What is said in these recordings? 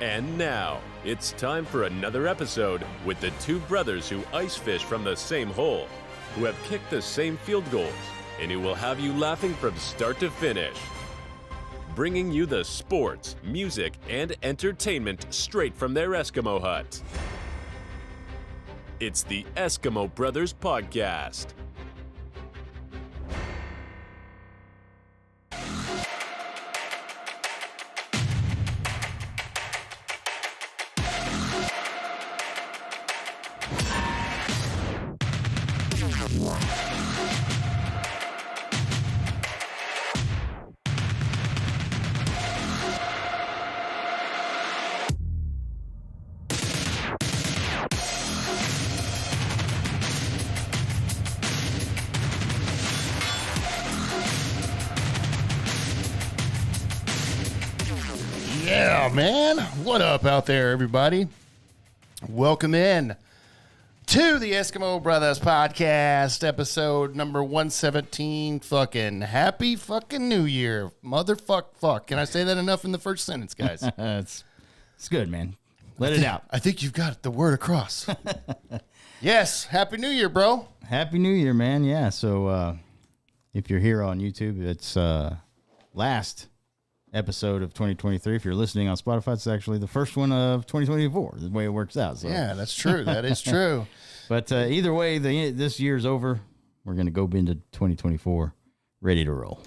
And now, it's time for another episode with the two brothers who ice fish from the same hole, who have kicked the same field goals, and who will have you laughing from start to finish. Bringing you the sports, music, and entertainment straight from their Eskimo hut. It's the Eskimo Brothers Podcast. Yeah, man. What up out there, everybody? Welcome in to the Eskimo Brothers Podcast, episode number 117. Fucking happy fucking New Year. Fuck. Can I say that enough in the first sentence, guys? It's good, man. Let it out. I think you've got the word across. Yes, happy New Year, bro. Happy New Year, man. Yeah, so if you're here on YouTube, it's last episode of 2023. If you're listening on Spotify, it's actually the first one of 2024, the way it works out. So. Yeah, that's true. That is true. But either way, this year's over. We're going to go into 2024 ready to roll.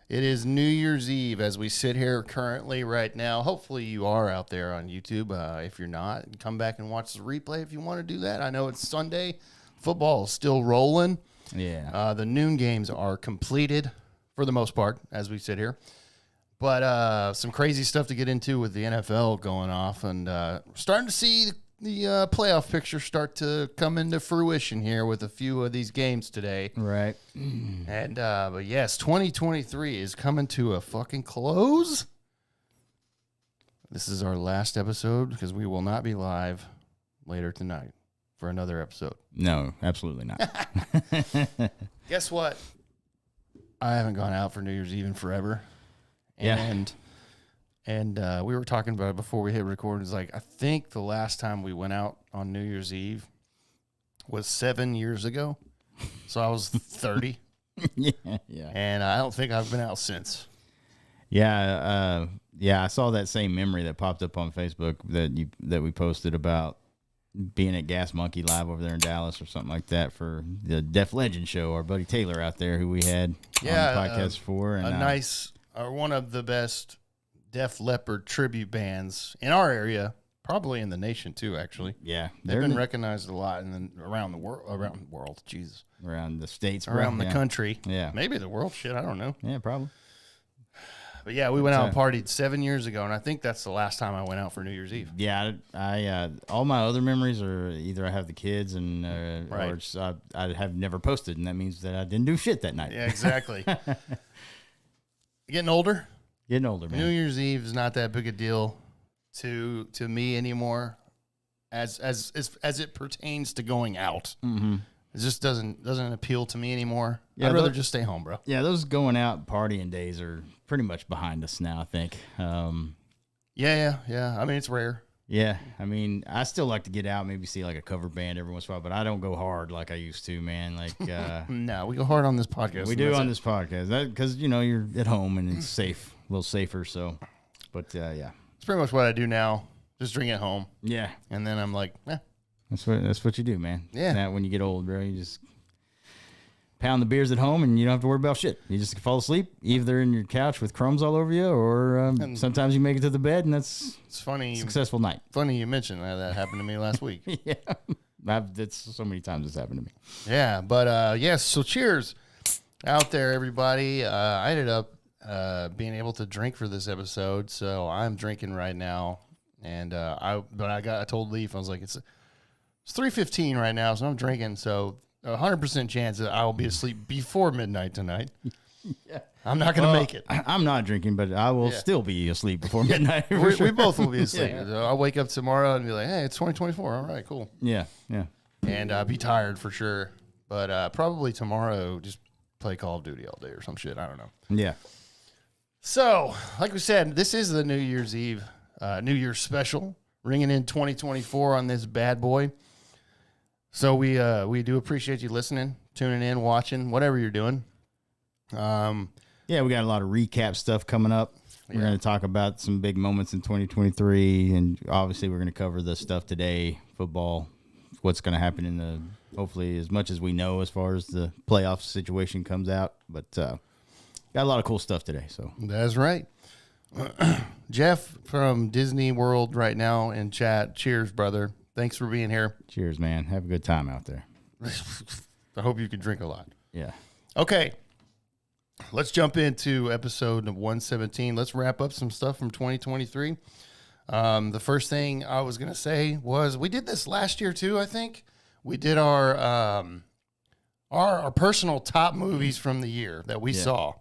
It is New Year's Eve as we sit here currently right now. Hopefully you are out there on YouTube. If you're not, come back and watch the replay if you want to do that. I know it's Sunday. Football is still rolling. Yeah. The noon games are completed for the most part as we sit here. But some crazy stuff to get into with the NFL going off. And starting to see the playoff picture start to come into fruition here with a few of these games today. Right. And, but yes, 2023 is coming to a fucking close. This is our last episode because we will not be live later tonight for another episode. No, absolutely not. Guess what? I haven't gone out for New Year's Eve in forever. Yeah. And we were talking about it before we hit record. It's like, I think the last time we went out on New Year's Eve was 7 years ago. So I was 30. Yeah. And I don't think I've been out since. Yeah, I saw that same memory that popped up on Facebook that we posted about being at Gas Monkey Live over there in Dallas or something like that for the Def Legend show. Our buddy Taylor out there, who we had on the podcast for, and one of the best Def Leppard tribute bands in our area, probably in the nation too. Actually, yeah, they've been recognized a lot around the world. Jesus, around the states, around the country. Yeah, maybe the world. Shit, I don't know. Yeah, probably. But yeah, we went out and partied 7 years ago, and I think that's the last time I went out for New Year's Eve. Yeah, I all my other memories are either I have the kids and or it's, I have never posted, and that means that I didn't do shit that night. Yeah, exactly. Getting older, man. New Year's Eve is not that big a deal to me anymore, as it pertains to going out. Mm-hmm. It just doesn't appeal to me anymore. Yeah, I'd rather just stay home, bro. Yeah, those going out partying days are pretty much behind us now, I think. Yeah. I mean, it's rare. Yeah, I mean, I still like to get out, maybe see like a cover band every once in a while, but I don't go hard like I used to, man. Like, no, we go hard on this podcast. We do on this podcast because you're at home and it's safe, a little safer. So, but yeah, it's pretty much what I do now. Just drink at home. Yeah, and then I'm like, that's what you do, man. Yeah. Now, when you get old, bro, you just pound the beers at home and you don't have to worry about shit. You just fall asleep either in your couch with crumbs all over you, or sometimes you make it to the bed and it's funny. Successful night. Funny you mentioned that happened to me last week. Yeah, that's so many times it's happened to me. Yeah, but yes. So cheers out there, everybody. I ended up being able to drink for this episode, so I'm drinking right now. And I told Leaf, I was like, it's 3:15 right now, so I'm drinking. So 100% chance that I will be asleep before midnight tonight. Yeah. I'm not going to make it. I'm not drinking, but I will still be asleep before midnight. We both will be asleep. Yeah. So I'll wake up tomorrow and be like, hey, it's 2024. All right, cool. Yeah. And I'll be tired for sure. But probably tomorrow, just play Call of Duty all day or some shit. I don't know. Yeah. So, like we said, this is the New Year's Eve New Year's special, ringing in 2024 on this bad boy. So we do appreciate you listening, tuning in, watching, whatever you're doing. Yeah, we got a lot of recap stuff coming up. We're going to talk about some big moments in 2023, and obviously we're going to cover the stuff today, football, what's going to happen in the, hopefully as much as we know as far as the playoff situation comes out. But got a lot of cool stuff today. So That's right. Jeff from Disney World right now in chat. Cheers, brother. Thanks for being here. cheers, man. Have a good time out there. I hope you can drink a lot. Yeah. Okay. Let's jump into episode 117. Let's wrap up some stuff from 2023. The first thing I was going to say was we did this last year too, I think. We did our personal top movies from the year that we saw.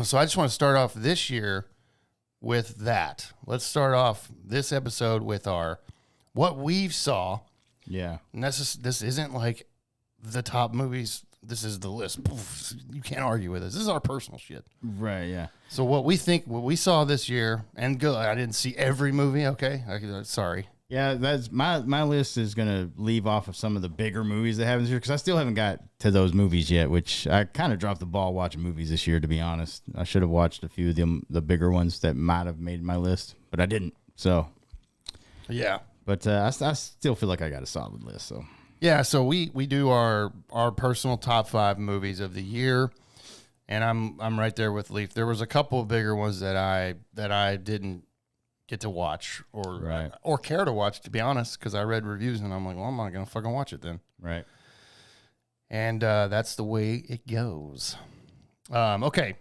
So I just want to start off this year with that. Let's start off this episode with our what we've saw. Yeah. And this isn't like the top movies. This is the list. Poof, you can't argue with this. This is our personal shit. Right, yeah. So what we saw this year, and good. I didn't see every movie. Okay, sorry. Yeah, that's my list is going to leave off of some of the bigger movies that haven't this year because I still haven't got to those movies yet, which I kind of dropped the ball watching movies this year, to be honest. I should have watched a few of them, the bigger ones that might have made my list, but I didn't. So, Yeah. but I still feel like I got a solid list. So, Yeah, so we do our personal top 5 movies of the year, and I'm right there with Leaf. There was a couple of bigger ones that I didn't get to watch or care to watch, to be honest, because I read reviews and I'm like, well, I'm not gonna fucking watch it then. right. And that's the way it goes. Okay,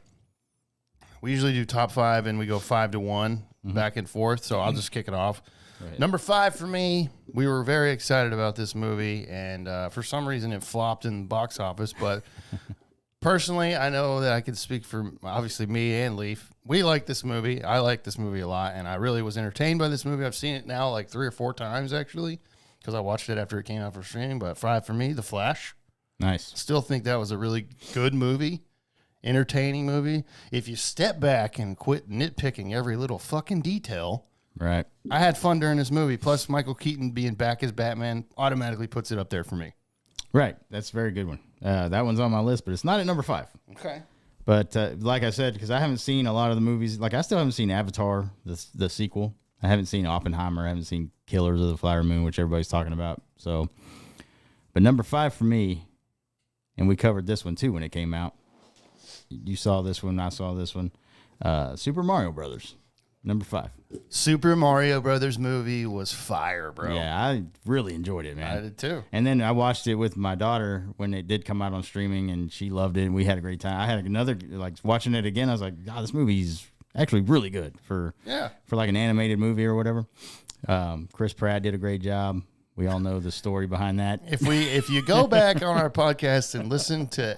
we usually do top 5 and we go 5 to 1 back and forth. So I'll just kick it off. Right. Number 5 for me, we were very excited about this movie, and for some reason it flopped in the box office. But personally, I know that I can speak for obviously me and Leaf. We like this movie. I like this movie a lot, and I really was entertained by this movie. I've seen it now like 3 or 4 times actually, because I watched it after it came out for streaming. But 5 for me, The Flash. Nice. Still think that was a really good movie, entertaining movie. If you step back and quit nitpicking every little fucking detail. Right. I had fun during this movie. Plus, Michael Keaton being back as Batman automatically puts it up there for me. Right. That's a very good one. That one's on my list, but it's not at number 5. Okay. But like I said, because I haven't seen a lot of the movies, like I still haven't seen Avatar, the sequel. I haven't seen Oppenheimer. I haven't seen Killers of the Flower Moon, which everybody's talking about. So, but number 5 for me, and we covered this one too when it came out. You saw this one. I saw this one. Super Mario Brothers, number 5. Super Mario Brothers movie was fire, bro. Yeah, I really enjoyed it, man. I did too. And then I watched it with my daughter when it did come out on streaming, and she loved it, and we had a great time. I had another, like, watching it again, I was like, God, this movie's actually really good for like an animated movie or whatever. Chris Pratt did a great job. We all know the story behind that. If you go back on our podcast and listen to,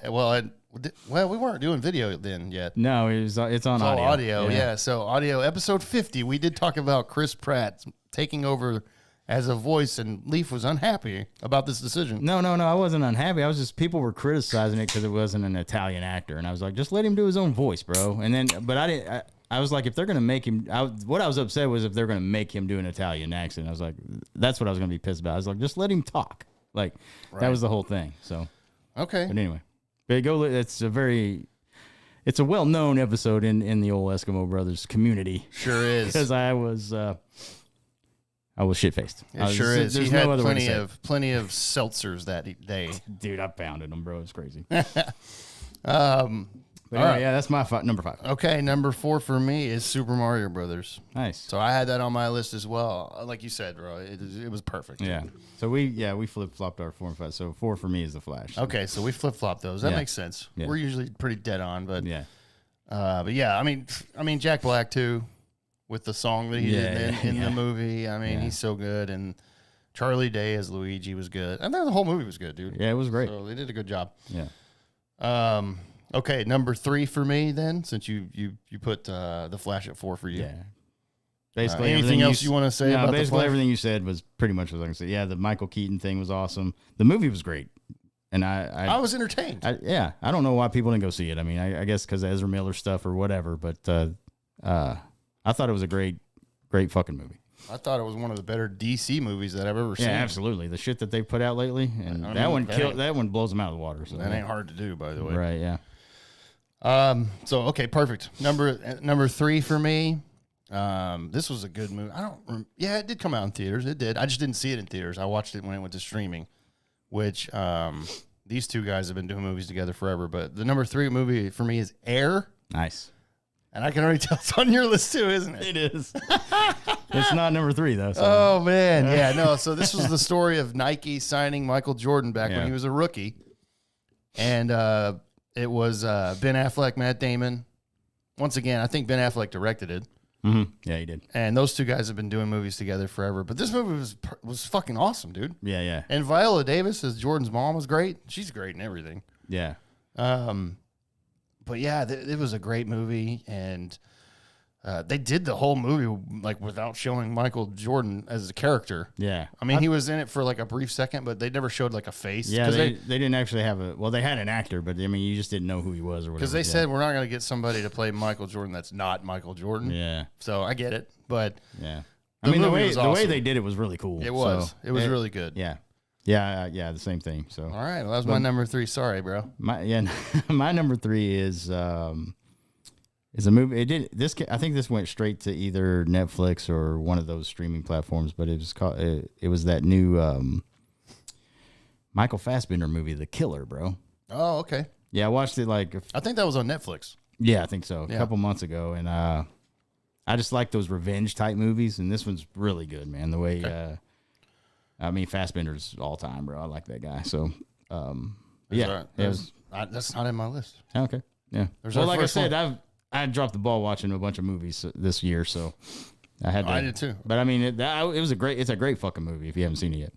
we weren't doing video then yet. No, it's on All audio. Yeah. Yeah. So audio episode 50, we did talk about Chris Pratt taking over as a voice, and Leaf was unhappy about this decision. No, I wasn't unhappy. I was just, people were criticizing it because it wasn't an Italian actor, and I was like, just let him do his own voice, bro. And then, but I didn't. I was like, if they're gonna make him, what I was upset was if they're gonna make him do an Italian accent. I was like, that's what I was gonna be pissed about. I was like, just let him talk. Like that was the whole thing. So Okay. but anyway, it's a well-known episode in the old Eskimo Brothers community. Sure is. Because I was shit-faced. It sure is. There's He had no other way to say it. plenty of seltzers that day. Dude, I pounded them, bro. It's crazy. All But anyway, right. yeah, that's my number 5. Okay, number 4 for me is Super Mario Brothers. Nice. So I had that on my list as well. Like you said, bro, it was perfect. Yeah. So we flip-flopped our 4 and 5. So 4 for me is The Flash. Okay, so we flip-flopped those. That Yeah. makes sense. Yeah. We're usually pretty dead on, but Yeah. yeah, I mean Jack Black too, with the song that he did in the movie. I mean, he's so good, and Charlie Day as Luigi was good. And then the whole movie was good, dude. Yeah, it was great. So they did a good job. Yeah. Okay, number 3 for me then, since you put the Flash at 4 for you. Yeah. Basically, anything else you want to say about the basically Flash? everything you said was pretty much what I was going to say. Yeah, the Michael Keaton thing was awesome. The movie was great. And I was entertained. I don't know why people didn't go see it. I mean, I guess because Ezra Miller stuff or whatever, but I thought it was a great Great fucking movie. I thought it was one of the better DC movies that I've ever seen. Yeah, absolutely. The shit that they put out lately, and I that mean, one that that one blows them out of the water. So That ain't hard to do, by the way. right, yeah. So okay, perfect. Number 3 for me. This was a good movie. Yeah, it did come out in theaters. It did. I just didn't see it in theaters. I watched it when it went to streaming, which these two guys have been doing movies together forever. But the number 3 movie for me is Air, Nice. and I can already tell it's on your list too, isn't it? It is. It's not number 3 though. So. Oh man, yeah, no. So this was the story of Nike signing Michael Jordan back when Yeah. he was a rookie, and it was Ben Affleck, Matt Damon. Once again, I think Ben Affleck directed it. Mm-hmm. Yeah, he did. And those two guys have been doing movies together forever. But this movie was fucking awesome, dude. Yeah, yeah, And Viola Davis as Jordan's mom was great. She's great in everything. yeah. But yeah, it was a great movie, and they did the whole movie like without showing Michael Jordan as a character. Yeah. I mean, he was in it for like a brief second, but they never showed like a face. Yeah, they didn't actually have they had an actor, but I mean, you just didn't know who he was or whatever. Because they said we're not going to get somebody to play Michael Jordan that's not Michael Jordan. Yeah, So I get it, but yeah. The I mean, the movie way was the way awesome. they did it was really cool. it was. So, It was really good. Yeah, yeah, yeah. The same thing. So All right. Well, that was my number 3. Sorry, bro. my number 3 is a movie. It did this. I think this went straight to either Netflix or one of those streaming platforms. But it was called. It was that new Michael Fassbender movie, The Killer, bro. Oh, okay. Yeah, I watched it like I think that was on Netflix. yeah, I think so. A Yeah. couple months ago, and I just like those revenge type movies, and this one's really good, man. The way I mean, Fassbender's all time, bro. I like that guy. So yeah, it was That's not in my list. okay. Yeah. There's Well, our like I first said, I dropped the ball watching a bunch of movies this year, so I had to. I did too. But I mean, it was it's a great fucking movie if you haven't seen it yet.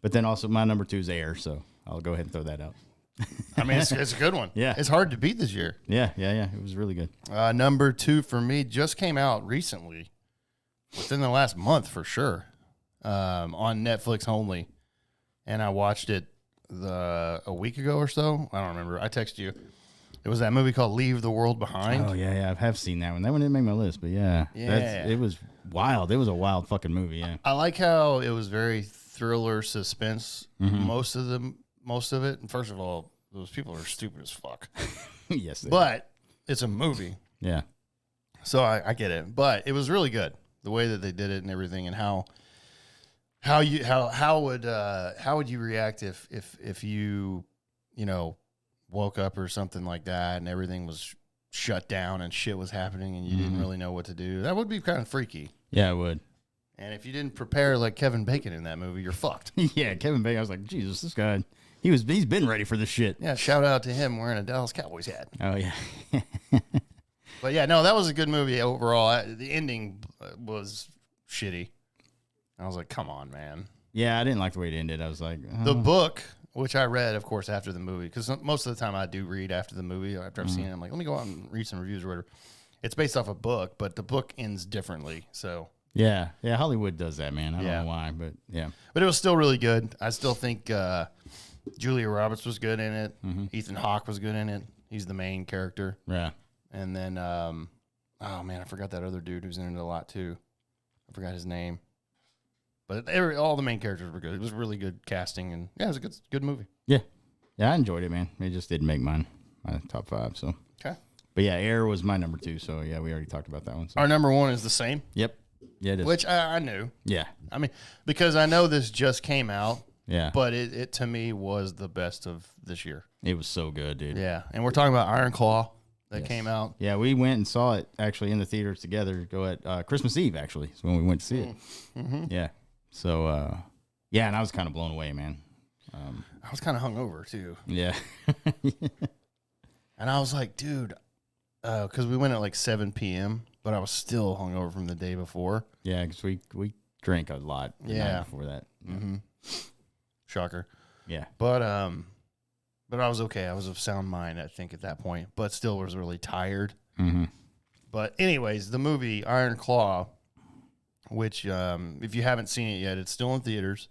But then also my number 2 is Air, so I'll go ahead and throw that out. I mean, it's a good one. Yeah. It's hard to beat this year. Yeah, yeah, yeah. It was really good. Number 2 for me just came out recently, within the last month for sure, on Netflix only. And I watched it a week ago or so. I don't remember. I texted you. It was that movie called Leave the World Behind. Oh yeah, yeah. I have seen that one. That one didn't make my list, but yeah, Yeah. it was wild. It was a wild fucking movie. Yeah, I like how it was very thriller suspense. Mm-hmm. Most of it. And first of all, those people are stupid as fuck. yes, they- But it's a movie, yeah, so I get it. But it was really good the way that they did it and everything, and how would you react if you woke up or something like that and everything was shut down and shit was happening and you didn't really know what to do? That would be kind of freaky. yeah, it would. And if you didn't prepare like Kevin Bacon in that movie, you're fucked. Yeah, Kevin Bacon. I was like, Jesus, this guy. He's been ready for this shit. Yeah, shout out to him wearing a Dallas Cowboys hat. Oh yeah, But yeah, no, that was a good movie overall. The ending was shitty. I was like, come on, man. yeah. I didn't like the way it ended. I was like, The book, which I read, of course, after the movie, because most of the time I do read after the movie, after I've seen it. I'm like, let me go out and read some reviews or whatever. It's based off a book, but the book ends differently. So, yeah, yeah. Hollywood does that, man. I don't Yeah. know why, but yeah, but it was still really good. I still think Julia Roberts was good in it. Ethan Hawke was good in it. He's the main character. yeah. And then, oh man, I forgot that other dude who's in it a lot too. I forgot his name. But all the main characters were good. It was really good casting, and yeah, it was a good movie. Yeah, I enjoyed it, man. It just didn't make my top 5. So, Okay. but yeah, Air was my number 2. So yeah, we already talked about that one. So. Our number 1 is the same, Yep. Yeah, it is. which I knew. Yeah, I mean, because I know this just came out, yeah. but it to me was the best of this year. It was so good, dude. Yeah, and we're talking about Iron Claw that Yes. came out. Yeah, we went and saw it actually in the theaters together. Go at Christmas Eve, actually, is when we went to see it. Mm-hmm. Yeah. So, yeah, and I was kind of blown away, man. I was kind of hungover too, Yeah. and I was like, dude, because we went at like 7 p.m., but I was still hungover from the day before. Yeah, because we drank a lot the Yeah. night before that. Mm-hmm. Shocker. Yeah. But I was okay. I was of sound mind, I think, at that point, but still was really tired. Mm-hmm. But anyways, the movie Iron Claw, which if you haven't seen it yet, it's still in theaters,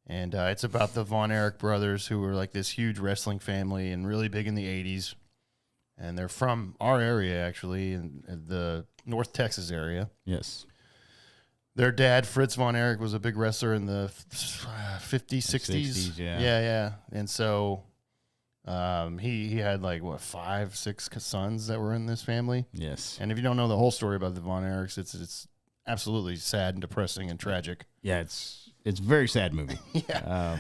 and it's about the Von Erich brothers who were like this huge wrestling family and really big in the 80s. and they're from our area, actually, in the North Texas area. Yes. Their dad, Fritz von Erich, was a big wrestler in the 50s, 60s. Yeah. And so he had like, 5, 6 sons that were in this family. Yes. And if you don't know the whole story about the von Erichs, it's absolutely sad and depressing and tragic. Yeah, it's a very sad movie.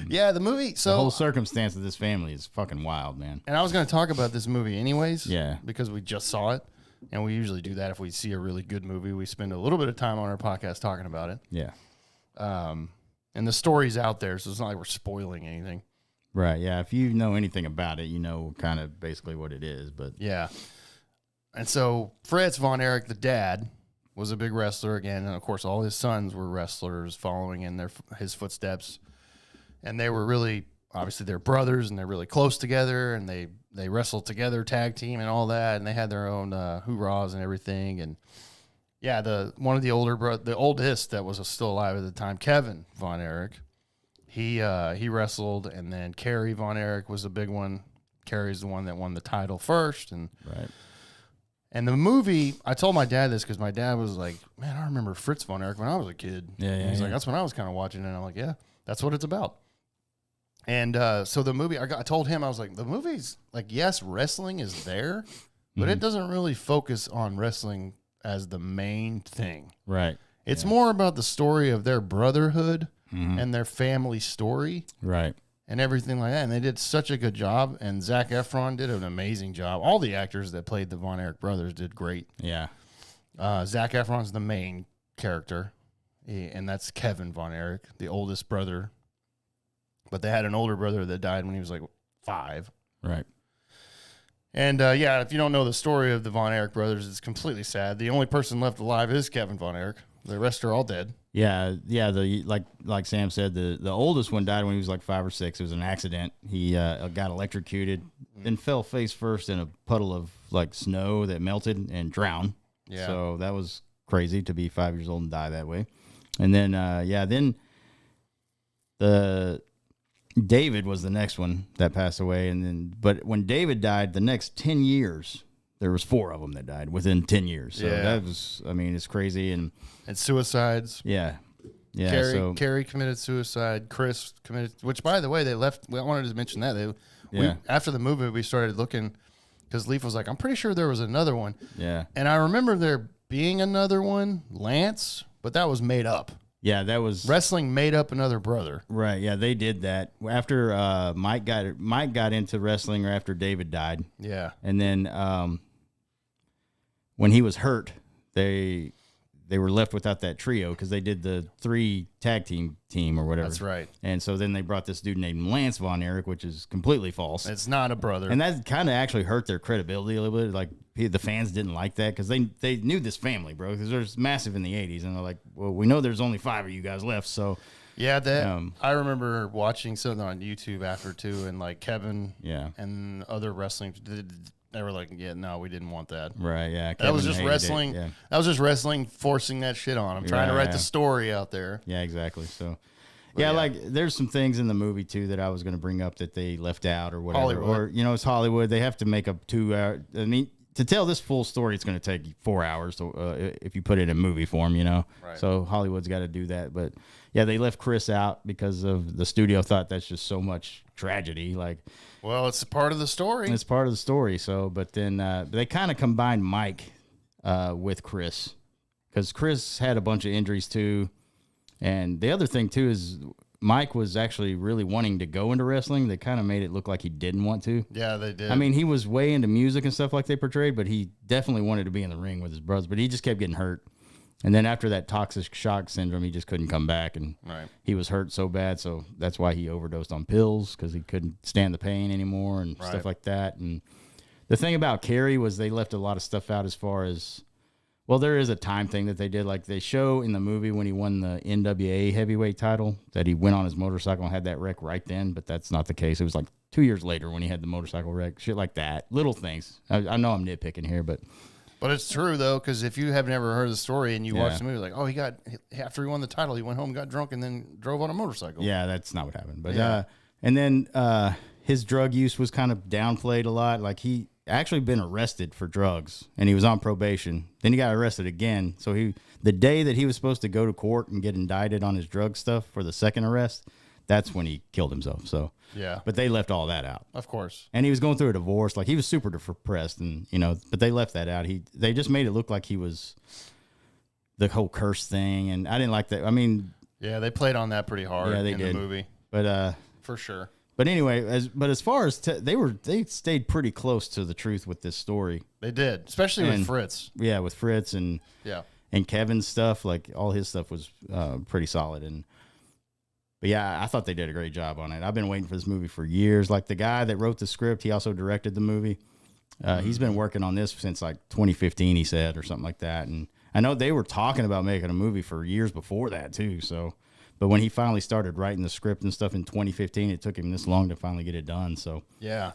Yeah, the movie. So the whole circumstance of this family is fucking wild, man. And I was going to talk about this movie anyways. Yeah. Because we just saw it. And we usually do that if we see a really good movie. We spend a little bit of time on our podcast talking about it. Yeah. And the story's out there, so it's not like we're spoiling anything. Right. Yeah. If you know anything about it, you know kind of basically what it is. But yeah. And so Fritz von Erich, the dad, was a big wrestler again. And of course, all his sons were wrestlers following in his footsteps. And they were really, obviously, they're brothers and they're really close together. And they wrestled together, tag team and all that. And they had their own hoorahs and everything. And yeah, one of the the oldest that was still alive at the time, Kevin von Erich, he wrestled. And then Kerry von Erich was a big one. Kerry's the one that won the title first. And right. And the movie, I told my dad this because my dad was like, man, I remember Fritz von Erich when I was a kid. Yeah. He's like, that's when I was kind of watching it. And I'm like, yeah, that's what it's about. And so the movie, I told him, I was like, the movie's like, yes, wrestling is there, but it doesn't really focus on wrestling as the main thing. Right. It's more about the story of their brotherhood and their family story. Right. And everything like that. And they did such a good job. And Zac Efron did an amazing job. All the actors that played the Von Erich brothers did great. Yeah. Zac Efron's the main character. And that's Kevin Von Erich, the oldest brother. But they had an older brother that died when he was like 5. Right. And yeah, if you don't know the story of the Von Erich brothers, it's completely sad. The only person left alive is Kevin Von Erich. The rest are all dead. Yeah. Like Sam said, the oldest one died when he was like 5 or 6. It was an accident. He got electrocuted, then fell face first in a puddle of like snow that melted and drowned. Yeah. So that was crazy to be 5 years old and die that way. And then then the David was the next one that passed away, but when David died, the next 10 years. There was 4 of them that died within 10 years. So that was, I mean, it's crazy. And suicides. Yeah. Kerry committed suicide. Chris committed, which by the way, they left. I wanted to mention that. After the movie, we started looking because Leaf was like, I'm pretty sure there was another one. Yeah. And I remember there being another one, Lance, but that was made up. Yeah, that was wrestling made up another brother. Right. Yeah, they did that after Mike got into wrestling or after David died. Yeah. And then when he was hurt, they were left without that trio because they did the 3 tag team or whatever. That's right. And so then they brought this dude named Lance Von Erich, which is completely false. It's not a brother. And that kind of actually hurt their credibility a little bit. Like the fans didn't like that because they knew this family, bro, because they're massive in the 80s. And they're like, well, we know there's only 5 of you guys left. So yeah, I remember watching something on YouTube after too, and like Kevin and other wrestling, they were like, yeah, no, we didn't want that. Right, yeah. That was just wrestling. Yeah. That was just wrestling forcing that shit on. I'm trying to write the story out there. Yeah, exactly. So yeah, like there's some things in the movie too that I was going to bring up that they left out or whatever. Hollywood. Or it's Hollywood. They have to make up 2 hours. I mean, to tell this full story, it's going to take 4 hours if you put it in movie form, Right. So Hollywood's got to do that. But yeah, they left Chris out because of the studio thought that's just so much tragedy. Like, well, it's part of the story. It's part of the story. So, but then they kind of combined Mike with Chris because Chris had a bunch of injuries too. And the other thing too is Mike was actually really wanting to go into wrestling. They kind of made it look like he didn't want to. Yeah, they did. I mean, he was way into music and stuff like they portrayed, but he definitely wanted to be in the ring with his brothers, but he just kept getting hurt. And then after that toxic shock syndrome, he just couldn't come back, and he was hurt so bad. So that's why he overdosed on pills because he couldn't stand the pain anymore and stuff like that. And the thing about Kerry was they left a lot of stuff out as far as, well, there is a time thing that they did. Like they show in the movie when he won the NWA heavyweight title that he went on his motorcycle and had that wreck right then, but that's not the case. It was like 2 years later when he had the motorcycle wreck, shit like that. Little things. I know I'm nitpicking here, but it's true though, because if you have never heard the story and you watch the movie, like, oh, after he won the title, he went home, got drunk, and then drove on a motorcycle. Yeah, that's not what happened. But and then his drug use was kind of downplayed a lot. Like he actually been arrested for drugs, and he was on probation. Then he got arrested again. So the day that he was supposed to go to court and get indicted on his drug stuff for the second arrest, that's when he killed himself. So Yeah. but they left all that out. Of course. And he was going through a divorce. Like, he was super depressed, and but they left that out. They just made it look like he was the whole curse thing, and I didn't like that. I mean, Yeah, they played on that pretty hard Yeah, they in did. the movie. but For sure. But anyway, as far as they stayed pretty close to the truth with this story. They did, especially with And- Fritz. Yeah, with Fritz and Yeah. Kevin's stuff, like all his stuff was pretty solid. But yeah, I thought they did a great job on it. I've been waiting for this movie for years. Like, the guy that wrote the script, he also directed the movie. He's been working on this since like 2015, he said, or something like that. And I know they were talking about making a movie for years before that too. So. But when he finally started writing the script and stuff in 2015, it took him this long to finally get it done. So, Yeah.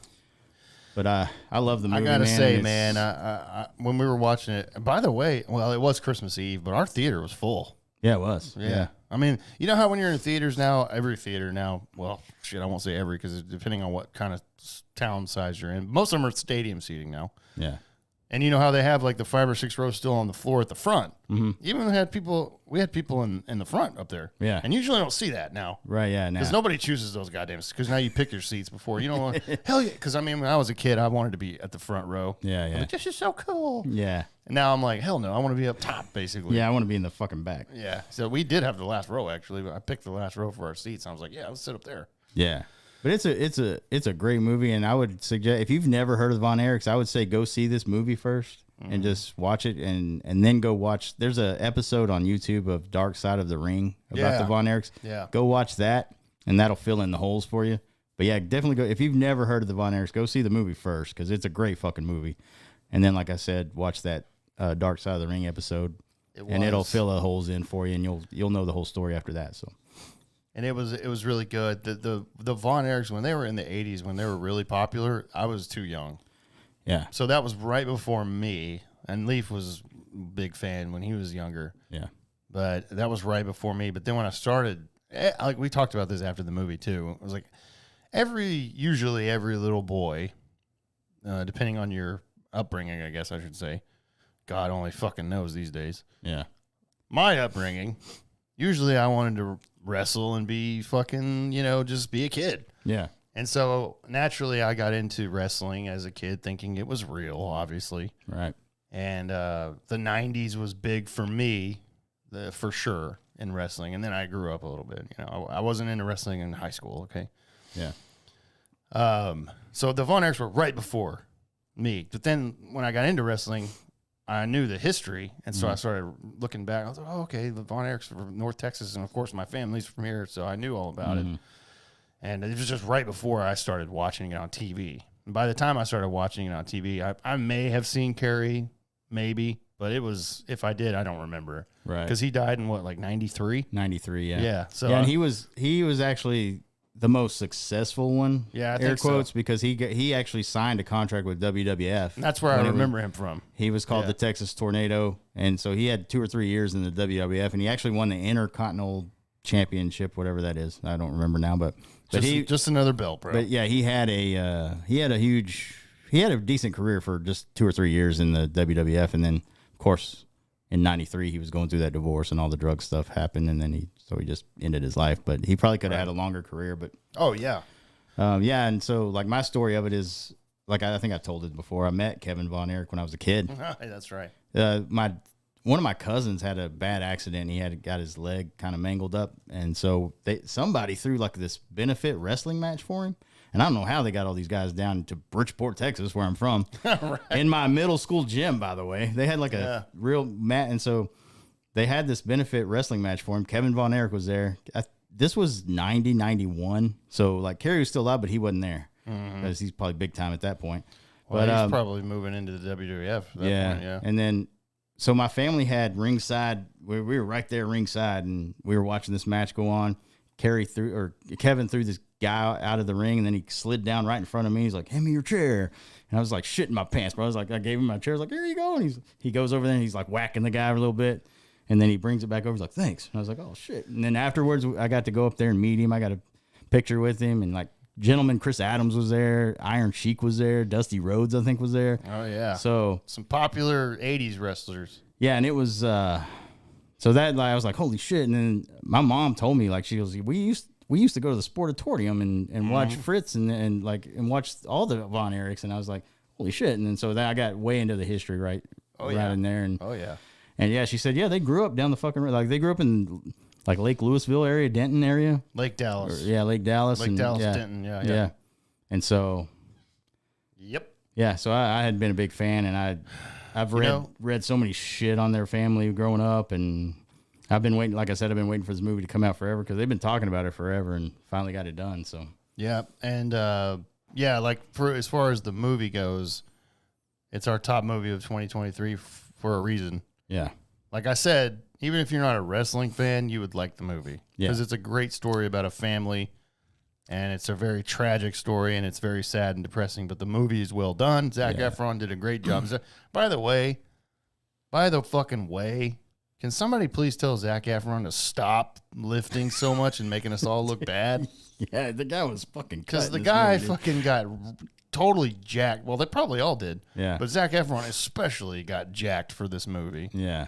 but I love the movie. I gotta man. say, It's- man, I when we were watching it, by the way, well, it was Christmas Eve, but our theater was full. yeah, it was. Yeah. I mean, you know how when you're in theaters now, every theater now, well, shit, I won't say every because depending on what kind of town size you're in, most of them are stadium seating now. Yeah. And you know how they have like the 5 or 6 rows still on the floor at the front. Mm-hmm. Even we had people in the front up there. Yeah. And usually don't see that now. Right. Yeah. Now. Because nobody chooses those goddamn. Because now you pick your seats before. You don't want. Hell yeah. Because I mean, when I was a kid, I wanted to be at the front row. Yeah, I'm yeah. like, this is so cool. Yeah. And now I'm like, hell no, I want to be up top, basically. Yeah. I want to be in the fucking back. Yeah. So we did have the last row actually, but I picked the last row for our seats. I was like, yeah, let's sit up there. Yeah. But it's a great movie, and I would suggest, if you've never heard of Von Erichs, I would say go see this movie first and just watch it, and then go watch. There's a episode on YouTube of Dark Side of the Ring about Yeah. the Von Erichs. Yeah. Go watch that, and that'll fill in the holes for you. But yeah, definitely go. If you've never heard of the Von Erichs, go see the movie first, because it's a great fucking movie. And then, like I said, watch that Dark Side of the Ring episode, and it'll fill the holes in for you, and you'll know the whole story after that. So. And it was really good. The Von Erichs, when they were in the 80s, when they were really popular, I was too young. Yeah. So that was right before me. And Leaf was a big fan when he was younger. Yeah. But that was right before me. But then when I started, like we talked about this after the movie too. It was like usually every little boy, depending on your upbringing, I guess I should say. God only fucking knows these days. Yeah. My upbringing, usually I wanted to wrestle and be fucking, just be a kid. Yeah. And so naturally I got into wrestling as a kid, thinking it was real, obviously. Right. And the 90s was big for me, for sure, in wrestling. And then I grew up a little bit. I wasn't into wrestling in high school, okay? Yeah. So the Von Erichs were right before me. But then when I got into wrestling, I knew the history. And so I started looking back. I was like, oh, okay, the Von Erichs from North Texas. And, of course, my family's from here, so I knew all about it. And it was just right before I started watching it on TV. And by the time I started watching it on TV, I may have seen Kerry, maybe. But it was, if I did, I don't remember. Right. Because he died in, what, like 93? 93, yeah. Yeah, so and he was actually the most successful one. Yeah, I air think so. quotes, because he actually signed a contract with WWF. And that's where I Whenever- remember him from. He was called Yeah. the Texas Tornado, and so he had 2 or 3 years in the WWF, and he actually won the Intercontinental Championship, whatever that is. I don't remember now, but Just another belt, bro. but yeah, he had a decent career for just 2 or 3 years in the WWF, and then of course in '93 he was going through that divorce and all the drug stuff happened, and then he just ended his life. But he probably could have had a longer career. But Oh, yeah. yeah, and so like my story of it is, like, I think I told it before. I met Kevin Von Erich when I was a kid. That's right. One of my cousins had a bad accident. He got his leg kind of mangled up, and so somebody threw like this benefit wrestling match for him. And I don't know how they got all these guys down to Bridgeport, Texas, where I'm from, in my middle school gym. By the way, they had like a real mat, and so they had this benefit wrestling match for him. Kevin Von Erich was there. This was 90, 91. So like Kerry was still alive, but he wasn't there because he's probably big time at that point. Well, But he's probably moving into the WWF. At that yeah. point, yeah. And then, so my family had ringside. We were right there ringside, and we were watching this match go on. Kevin threw this guy out of the ring, and then he slid down right in front of me. He's like, "Hand me your chair," and I was like shitting my pants. But I gave him my chair. I was like, "Here you go." And he goes over there, and he's like whacking the guy a little bit, and then he brings it back over. He's like, "Thanks." And I was like, "Oh shit!" And then afterwards, I got to go up there and meet him. I got a picture with him and like Gentleman Chris Adams was there. Iron Sheik was there. Dusty Rhodes, I think, was there. Oh yeah. So Some popular '80s wrestlers. yeah, and it was so that like, I was like, holy shit. And then my mom told me, like, she goes, we used to go to the Sportatorium and watch Fritz and watch all the Von Erichs, and I was like, holy shit. And then so that I got way into the history right in there. And Oh yeah. and yeah, she said, yeah, they grew up down the fucking road. Like they grew up in like Lake Louisville area, Denton area. Lake Dallas. Yeah, Lake Dallas. Lake and, Dallas, yeah, Denton. Yeah. yeah. And so Yep. yeah, so I had been a big fan, and I've read so many shit on their family growing up, and I've been waiting. Like I said, I've been waiting for this movie to come out forever because they've been talking about it forever, and finally got it done. So Yeah, and like for as far as the movie goes, it's our top movie of 2023 for a reason. yeah, Like I said, even if you're not a wrestling fan, you would like the movie Yeah. because it's a great story about a family, and it's a very tragic story, and it's very sad and depressing. But the movie is well done. Zac Yeah. Efron did a great job. By the fucking way, can somebody please tell Zac Efron to stop lifting so much and making us all look bad? yeah, the guy was fucking Because cut the in this guy movie, dude. fucking got totally jacked. Well, they probably all did. Yeah. But Zac Efron especially got jacked for this movie. yeah,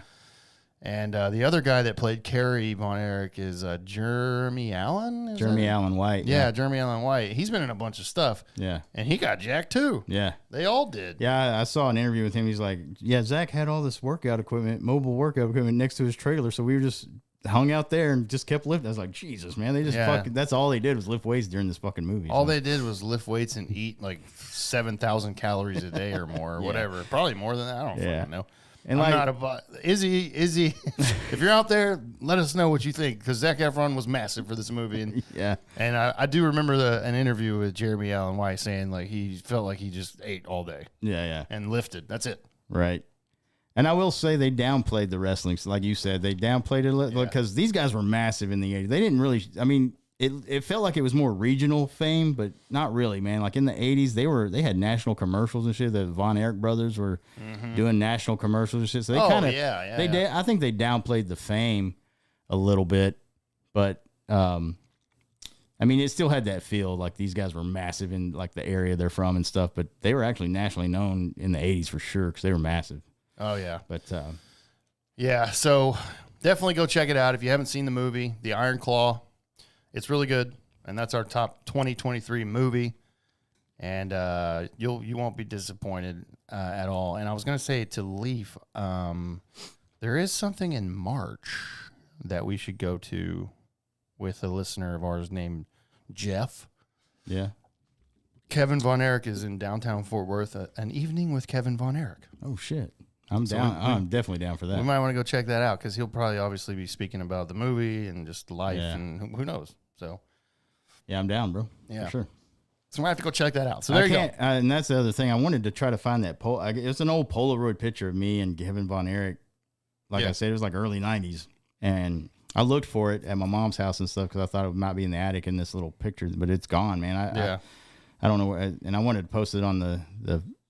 And the other guy that played Kerry Von Erich is Jeremy Allen. Is Jeremy that- Allen White. Yeah, Jeremy Allen White. He's been in a bunch of stuff, yeah, and he got jacked too. yeah. They all did. Yeah, I saw an interview with him. He's like, yeah, Zach had all this workout equipment, mobile workout equipment next to his trailer. So we were just hung out there and just kept lifting. I was like, Jesus, man. They just Yeah. fucking, that's all they did was lift weights during this fucking movie. All So, they did was lift weights and eat like 7,000 calories a day or more, or whatever. Probably more than that. I don't Yeah. fucking know. And I'm like- not about Izzy. If you're out there, let us know what you think, because Zac Efron was massive for this movie, and yeah. and I do remember an interview with Jeremy Allen White saying like he felt like he just ate all day Yeah, yeah. and lifted. That's it. Right. And I will say they downplayed the wrestling. So like you said, they downplayed it because these guys were massive in the 80s. They didn't really, I mean, it felt like it was more regional fame, but not really, man. Like in the 80s, they had national commercials and shit. The Von Erich brothers were doing national commercials and shit. So they kind of, I think they downplayed the fame a little bit, but, I mean, it still had that feel like these guys were massive in like the area they're from and stuff, but they were actually nationally known in the 80s for sure because they were massive. Oh yeah. But Yeah, so definitely go check it out if you haven't seen the movie, The Iron Claw. It's really good, and that's our top 2023 movie, and you won't be disappointed at all. And I was going to say to Leaf, there is something in March that we should go to with a listener of ours named Jeff. yeah. Kevin Von Erich is in downtown Fort Worth, an evening with Kevin Von Erich. Oh shit. I'm down. I'm definitely down for that. We might want to go check that out because he'll probably obviously be speaking about the movie and just life Yeah. and who knows. So, Yeah, I'm down, bro. Yeah. For sure. so I have to go check that out. So there you go. And that's the other thing. I wanted to try to find that it's an old Polaroid picture of me and Kevin Von Erich. Like Yeah. I said, it was like early 90s. And I looked for it at my mom's house and stuff because I thought it might be in the attic in this little picture, but it's gone, man. I don't know where, and I wanted to post it on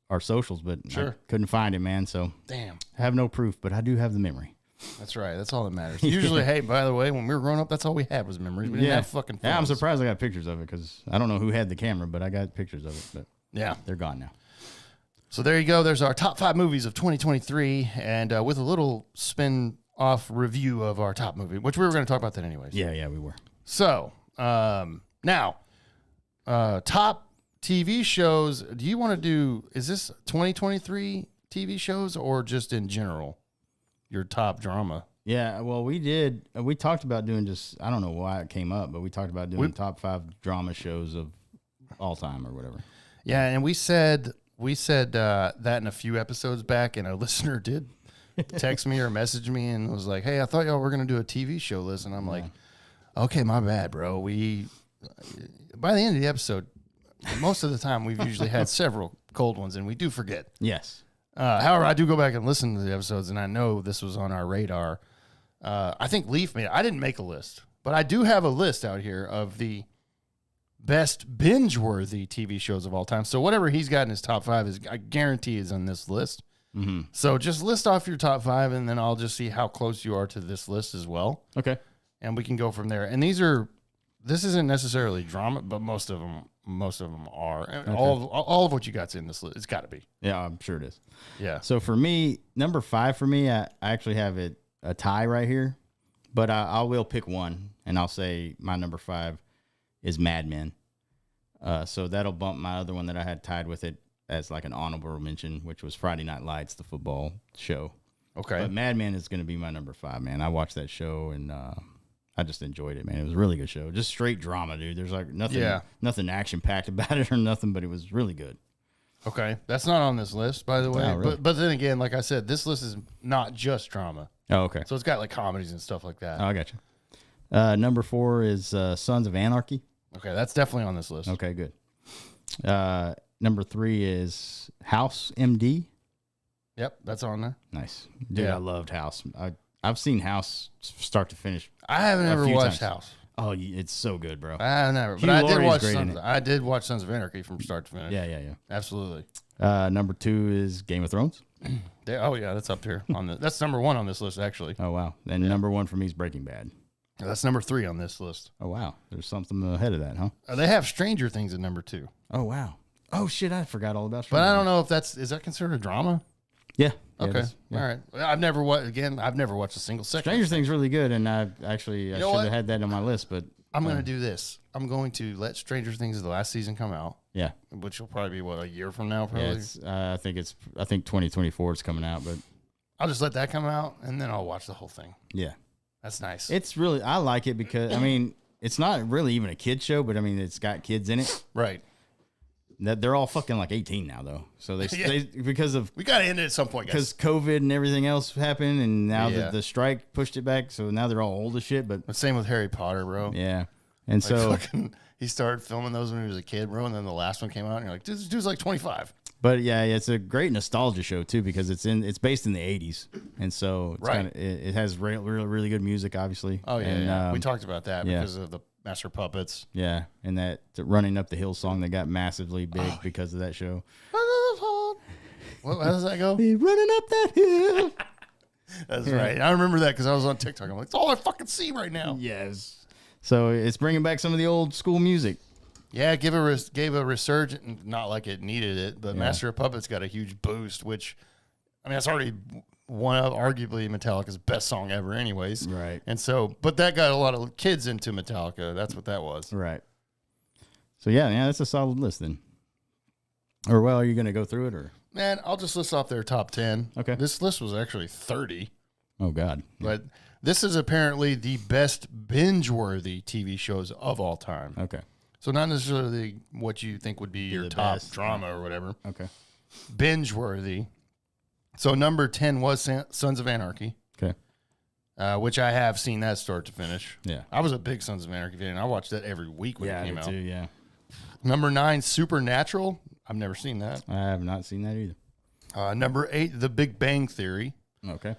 our socials, but I Sure. couldn't find it, man. So Damn. I have no proof, but I do have the memory. That's right. That's all that matters. Usually, hey, by the way, when we were growing up, that's all we had was memories. We didn't have fucking phones. Yeah, I'm surprised I got pictures of it because I don't know who had the camera, but I got pictures of it. But Yeah. they're gone now. So there you go. There's our top 5 movies of 2023, and with a little spin-off review of our top movie, which we were going to talk about that anyways. Yeah, we were. So now, top TV shows. Do you want to do? Is this 2023 TV shows or just in general? Your top drama. Yeah, well, we did. We talked about doing just. I don't know why it came up, but we talked about doing top 5 drama shows of all time or whatever. Yeah, and we said that in a few episodes back, and a listener did text me or message me and was like, "Hey, I thought y'all were gonna do a TV show list," and I'm like, "Okay, my bad, bro. We by the end of the episode, most of the time we've usually had several cold ones, and we do forget." Yes. However, I do go back and listen to the episodes, and I know this was on our radar. I think Leaf made it. I didn't make a list, but I do have a list out here of the best binge-worthy TV shows of all time. So whatever he's got in his top 5 is, I guarantee, is on this list. Mm-hmm. So just list off your top 5, and then I'll just see how close you are to this list as well, Okay. and we can go from there. And this isn't necessarily drama, but most of them most of them are. And Okay. all of what you got's in this list. It's got to be. Yeah, I'm sure it is. Yeah. So for me, number 5 for me, I actually have it a tie right here, but I will pick one, and I'll say my number 5 is Mad Men. So that'll bump my other one that I had tied with it as like an honorable mention, which was Friday Night Lights, the football show. Okay. But Mad Men is going to be my number 5, man. I watched that show and I just enjoyed it, man. It was a really good show. Just straight drama, dude. There's like nothing action packed about it or nothing, but it was really good. Okay. That's not on this list, by the way. Oh, really? But then again, like I said, this list is not just drama. Oh, okay. So it's got like comedies and stuff like that. Oh, I got you. Number 4 is Sons of Anarchy. Okay. That's definitely on this list. Okay, good. Number 3 is House MD. Yep. That's on there. Nice, dude. Yeah. I loved House. I've seen House start to finish. I haven't ever few watched times. House. Oh, it's so good, bro. I have never. Hugh But I did Laurie's watch great in Sons. it. I did watch Sons of Anarchy from start to finish. Yeah, yeah, yeah. Absolutely. Number 2 is Game of Thrones. Oh yeah, that's up there on the. That's number 1 on this list actually. Oh wow. And number 1 for me is Breaking Bad. That's number 3 on this list. Oh wow. There's something ahead of that, huh? They have Stranger Things at number 2. Oh wow. Oh shit, I forgot all about. But I Stranger don't know if is that considered a drama? Things. Yeah. Okay. Yeah. All right. Well, I've never watched a single second. Stranger Things really good, and I should know what? have had that on my list, but I'm going to do this. I'm going to let Stranger Things the last season come out, yeah. which will probably be a year from now. Yeah, Probably. I think 2024 is coming out, but I'll just let that come out and then I'll watch the whole thing. yeah. That's nice. It's really, I like it because, I mean, it's not really even a kid show, but I mean, it's got kids in it. Right. That they're all fucking like 18 now, though. So they Yeah. because of We got to end it at some point, guys. because COVID and everything else happened, and now Yeah. the strike pushed it back, so now they're all old as shit. But But same with Harry Potter, bro. yeah, and Like so, fucking, he started filming those when he was a kid, bro, and then the last one came out, and you're like, dude, this dude's like 25. but yeah, it's a great nostalgia show too because it's based in the 80s, and so it's Right. it has really good music, obviously. Oh yeah, and, yeah. We talked about that yeah. because of the Master Puppets. Yeah, and that running up the hill song that got massively big because of that show. How does that go? Be running up that hill. That's right. I remember that because I was on TikTok. I'm like, it's all I fucking see right now. Yes. So it's bringing back some of the old school music. Yeah, gave a resurgence, not like it needed it, but Master of Puppets got a huge boost, which, I mean, that's already one of arguably Metallica's best song ever anyways. Right. And so, but that got a lot of kids into Metallica. That's what that was. Right. So yeah, that's a solid list then. Or well, are you going to go through it or? Man, I'll just list off their top 10. Okay. This list was actually 30, Oh God. but this is apparently the best binge-worthy TV shows of all time. Okay. So not necessarily what you think would be your the top best. drama or whatever. Okay. Binge-worthy. So number 10 was Sons of Anarchy, Okay. which I have seen that start to finish. Yeah. I was a big Sons of Anarchy fan. I watched that every week when Yeah, it I came did out. too. Yeah. Number 9, Supernatural. I've never seen that. I have not seen that either. Number 8, The Big Bang Theory. Okay.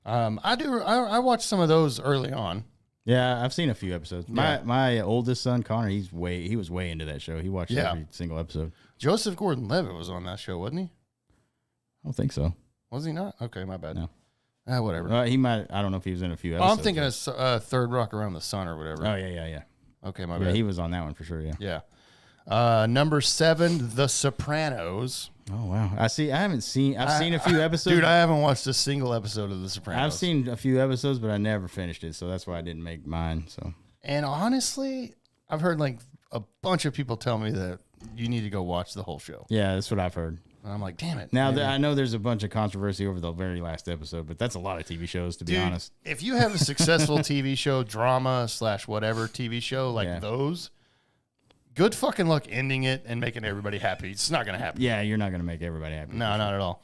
I watched some of those early on. Yeah, I've seen a few episodes. Yeah. My oldest son Connor, he was way into that show. He watched Yeah. every single episode. Joseph Gordon-Levitt was on that show, wasn't he? I don't think so. Was he not? Okay, my bad. No. Whatever. He might. I don't know if he was in a few Oh, episodes. I'm thinking of Third Rock Around the Sun or whatever. Oh yeah. Okay, my Yeah, bad. he was on that one for sure. Yeah. Yeah. Number 7, The Sopranos. Oh wow. I haven't seen. I've seen a few episodes. Dude, I haven't watched a single episode of The Sopranos. I've seen a few episodes, but I never finished it, so that's why I didn't make mine. So And honestly, I've heard like a bunch of people tell me that you need to go watch the whole show. yeah, that's what I've heard. And I'm like, damn it. Now maybe. I know there's a bunch of controversy over the very last episode, but that's a lot of TV shows to be Dude, honest. if you have a successful TV show, drama / whatever TV show like Yeah. those, good fucking luck ending it and making everybody happy. It's not going to happen. Yeah, you're not gonna make everybody happy. No, not at all.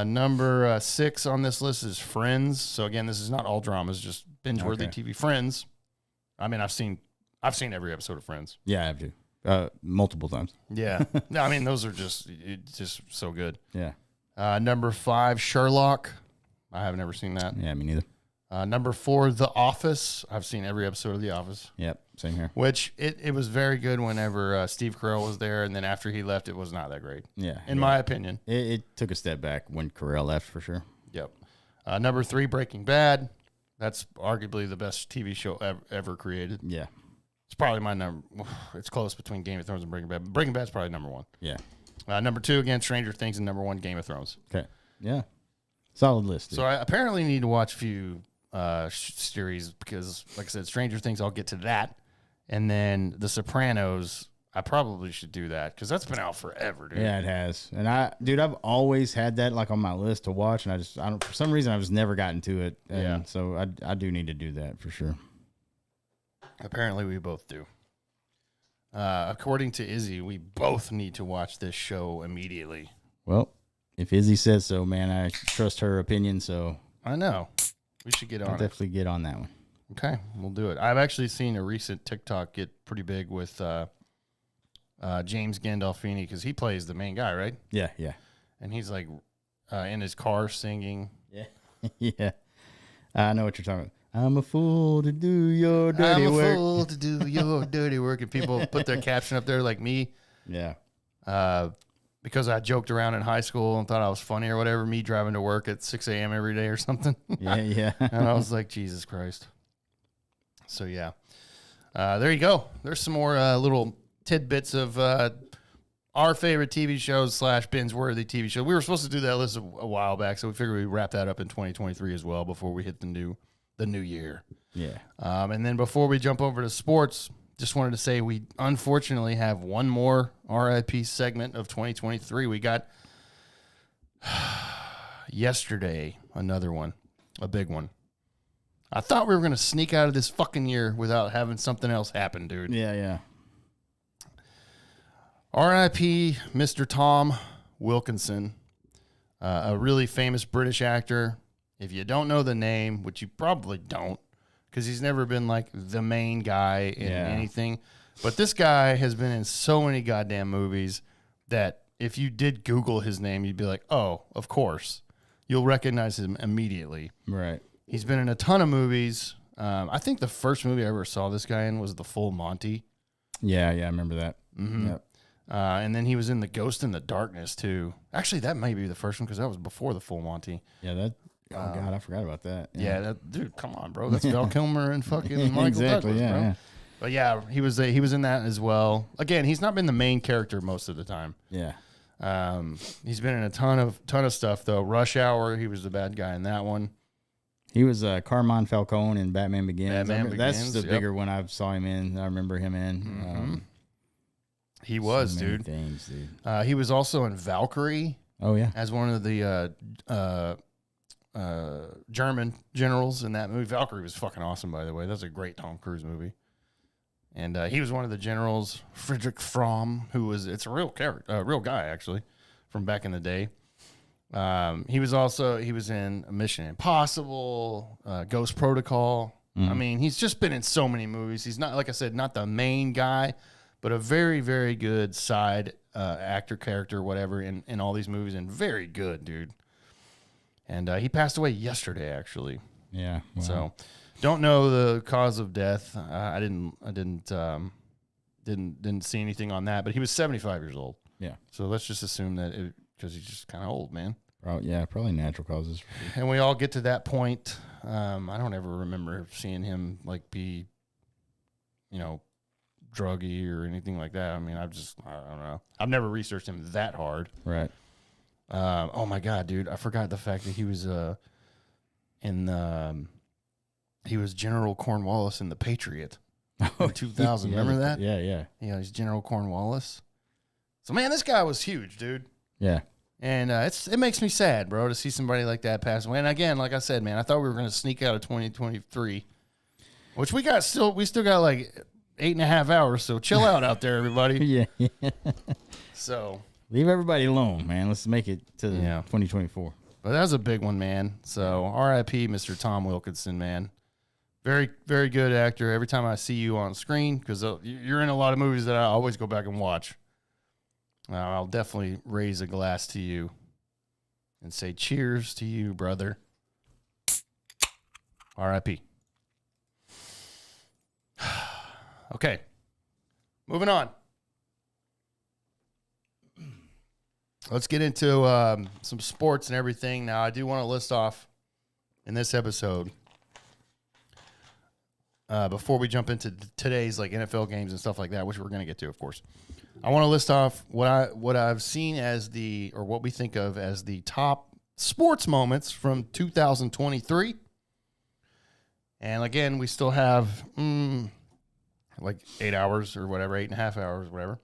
Number 6 on this list is Friends. So again, this is not all dramas, just binge-worthy Okay. TV. Friends. I mean, I've seen every episode of Friends. Yeah, I have to. Multiple times. Yeah, no, I mean those are just so good. Yeah. Number 5, Sherlock. I have never seen that. Yeah, me neither. Number 4, The Office. I've seen every episode of The Office, Yep, same here. which it was very good whenever Steve Carell was there, and then after he left, it was not that great, Yeah. in my opinion. It took a step back when Carell left for sure. Yep. Number 3, Breaking Bad. That's arguably the best TV show ever created. Yeah. It's probably my number. It's close between Game of Thrones and Breaking Bad. Breaking Bad's probably number one. Yeah. Number two, again, Stranger Things, and number one, Game of Thrones. Okay. Yeah. Solid list. Dude. So I apparently need to watch a few series because, like I said, Stranger Things, I'll get to that. And then The Sopranos, I probably should do that because that's been out forever, dude. Yeah, it has. And I've always had that like on my list to watch, and I don't for some reason I've just never gotten to it. And Yeah. so I do need to do that for sure. Apparently, we both do. According to Izzy, we both need to watch this show immediately. Well, if Izzy says so, man, I trust her opinion, so I know. We should get I'll on it. definitely get on that one. Okay, we'll do it. I've actually seen a recent TikTok get pretty big with James Gandolfini because he plays the main guy, right? Yeah, yeah. And he's like in his car singing. Yeah. Yeah. I know what you're talking about. I'm a fool to do your dirty I'm a work. fool to do your dirty work. And people put their caption up there like me. Yeah. Because I joked around in high school and thought I was funny or whatever, me driving to work at 6 a.m. every day or something. Yeah, yeah. And I was like, Jesus Christ. So, yeah. There you go. There's some more little tidbits of our favorite TV shows / binge-worthy TV show. We were supposed to do that list a while back, so we figured we'd wrap that up in 2023 as well before we hit the new year. Yeah. And then before we jump over to sports, just wanted to say we unfortunately have one more RIP segment of 2023. We got yesterday another one, a big one. I thought we were going to sneak out of this fucking year without having something else happen, dude. Yeah, yeah. RIP Mr. Tom Wilkinson, a really famous British actor. If you don't know the name, which you probably don't, because he's never been like the main guy in anything. But this guy has been in so many goddamn movies that if you did Google his name, you'd be like, oh, of course. You'll recognize him immediately. Right. He's been in a ton of movies. I think the first movie I ever saw this guy in was The Full Monty. Yeah, yeah, I remember that. Mm-hmm. Yep. And then he was in The Ghost in the Darkness, too. Actually, that might be the first one because that was before The Full Monty. Yeah, that. Oh God, I forgot about that. Yeah, dude, come on, bro. That's Val Kilmer and fucking Michael Exactly, Douglas, yeah, bro. yeah. But yeah, he was in that as well. Again, he's not been the main character most of the time. Yeah. He's been in a ton of stuff though. Rush Hour, he was the bad guy in that one. He was Carmine Falcone in Batman Begins. Batman That's Begins, the yep. bigger one I saw him in. I remember him in. Mm-hmm. He was, so many dude. Things, dude. He was also in Valkyrie Oh yeah. as one of the German generals in that movie. Valkyrie was fucking awesome, by the way. That's a great Tom Cruise movie. And he was one of the generals, Friedrich Fromm, it's a real character, real guy actually, from back in the day. He was in Mission Impossible, Ghost Protocol. I mean, he's just been in so many movies. He's not, like I said, not the main guy, but a very, very good side actor, character, whatever, in all these movies, and very good, dude. And he passed away yesterday, actually. Yeah. Wow. So, don't know the cause of death. I didn't see anything on that, but he was 75 years old. Yeah. So let's just assume that because he's just kind of old, man. Probably natural causes. And we all get to that point. I don't ever remember seeing him like be, druggy or anything like that. I mean, I don't know. I've never researched him that hard. Right. Oh my God, dude! I forgot the fact that he was he was General Cornwallis in The Patriot in 2000. Remember that? Yeah, yeah, Yeah, he's General Cornwallis. So man, this guy was huge, dude. yeah. And it makes me sad, bro, to see somebody like that pass away. And again, like I said, man, I thought we were going to sneak out of 2023, which we still got like 8.5 hours. So chill out there, everybody. Yeah. So Leave everybody alone, man. Let's make it to 2024. but that was a big one, man. So R.I.P. Mr. Tom Wilkinson, man. Very, very good actor. Every time I see you on screen, because you're in a lot of movies that I always go back and watch. I'll definitely raise a glass to you and say cheers to you, brother. R.I.P. Okay. Moving on. Let's get into some sports and everything. Now, I do want to list off in this episode before we jump into today's like NFL games and stuff like that, which we're going to get to, of course. I want to list off what I've seen as what we think of as the top sports moments from 2023. And again, we still have like 8 hours or whatever, 8.5 hours, whatever.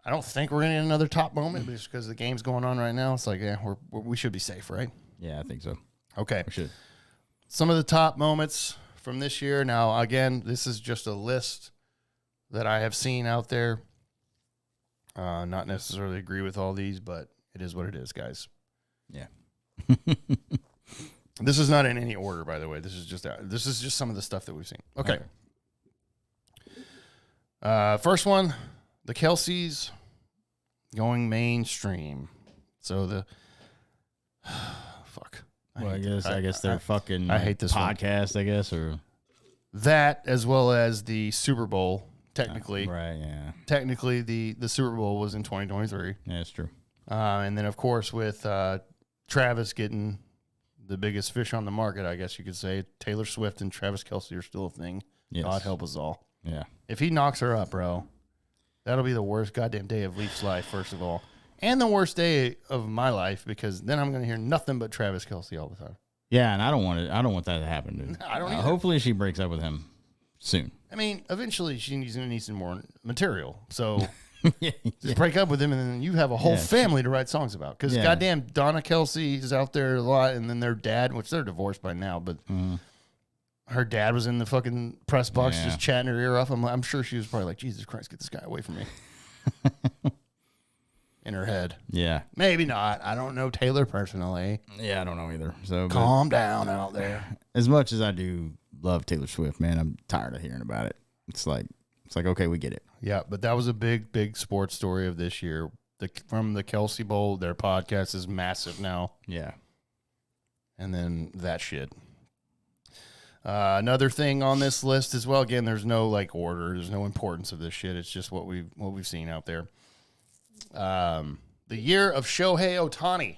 I don't think we're going to get another top moment just because the game's going on right now. It's like, yeah, we should be safe, right? Yeah, I think so. Okay. We should. Some of the top moments from this year. Now, again, this is just a list that I have seen out there. Not necessarily agree with all these, but it is what it is, guys. Yeah. This is not in any order, by the way. This is just some of the stuff that we've seen. Okay. First one, the Kelceys going mainstream. So the fuck. Well, I guess they're fucking. I hate this podcast. one. I guess, or that as well as the Super Bowl. Technically, right? Yeah. Technically, the Super Bowl was in 2023. Yeah, that's true. And then, of course, with Travis getting the biggest fish on the market, I guess you could say, Taylor Swift and Travis Kelce are still a thing. Yes. God help us all. Yeah. If he knocks her up, bro, that'll be the worst goddamn day of Leaf's life, first of all. And the worst day of my life, because then I'm going to hear nothing but Travis Kelce all the time. Yeah, and I don't want that to happen, dude. I don't either. Hopefully she breaks up with him soon. I mean, eventually she's going to need some more material. So Yeah. just break up with him, and then you have a whole family to write songs about. Because goddamn, Donna Kelce is out there a lot, and then their dad, which they're divorced by now, but her dad was in the fucking press box just chatting her ear off. I'm sure she was probably like, Jesus Christ, get this guy away from me. In her head. Yeah. Maybe not. I don't know Taylor personally. Yeah, I don't know either. So Calm down out there. As much as I do love Taylor Swift, man, I'm tired of hearing about it. It's like okay, we get it. Yeah, but that was a big sports story of this year. From the Kelce Bowl, their podcast is massive now. Yeah. And then that shit. Another thing on this list as well. Again, there's no like order. There's no importance of this shit. It's just what we've seen out there. The year of Shohei Ohtani.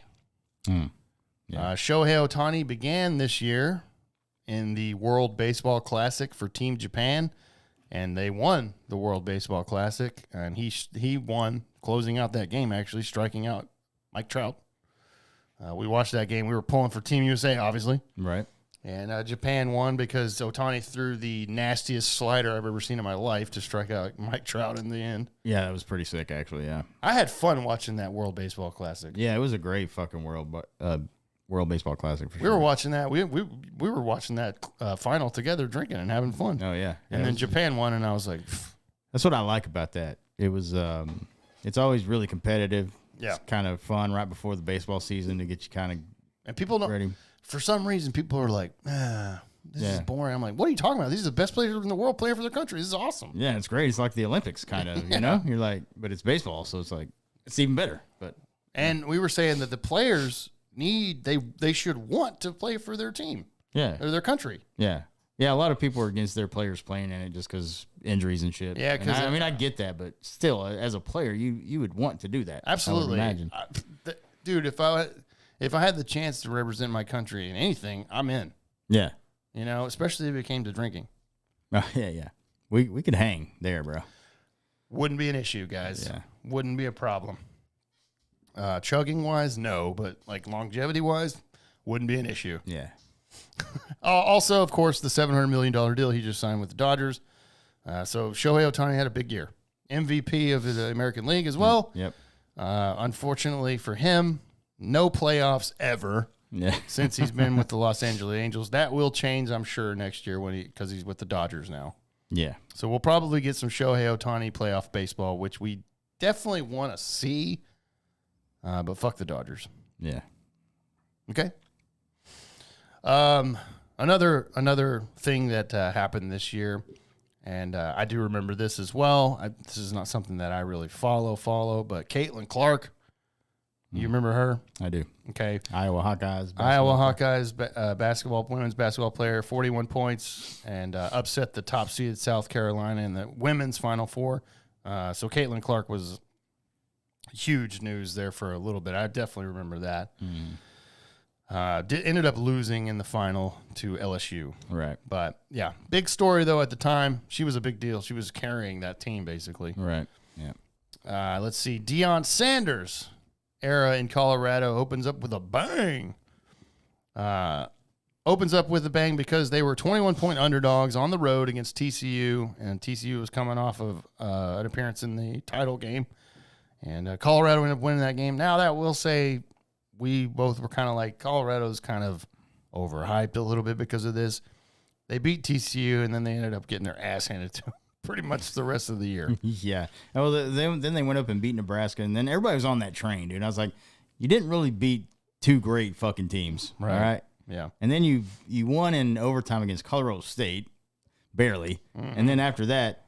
Yeah. Shohei Ohtani began this year in the World Baseball Classic for Team Japan, and they won the World Baseball Classic, and he won, closing out that game, actually striking out Mike Trout. We watched that game. We were pulling for Team USA, obviously. Right. And Japan won because Ohtani threw the nastiest slider I've ever seen in my life to strike out Mike Trout in the end. Yeah, that was pretty sick, actually, yeah. I had fun watching that World Baseball Classic. Yeah, it was a great fucking World Baseball Classic for sure. We were watching that. We were watching that final together, drinking and having fun. Oh, yeah. And then Japan won, and I was like... Pfft. That's what I like about that. It was, it's always really competitive. Yeah. It's kind of fun right before the baseball season to get you kind of And people don't... ready. For some reason, people are like, this is boring. I'm like, what are you talking about? These are the best players in the world playing for their country. This is awesome. Yeah, it's great. It's like the Olympics, kind of, you know? You're like, but it's baseball, so it's like, it's even better. But And we were saying that the players they should want to play for their team. Yeah. Or their country. Yeah. Yeah, a lot of people are against their players playing in it just because injuries and shit. Yeah, because I mean, I get that, but still, as a player, you would want to do that. Absolutely. I would imagine. Dude, if I had the chance to represent my country in anything, I'm in. Yeah. You know, especially if it came to drinking. Yeah. We could hang there, bro. Wouldn't be an issue, guys. Yeah. Wouldn't be a problem. Chugging wise, no, but like longevity wise, wouldn't be an issue. Yeah. Also, of course, the $700 million deal he just signed with the Dodgers. So Shohei Ohtani had a big year. MVP of the American League as well. Yep. Unfortunately for him, no playoffs ever Yeah. since he's been with the Los Angeles Angels. That will change, I'm sure, next year because he's with the Dodgers now. Yeah. So we'll probably get some Shohei Ohtani playoff baseball, which we definitely want to see. But fuck the Dodgers. Yeah. Okay. Another thing that happened this year, and I do remember this as well. This is not something that I really follow, but Caitlin Clark. You remember her? I do. Okay. Iowa Hawkeyes. Women's basketball player, 41 points, and upset the top seeded South Carolina in the women's Final Four. So Caitlin Clark was huge news there for a little bit. I definitely remember that. Ended up losing in the final to LSU. Right. But yeah, big story though at the time. She was a big deal. She was carrying that team basically. Right. Yeah. Let's see. Deion Sanders era in Colorado opens up with a bang. Opens up with a bang because they were 21-point underdogs on the road against TCU, and TCU was coming off of an appearance in the title game, and Colorado ended up winning that game. Now that we'll say we both were kind of like Colorado's kind of overhyped a little bit because of this. They beat TCU, and then they ended up getting their ass handed to them pretty much the rest of the year. Yeah. Well, then they went up and beat Nebraska, and then everybody was on that train, dude. I was like, you didn't really beat two great fucking teams, Right. all right? Yeah. And then you won in overtime against Colorado State, barely. And then after that,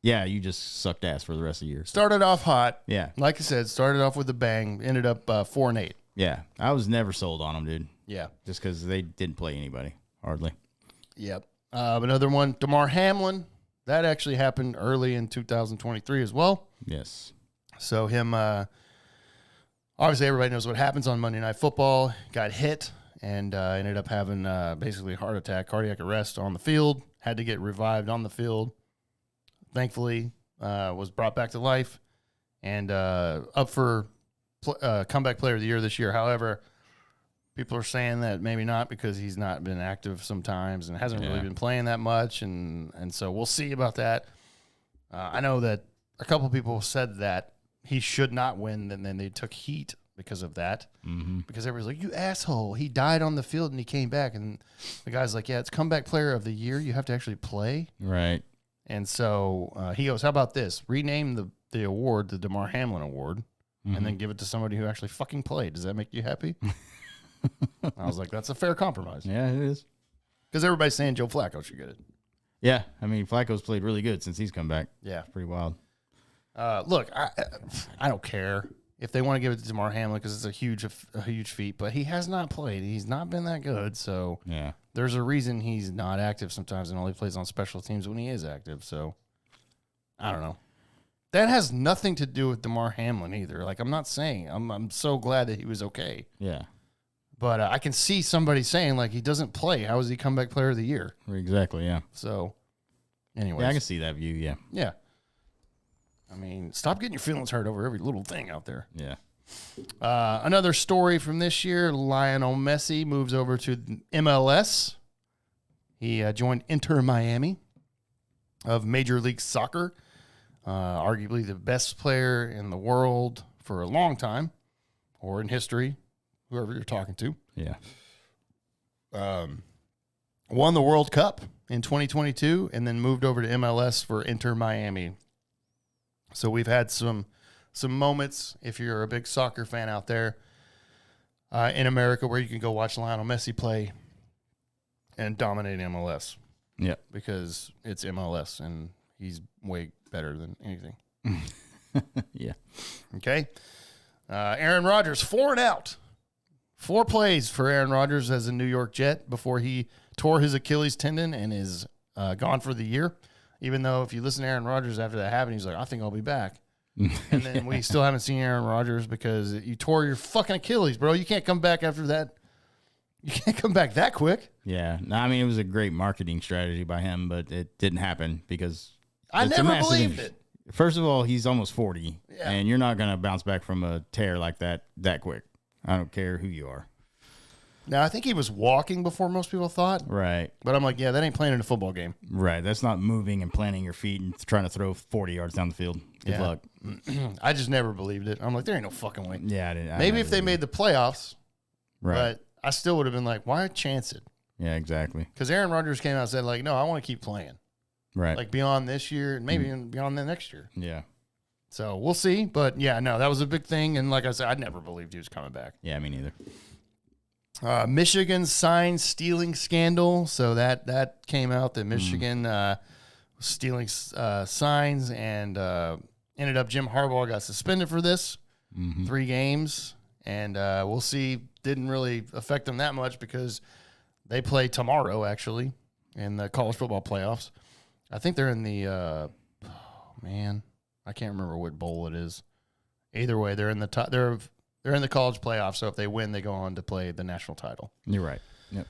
yeah, you just sucked ass for the rest of the year. Started off hot. Yeah. Like I said, started off with a bang. Ended up 4-8. Yeah. I was never sold on them, dude, Yeah. just because they didn't play anybody, hardly. Yep. Another one, DeMar Hamlin. That actually happened early in 2023 as well. Yes. So him, obviously everybody knows what happens on Monday Night Football. Got hit and ended up having basically a heart attack, cardiac arrest on the field. Had to get revived on the field. Thankfully, was brought back to life and up for comeback player of the year this year. However, people are saying that maybe not because he's not been active sometimes and hasn't really been playing that much. And so we'll see about that. I know that a couple people said that he should not win, and then they took heat because of that. Mm-hmm. Because everybody's like, you asshole, he died on the field and he came back. And the guy's like, yeah, it's comeback player of the year. You have to actually play. Right. And so he goes, how about this? Rename the award the DeMar Hamlin Award and then give it to somebody who actually fucking played. Does that make you happy? I was like, that's a fair compromise. Yeah, it is. Because everybody's saying Joe Flacco should get it. Yeah. I mean, Flacco's played really good since he's come back. Yeah. Pretty wild. Look, I don't care if they want to give it to DeMar Hamlin because it's a huge feat, but he has not played. He's not been that good. So Yeah. there's a reason he's not active sometimes and only plays on special teams when he is active. So I don't know. That has nothing to do with DeMar Hamlin either. Like, I'm not saying I'm so glad that he was okay, Yeah. but I can see somebody saying like he doesn't play. How is he comeback player of the year? Exactly. Yeah. So, anyways, Yeah, I can see that view. Yeah. yeah. I mean, stop getting your feelings hurt over every little thing out there. Yeah. Another story from this year: Lionel Messi moves over to MLS. He joined Inter Miami of Major League Soccer. Arguably the best player in the world for a long time, or in history, whoever you're talking to. Yeah. Won the World Cup in 2022 and then moved over to MLS for Inter Miami. So we've had some moments, if you're a big soccer fan out there, in America where you can go watch Lionel Messi play and dominate MLS. Yeah. Because it's MLS and he's way better than anything. Yeah. Okay. Aaron Rodgers, 4 and out. 4 plays for Aaron Rodgers as a New York Jet before he tore his Achilles tendon and is gone for the year. Even though if you listen to Aaron Rodgers after that happened, he's like, I think I'll be back. And then we still haven't seen Aaron Rodgers because you tore your fucking Achilles, bro. You can't come back after that. You can't come back that quick. Yeah. No, I mean, it was a great marketing strategy by him, but it didn't happen because I it's a never massive believed injury. it. First of all, he's almost 40, Yeah. and you're not going to bounce back from a tear like that quick. I don't care who you are. Now, I think he was walking before most people thought, Right. but I'm like, yeah, that ain't playing in a football game. Right. That's not moving and planting your feet and trying to throw 40 yards down the field. Good Yeah. luck. I just never believed it. I'm like, there ain't no fucking way. Yeah. I Maybe never if they did. made the playoffs, Right. but I still would have been like, why chance it? Yeah, exactly. Because Aaron Rodgers came out and said, like, no, I want to keep playing. Right. Like beyond this year and maybe even beyond the next year. Yeah. So we'll see. But yeah, no, that was a big thing. And like I said, I never believed he was coming back. Yeah, me neither. Michigan's sign stealing scandal. So that came out that Michigan was stealing signs and ended up Jim Harbaugh got suspended for this 3 games. And we'll see. Didn't really affect them that much because they play tomorrow, actually, in the college football playoffs. I think they're in the, I can't remember what bowl it is. Either way, they're in the top. They're They're in the college playoff, so if they win, they go on to play the national title. You're right. Yep.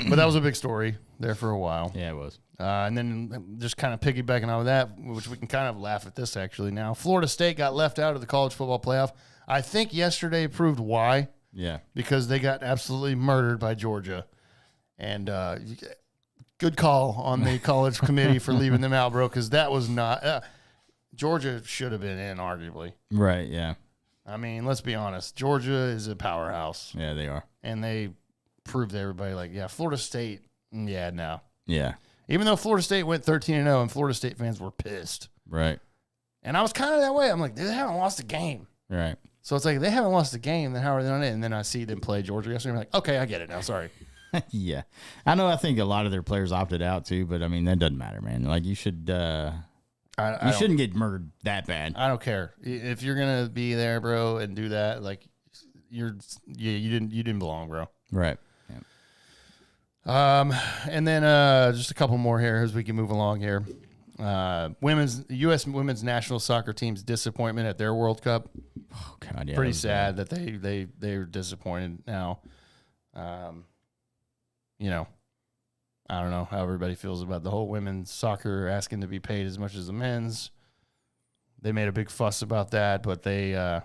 But that was a big story there for a while. Yeah, it was. And then just kind of piggybacking on that, which we can kind of laugh at this actually now. Florida State got left out of the college football playoff. I think yesterday proved why. Yeah. Because they got absolutely murdered by Georgia. And good call on the college committee for leaving them out, bro, because that was not Georgia should have been in, arguably. Right, yeah. I mean, let's be honest. Georgia is a powerhouse. Yeah, they are. And they proved to everybody, like, yeah, Florida State, yeah, no. Yeah. Even though Florida State went 13-0 and Florida State fans were pissed. Right. And I was kind of that way. I'm like, they haven't lost a game. Right. So it's like, they haven't lost a game, then how are they on it? And then I see them play Georgia yesterday. I'm like, okay, I get it now. Sorry. Yeah. I think a lot of their players opted out too, but I mean, that doesn't matter, man. Like, you should, you shouldn't get murdered that bad. I don't care. If you're going to be there, bro, and do that, like, you didn't belong, bro. Right. Yeah. And then just a couple more here as we can move along here. U.S. women's national soccer team's disappointment at their World Cup. Oh God, yeah. Pretty sad that they're disappointed now. You know, I don't know how everybody feels about the whole women's soccer asking to be paid as much as the men's. They made a big fuss about that, but they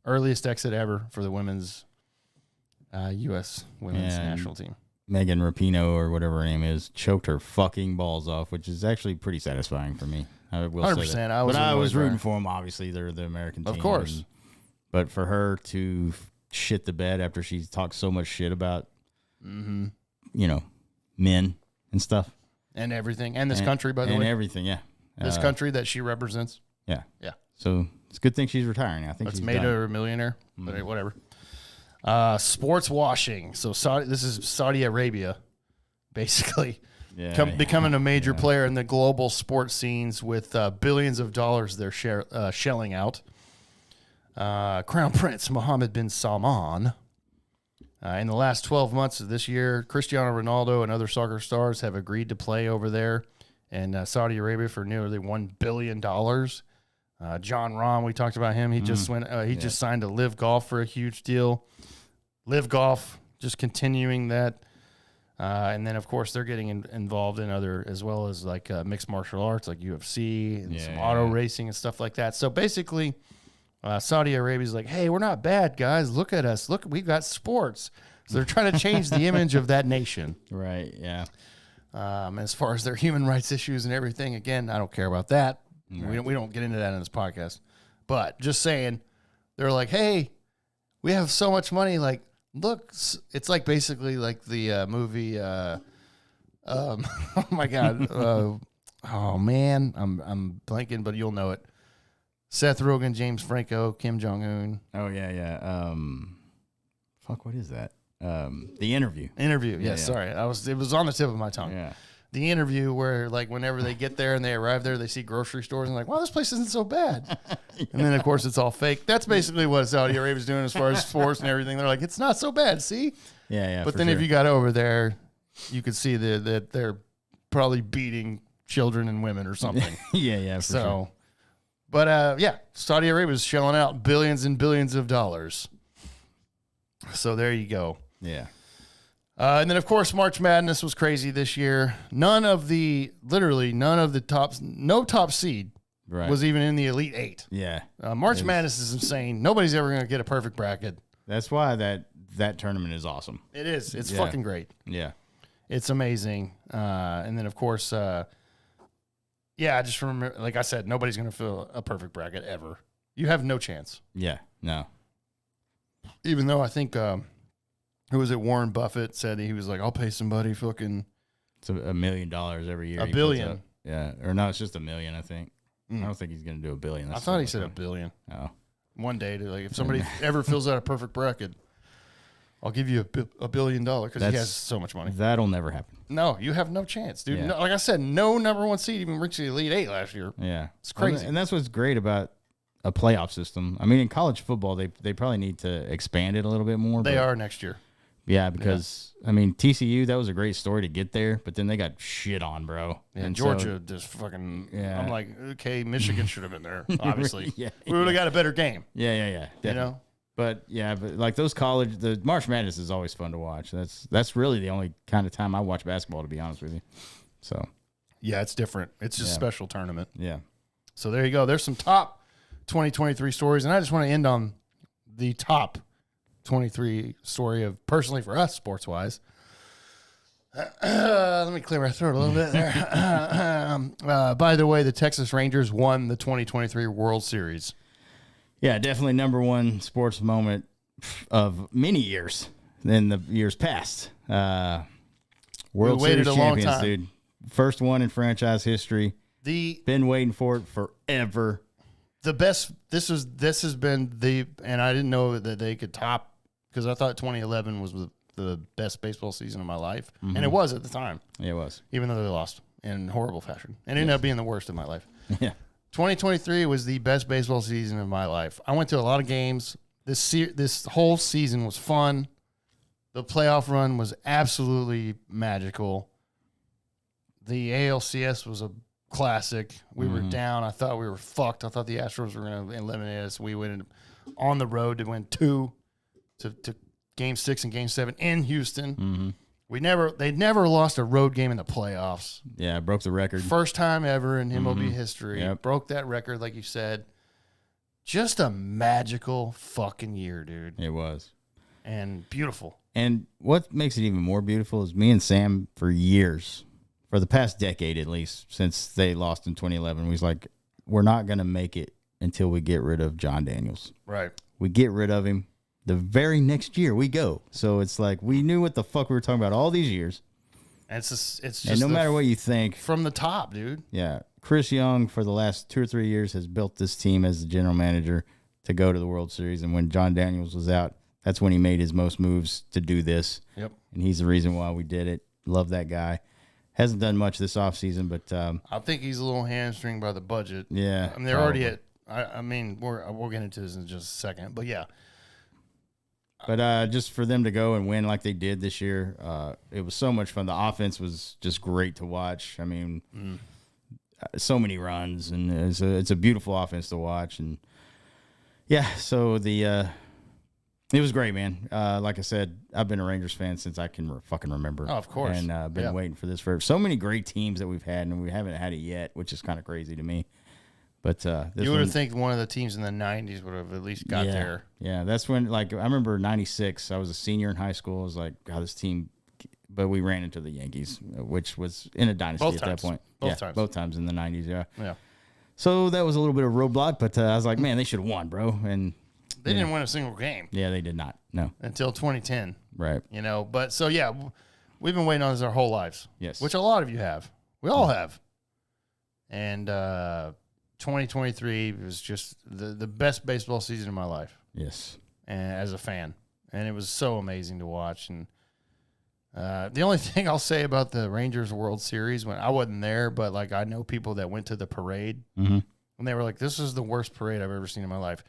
earliest exit ever for the women's U.S. women's national team. Megan Rapinoe, or whatever her name is, choked her fucking balls off, which is actually pretty satisfying for me. I will 100%. Say that. I was rooting for them. Obviously, they're the American team. Of course. But for her to shit the bed after she talked so much shit about, you know, men and stuff. And everything. And this country, by the way. And everything, yeah. This country that she represents. Yeah. Yeah. So it's a good thing she's retiring. I think it's she's made her a millionaire. But whatever. Sports washing. So this is Saudi Arabia, basically. Yeah, becoming a major player in the global sports scenes with billions of dollars they're shelling out. Crown Prince Mohammed bin Salman. In the last 12 months of this year, Cristiano Ronaldo and other soccer stars have agreed to play over there in Saudi Arabia for nearly $1 billion. John Rahm, we talked about him. He just went. Just signed to Live Golf for a huge deal. Live Golf, just continuing that. And then, of course, they're getting involved in other, as well as like mixed martial arts, like UFC and some auto racing and stuff like that. So basically, Saudi Arabia's like, hey, we're not bad, guys. Look at us. Look, we've got sports. So they're trying to change the image of that nation. Right, yeah. As far as their human rights issues and everything, again, I don't care about that. Right. We don't get into that in this podcast. But just saying, they're like, hey, we have so much money. Like, look, it's like basically like the movie. Oh my God. Oh man, I'm blanking, but you'll know it. Seth Rogen, James Franco, Kim Jong-un. Oh yeah. Fuck, what is that? The Interview. Yes, sorry. It was on the tip of my tongue. Yeah. The Interview, where like whenever they get there and they arrive there, they see grocery stores and like, wow, this place isn't so bad. And then of course it's all fake. That's basically what Saudi Arabia's doing as far as sports and everything. They're like, it's not so bad, see? Yeah. But then if you got over there, you could see that they're probably beating children and women or something. yeah. For sure. But Saudi Arabia's shelling out billions and billions of dollars. So there you go. Yeah. And then, of course, March Madness was crazy this year. No top seed was even in the Elite Eight. Yeah. March Madness is insane. Nobody's ever going to get a perfect bracket. That's why that tournament is awesome. It is. It's fucking great. Yeah. It's amazing. And then, of course, I just remember, like I said, nobody's going to fill a perfect bracket ever. You have no chance. Yeah. No. Even though I think... who was it? Warren Buffett said he was like, I'll pay somebody fucking... It's $1 million every year. $1 billion. Yeah. Or no, it's just $1 million, I think. I don't think he's going to do $1 billion. I thought he said $1 billion. Oh. One day, if somebody ever fills out a perfect bracket, I'll give you $1 billion because he has so much money. That'll never happen. No, you have no chance, dude. Yeah. No, like I said, no number one seed even reached the Elite Eight last year. Yeah. It's crazy. And that's what's great about a playoff system. I mean, in college football, they probably need to expand it a little bit more. They are next year. Yeah, because, I mean, TCU, that was a great story to get there, but then they got shit on, bro. Yeah, and Georgia just fucking, yeah. I'm like, okay, Michigan should have been there, obviously. Yeah, we would have got a better game. Yeah. You know? But yeah, but like those the March Madness is always fun to watch. That's really the only kind of time I watch basketball, to be honest with you. So Yeah, it's different. It's just a special tournament. yeah, So there you go. There's some top 2023 stories, and I just want to end on the top 23 story of personally for us, sports wise. Let me clear my throat a little bit there. By the way, the Texas Rangers won the 2023 World Series. yeah, definitely number one sports moment of many years than the years past. World waited Series a long champions, time. dude. First one in franchise history. Been waiting for it forever. The best. This has been the, and I didn't know that they could top, because I thought 2011 was the best baseball season of my life, and it was at the time, Yeah, it was. even though they lost in horrible fashion, and it ended up being the worst of my life. Yeah. 2023 was the best baseball season of my life. I went to a lot of games. This whole season was fun. The playoff run was absolutely magical. The ALCS was a classic. We were down. I thought we were fucked. I thought the Astros were going to eliminate us. We went on the road to win 2 to Game 6 and Game 7 in Houston. They never lost a road game in the playoffs. Yeah, broke the record. First time ever in MLB history. Yep. Broke that record, like you said. Just a magical fucking year, dude. It was. And beautiful. And what makes it even more beautiful is me and Sam for years, for the past decade at least, since they lost in 2011, we was like, we're not going to make it until we get rid of John Daniels. Right. We get rid of him. The very next year we go. So it's like we knew what the fuck we were talking about all these years. And it's just And no matter what you think, from the top, dude. yeah, Chris Young for the last 2 or 3 years has built this team as the general manager to go to the World Series. And when John Daniels was out, that's when he made his most moves to do this. Yep. And he's the reason why we did it. Love that guy. Hasn't done much this offseason, but I think he's a little hamstringed by the budget. yeah. I mean, they're already at. I mean, we'll get into this in just a second, but yeah, But just for them to go and win like they did this year, it was so much fun. The offense was just great to watch. I mean, so many runs, and it's a beautiful offense to watch. And yeah, so it was great, man. Like I said, I've been a Rangers fan since I can fucking remember. Oh, of course. And been waiting for this for so many great teams that we've had, and we haven't had it yet, which is kind of crazy to me. But this you would one, have think one of the teams in the '90s would have at least got there. Yeah, that's when, like, I remember '96. I was a senior in high school. I was like, God, this team. But we ran into the Yankees, which was in a dynasty Both at times. that point. Both times in the '90s. Yeah. Yeah, So that was a little bit of a roadblock, but I was like, man, they should have won, bro. And they didn't win a single game yeah, they did not. No. until 2010. Right. You know, but so yeah, we've been waiting on this our whole lives. Yes. Which a lot of you have. We all have. And 2023 was just the best baseball season of my life, Yes. and as a fan, and it was so amazing to watch. And the only thing I'll say about the Rangers World Series, when I wasn't there, but like I know people that went to the parade, and they were like, "This is the worst parade I've ever seen in my life."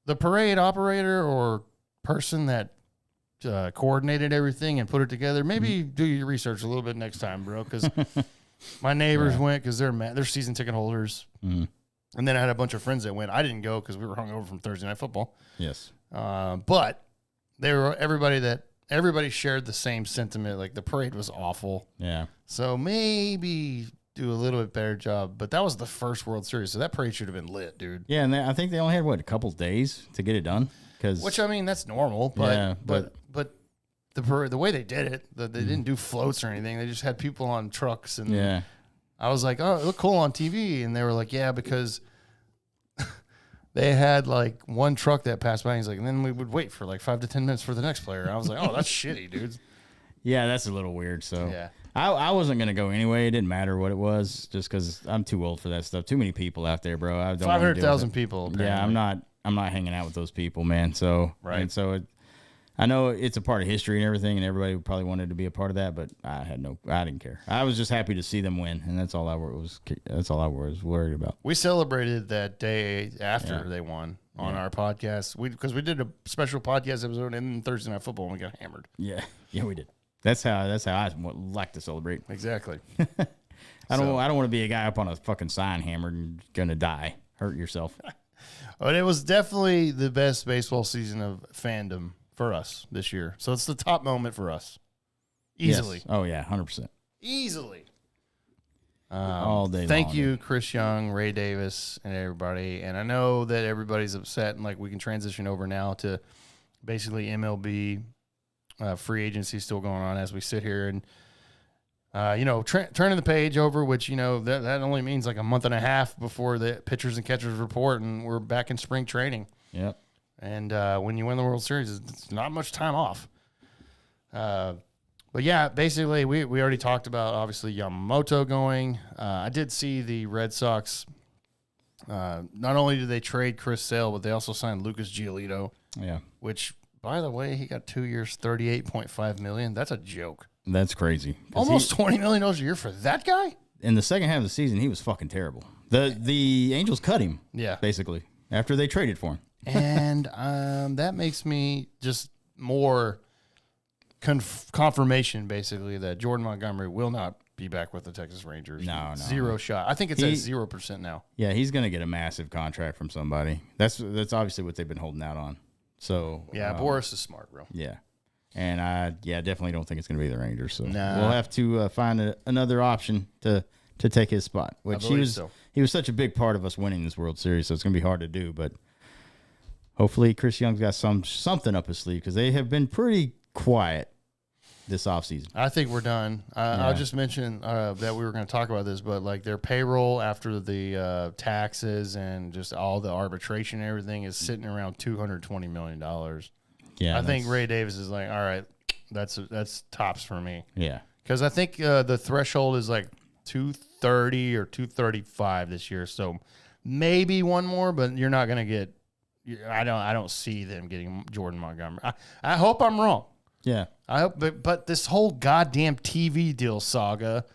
The parade operator or person that coordinated everything and put it together, maybe do your research a little bit next time, bro, because my neighbors went because they're season ticket holders. And then I had a bunch of friends that went. I didn't go because we were hungover from Thursday Night Football. Yes. But they were everybody shared the same sentiment. Like the parade was awful. Yeah. So maybe do a little bit better job. But that was the first World Series, so that parade should have been lit, dude. Yeah, and I think they only had a couple days to get it done. Which I mean, that's normal. But Yeah, but the way they did it, they didn't do floats or anything. They just had people on trucks, and yeah. I was like, oh, it looked cool on TV. And they were like, yeah, because they had like one truck that passed by. And he's like, and then we would wait for like 5 to 10 minutes for the next player. And I was like, oh, that's shitty, dude. Yeah, that's a little weird. So Yeah. I wasn't gonna go anyway. It didn't matter what it was, just because I'm too old for that stuff. Too many people out there, bro. I don't wanna deal with 500,000 it. people. Apparently. Yeah, I'm not hanging out with those people, man. So Right. And so I know it's a part of history and everything, and everybody probably wanted to be a part of that, but I didn't care. I was just happy to see them win, and that's all I was worried about. We celebrated that day after they won on our podcast. Because we did a special podcast episode in Thursday Night Football and we got hammered. Yeah, we did. That's how I like to celebrate. Exactly. I don't want to be a guy up on a fucking sign hammered and gonna die, hurt yourself. But it was definitely the best baseball season of fandom for us this year. So it's the top moment for us. Easily. Yes. Oh, yeah, 100%. Easily. All day Thank long. you, Chris Young, Ray Davis, and everybody. And I know that everybody's upset, and like we can transition over now to basically MLB free agency still going on as we sit here and turning the page over, which that only means like a month and a half before the pitchers and catchers report, and we're back in spring training. Yep. And when you win the World Series, it's not much time off. But yeah, basically, we already talked about, obviously, Yamamoto going. I did see the Red Sox, not only did they trade Chris Sale, but they also signed Lucas Giolito, Yeah. which, by the way, he got 2 years, $38.5 million. That's a joke. That's crazy. 'Cause Almost $20 million a year for that guy? in the second half of the season, he was fucking terrible. The Angels cut him, Yeah. basically, after they traded for him. And that makes me just more confirmation, basically, that Jordan Montgomery will not be back with the Texas Rangers. No. Zero shot. I think it's at 0% now. Yeah, he's going to get a massive contract from somebody. That's obviously what they've been holding out on. So Yeah, Boris is smart, bro. yeah, and I definitely don't think it's going to be the Rangers. So Nah. we'll have to find another option to take his spot. Which believe so. He was such a big part of us winning this World Series, so it's going to be hard to do. But hopefully, Chris Young's got something up his sleeve because they have been pretty quiet this offseason. I think we're done. I'll just mention that we were going to talk about this, but like their payroll after the taxes and just all the arbitration and everything is sitting around $220 million. Yeah, I think Ray Davis is like, all right, that's tops for me. Yeah, Because I think the threshold is like 230 or 235 this year, so maybe one more, but you're not going to get. I don't see them getting Jordan Montgomery. I hope I'm wrong. yeah. I hope, but this whole goddamn TV deal saga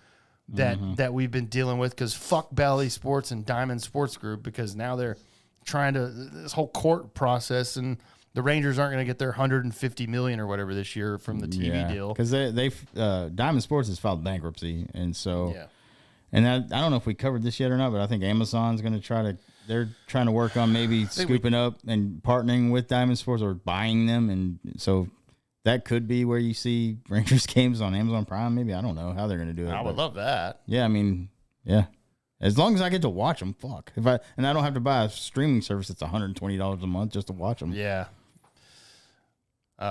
that we've been dealing with, because fuck Bally Sports and Diamond Sports Group, because now they're trying to this whole court process, and the Rangers aren't going to get their $150 million or whatever this year from the TV deal. Because they've Diamond Sports has filed bankruptcy, and so Yeah. And I don't know if we covered this yet or not, but I think Amazon's going to they're trying to work on maybe scooping up and partnering with Diamond Sports or buying them. And so that could be where you see Rangers games on Amazon Prime. Maybe, I don't know how they're going to do it. I would love that. Yeah. I mean, yeah. As long as I get to watch them, fuck. And I don't have to buy a streaming service that's $120 a month just to watch them. Yeah.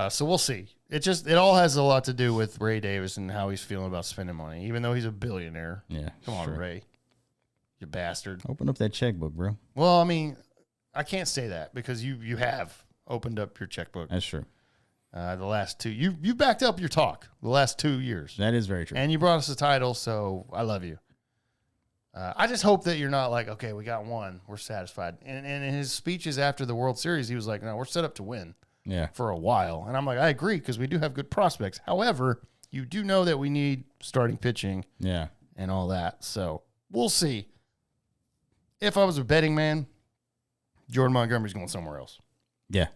So we'll see. It all has a lot to do with Ray Davis and how he's feeling about spending money, even though he's a billionaire. Yeah. Come on, sure. Ray. You bastard. Open up that checkbook, bro. Well, I mean, I can't say that because you have opened up your checkbook. That's true. The last two. You backed up your talk the last 2 years. That is very true. And you brought us a title, so I love you. I just hope that you're not like, okay, we got one. We're satisfied. And in his speeches after the World Series, he was like, no, we're set up to win. Yeah. For a while. And I'm like, I agree, because we do have good prospects. However, you do know that we need starting pitching Yeah. and all that. So we'll see. If I was a betting man, Jordan Montgomery's going somewhere else. Yeah.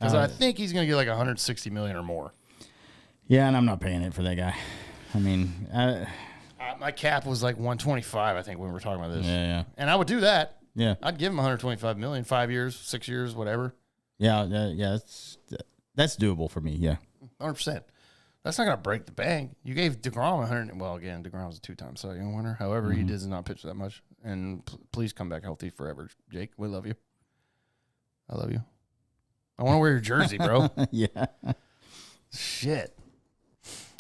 Because I think he's going to get like $160 million or more. Yeah, and I'm not paying it for that guy. I mean, My cap was like 125, I think, when we were talking about this. yeah. And I would do that. Yeah. I'd give him $125 million, 5 years, 6 years, whatever. Yeah, that's doable for me. Yeah, 100%. That's not going to break the bank. You gave DeGrom 100. Well, again, DeGrom was a 2-time Cy Young winner. However, he does not pitch that much. And please come back healthy forever, Jake. We love you. I love you. I want to wear your jersey, bro. yeah. Shit.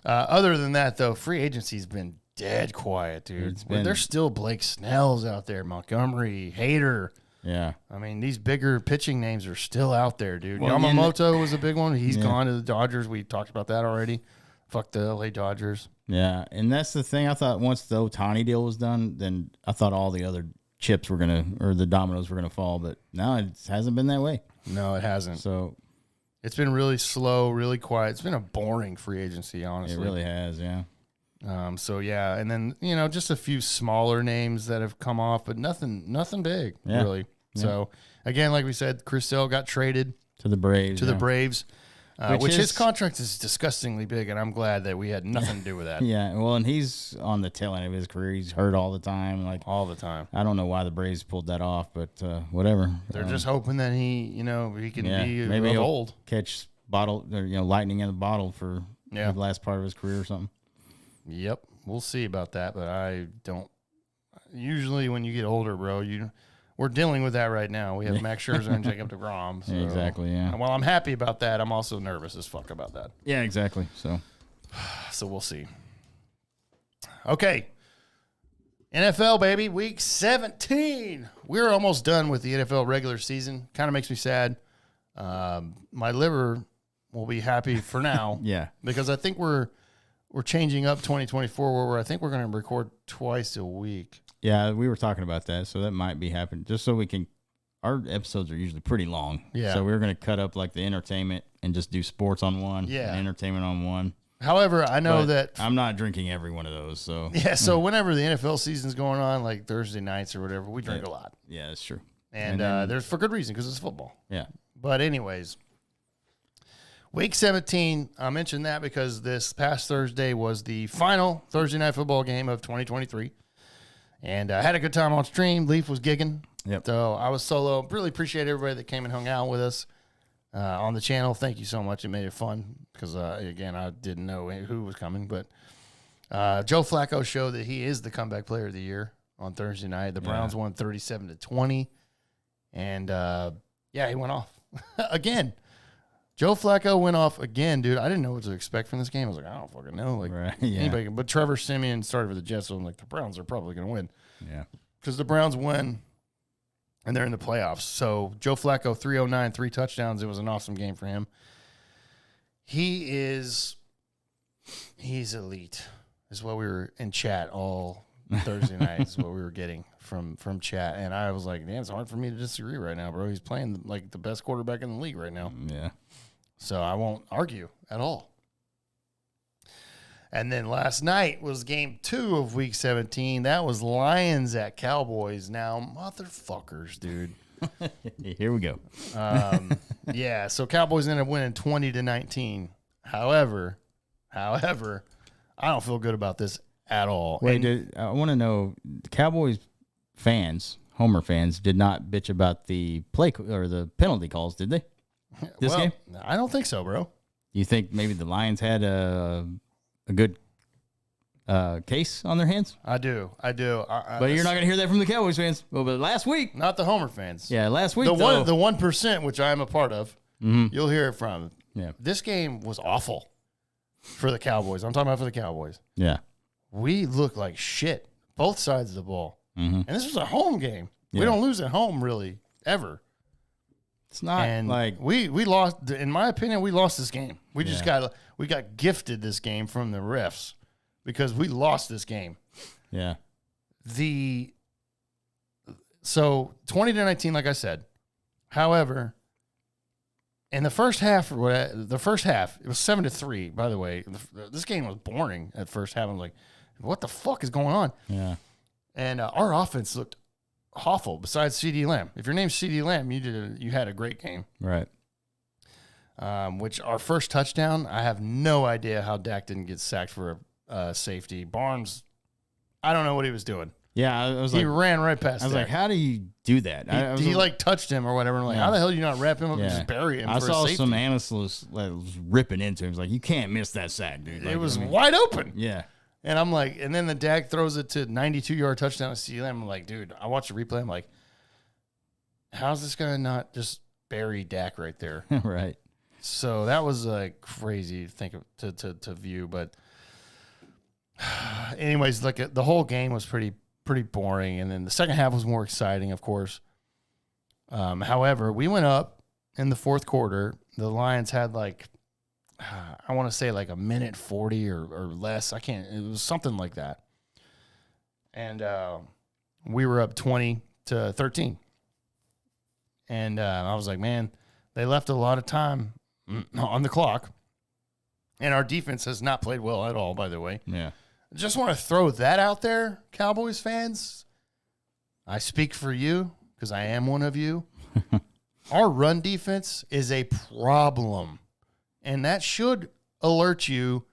Other than that, though, free agency's been dead quiet, dude. There's still Blake Snells out there, Montgomery, Hader. Yeah. I mean, these bigger pitching names are still out there, dude. Well, Yamamoto was a big one. He's gone to the Dodgers. We talked about that already. Fuck the LA Dodgers. Yeah, and that's the thing. I thought once the Ohtani deal was done, then I thought all the other chips were or the dominoes were gonna fall. But no, it hasn't been that way. No, it hasn't. So It's been really slow, really quiet. It's been a boring free agency, honestly. it really has. Yeah. So yeah, and then just a few smaller names that have come off, but nothing big really. Yeah. So again, like we said, Chris Sale got traded To the Braves. to the Braves. which his contract is disgustingly big, and I'm glad that we had nothing to do with that. Yeah, well, and he's on the tail end of his career. He's hurt all the time. Like All the time. I don't know why the Braves pulled that off, but whatever. They're just hoping that he can be maybe he'll old. catch bottle, or, lightning in the bottle for the last part of his career or something. Yep, we'll see about that, but I don't. Usually, when you get older, bro, we're dealing with that right now. We have Max Scherzer and Jacob DeGrom. So, exactly. Yeah. While I'm happy about that, I'm also nervous as fuck about that. Yeah. Exactly. So we'll see. Okay. NFL, baby, week 17. We're almost done with the NFL regular season. Kind of makes me sad. My liver will be happy for now. Yeah. Because I think we're changing up 2024 where I think we're going to record twice a week. Yeah, we were talking about that, so that might be happening. Just so we can, our episodes are usually pretty long. Yeah. So we're going to cut up like the entertainment and just do sports on one. Yeah. And entertainment on one. However, I know But that. I'm not drinking every one of those. So Yeah, so whenever the NFL season's going on, like Thursday nights or whatever, we drink a lot. yeah, that's true. And then- there's for good reason because it's football. Yeah. But anyways, week 17, I mentioned that because this past Thursday was the final Thursday night football game of 2023. And I had a good time on stream. Leaf was gigging. Yep. So I was solo. Really appreciate everybody that came and hung out with us on the channel. Thank you so much. It made it fun because, again, I didn't know who was coming. But Joe Flacco showed that he is the comeback player of the year on Thursday night. The Browns won 37-20. And, he went off again. Joe Flacco went off again, dude. I didn't know what to expect from this game. I was like, I don't fucking know. Like, Right, yeah. anybody. But Trevor Siemian started for the Jets, so I'm like, the Browns are probably going to win. Yeah. Because the Browns win, and they're in the playoffs. So Joe Flacco, 309, 3 touchdowns. It was an awesome game for him. He's elite, is what we were in chat all Thursday night, is what we were getting from chat. And I was like, damn, it's hard for me to disagree right now, bro. He's playing like the best quarterback in the league right now. Yeah. So I won't argue at all. And then last night was game 2 of week 17. That was Lions at Cowboys. Now, motherfuckers, dude. Here we go. Yeah, so Cowboys ended up winning 20-19. However, I don't feel good about this at all. Wait, And- I want to know, the Cowboys fans, Homer fans, did not bitch about the play or the penalty calls, did they? This well, game? I don't think so, bro. You think maybe the Lions had a good case on their hands? I do. But you're not going to hear that from the Cowboys fans. Well, but last week. Not the Homer fans. Yeah, last week, The though. the 1%, which I am a part of, you'll hear it from. Yeah. This game was awful for the Cowboys. I'm talking about for the Cowboys. Yeah. We look like shit, both sides of the ball. Mm-hmm. And this was a home game. We Yeah. don't lose at home, really, ever. It's not And like. we lost. In my opinion, we lost this game. We just Yeah. got gifted this game from the refs because we lost this game. Yeah. So 20-19, like I said. However, in the first half, it was 7-3. By the way, this game was boring at first half. I'm like, what the fuck is going on? Yeah. And our offense looked awful. Besides CD Lamb, if your name's CD Lamb, you had a great game. Right. Which our first touchdown, I have no idea how Dak didn't get sacked for a safety. Barnes, I don't know what he was doing. Yeah. I was He like, ran right past. I was Dak. like, how do you do that? I was he like, touched him or whatever. I'm like, Yeah. how the hell do you not wrap him up and yeah. just bury him? I for saw a safety? some analysts like, ripping into him. It's like, you can't miss that sack, dude. Like, It was I mean, wide open. Yeah. And I'm like, and then the Dak throws it to 92-yard touchdown to CD Lamb. I'm like, dude, I watched the replay. I'm like, how's this guy not just bury Dak right there? Right. So that was crazy to think of, to view. But anyways, like the whole game was pretty boring, and then the second half was more exciting, of course. However, we went up in the fourth quarter. The Lions had I want to say like a minute 40 or less. I can't. It was something like that, and we were up 20-13. And I was like, man, they left a lot of time on the clock. And our defense has not played well at all, by the way. Yeah. Just want to throw that out there, Cowboys fans. I speak for you because I am one of you. Our run defense is a problem. And that should alert you.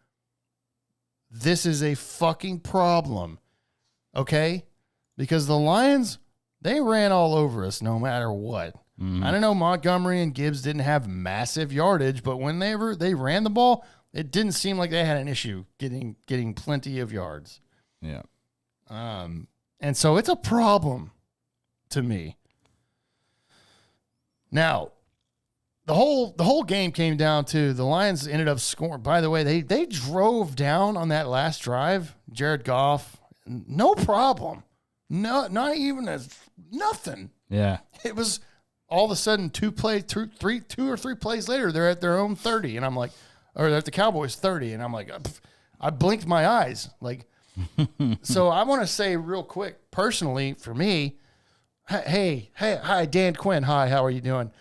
This is a fucking problem. Okay? Because the Lions, they ran all over us no matter what. I don't know, Montgomery and Gibbs didn't have massive yardage, but when they ran the ball, it didn't seem like they had an issue getting plenty of yards. Yeah. And so it's a problem to me. Now, the whole game came down to the Lions ended up scoring. By the way, they drove down on that last drive. Jared Goff, no problem. No, not even nothing. Yeah. It was all of a sudden two or three plays later, they're at their own 30, and I'm like, or they're at the Cowboys 30, and I'm like, I blinked my eyes, like. So I want to say real quick, personally, for me, hi, Dan Quinn, hi, how are you doing?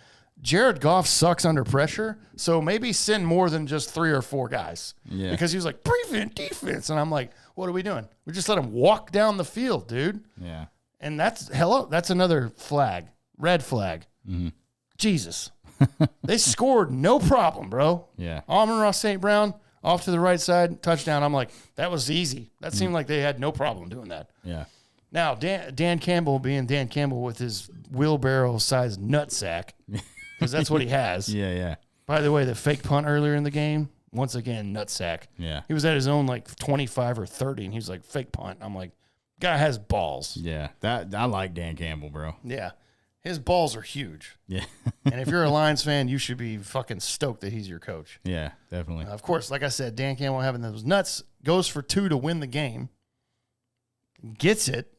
Jared Goff sucks under pressure, so maybe send more than just 3 or 4 guys. Yeah. Because he was like, prevent defense, and I'm like, what are we doing? We just let him walk down the field, dude. Yeah. And that's another flag, red flag. Jesus. They scored no problem, bro. Yeah. Amon-Ra St. Brown off to the right side, touchdown. I'm like, that was easy. That seemed like they had no problem doing that. Yeah. Now, Dan Campbell being Dan Campbell with his wheelbarrow-sized nutsack, because that's what he has. Yeah. Yeah. By the way, the fake punt earlier in the game, once again, nutsack. Yeah. He was at his own like 25 or 30, and he was like, fake punt. I'm like, guy has balls. Yeah. That I like Dan Campbell, bro. Yeah. His balls are huge. Yeah. And if you're a Lions fan, you should be fucking stoked that he's your coach. Yeah, definitely. Of course, like I said, Dan Campbell having those nuts, goes for 2 to win the game, gets it,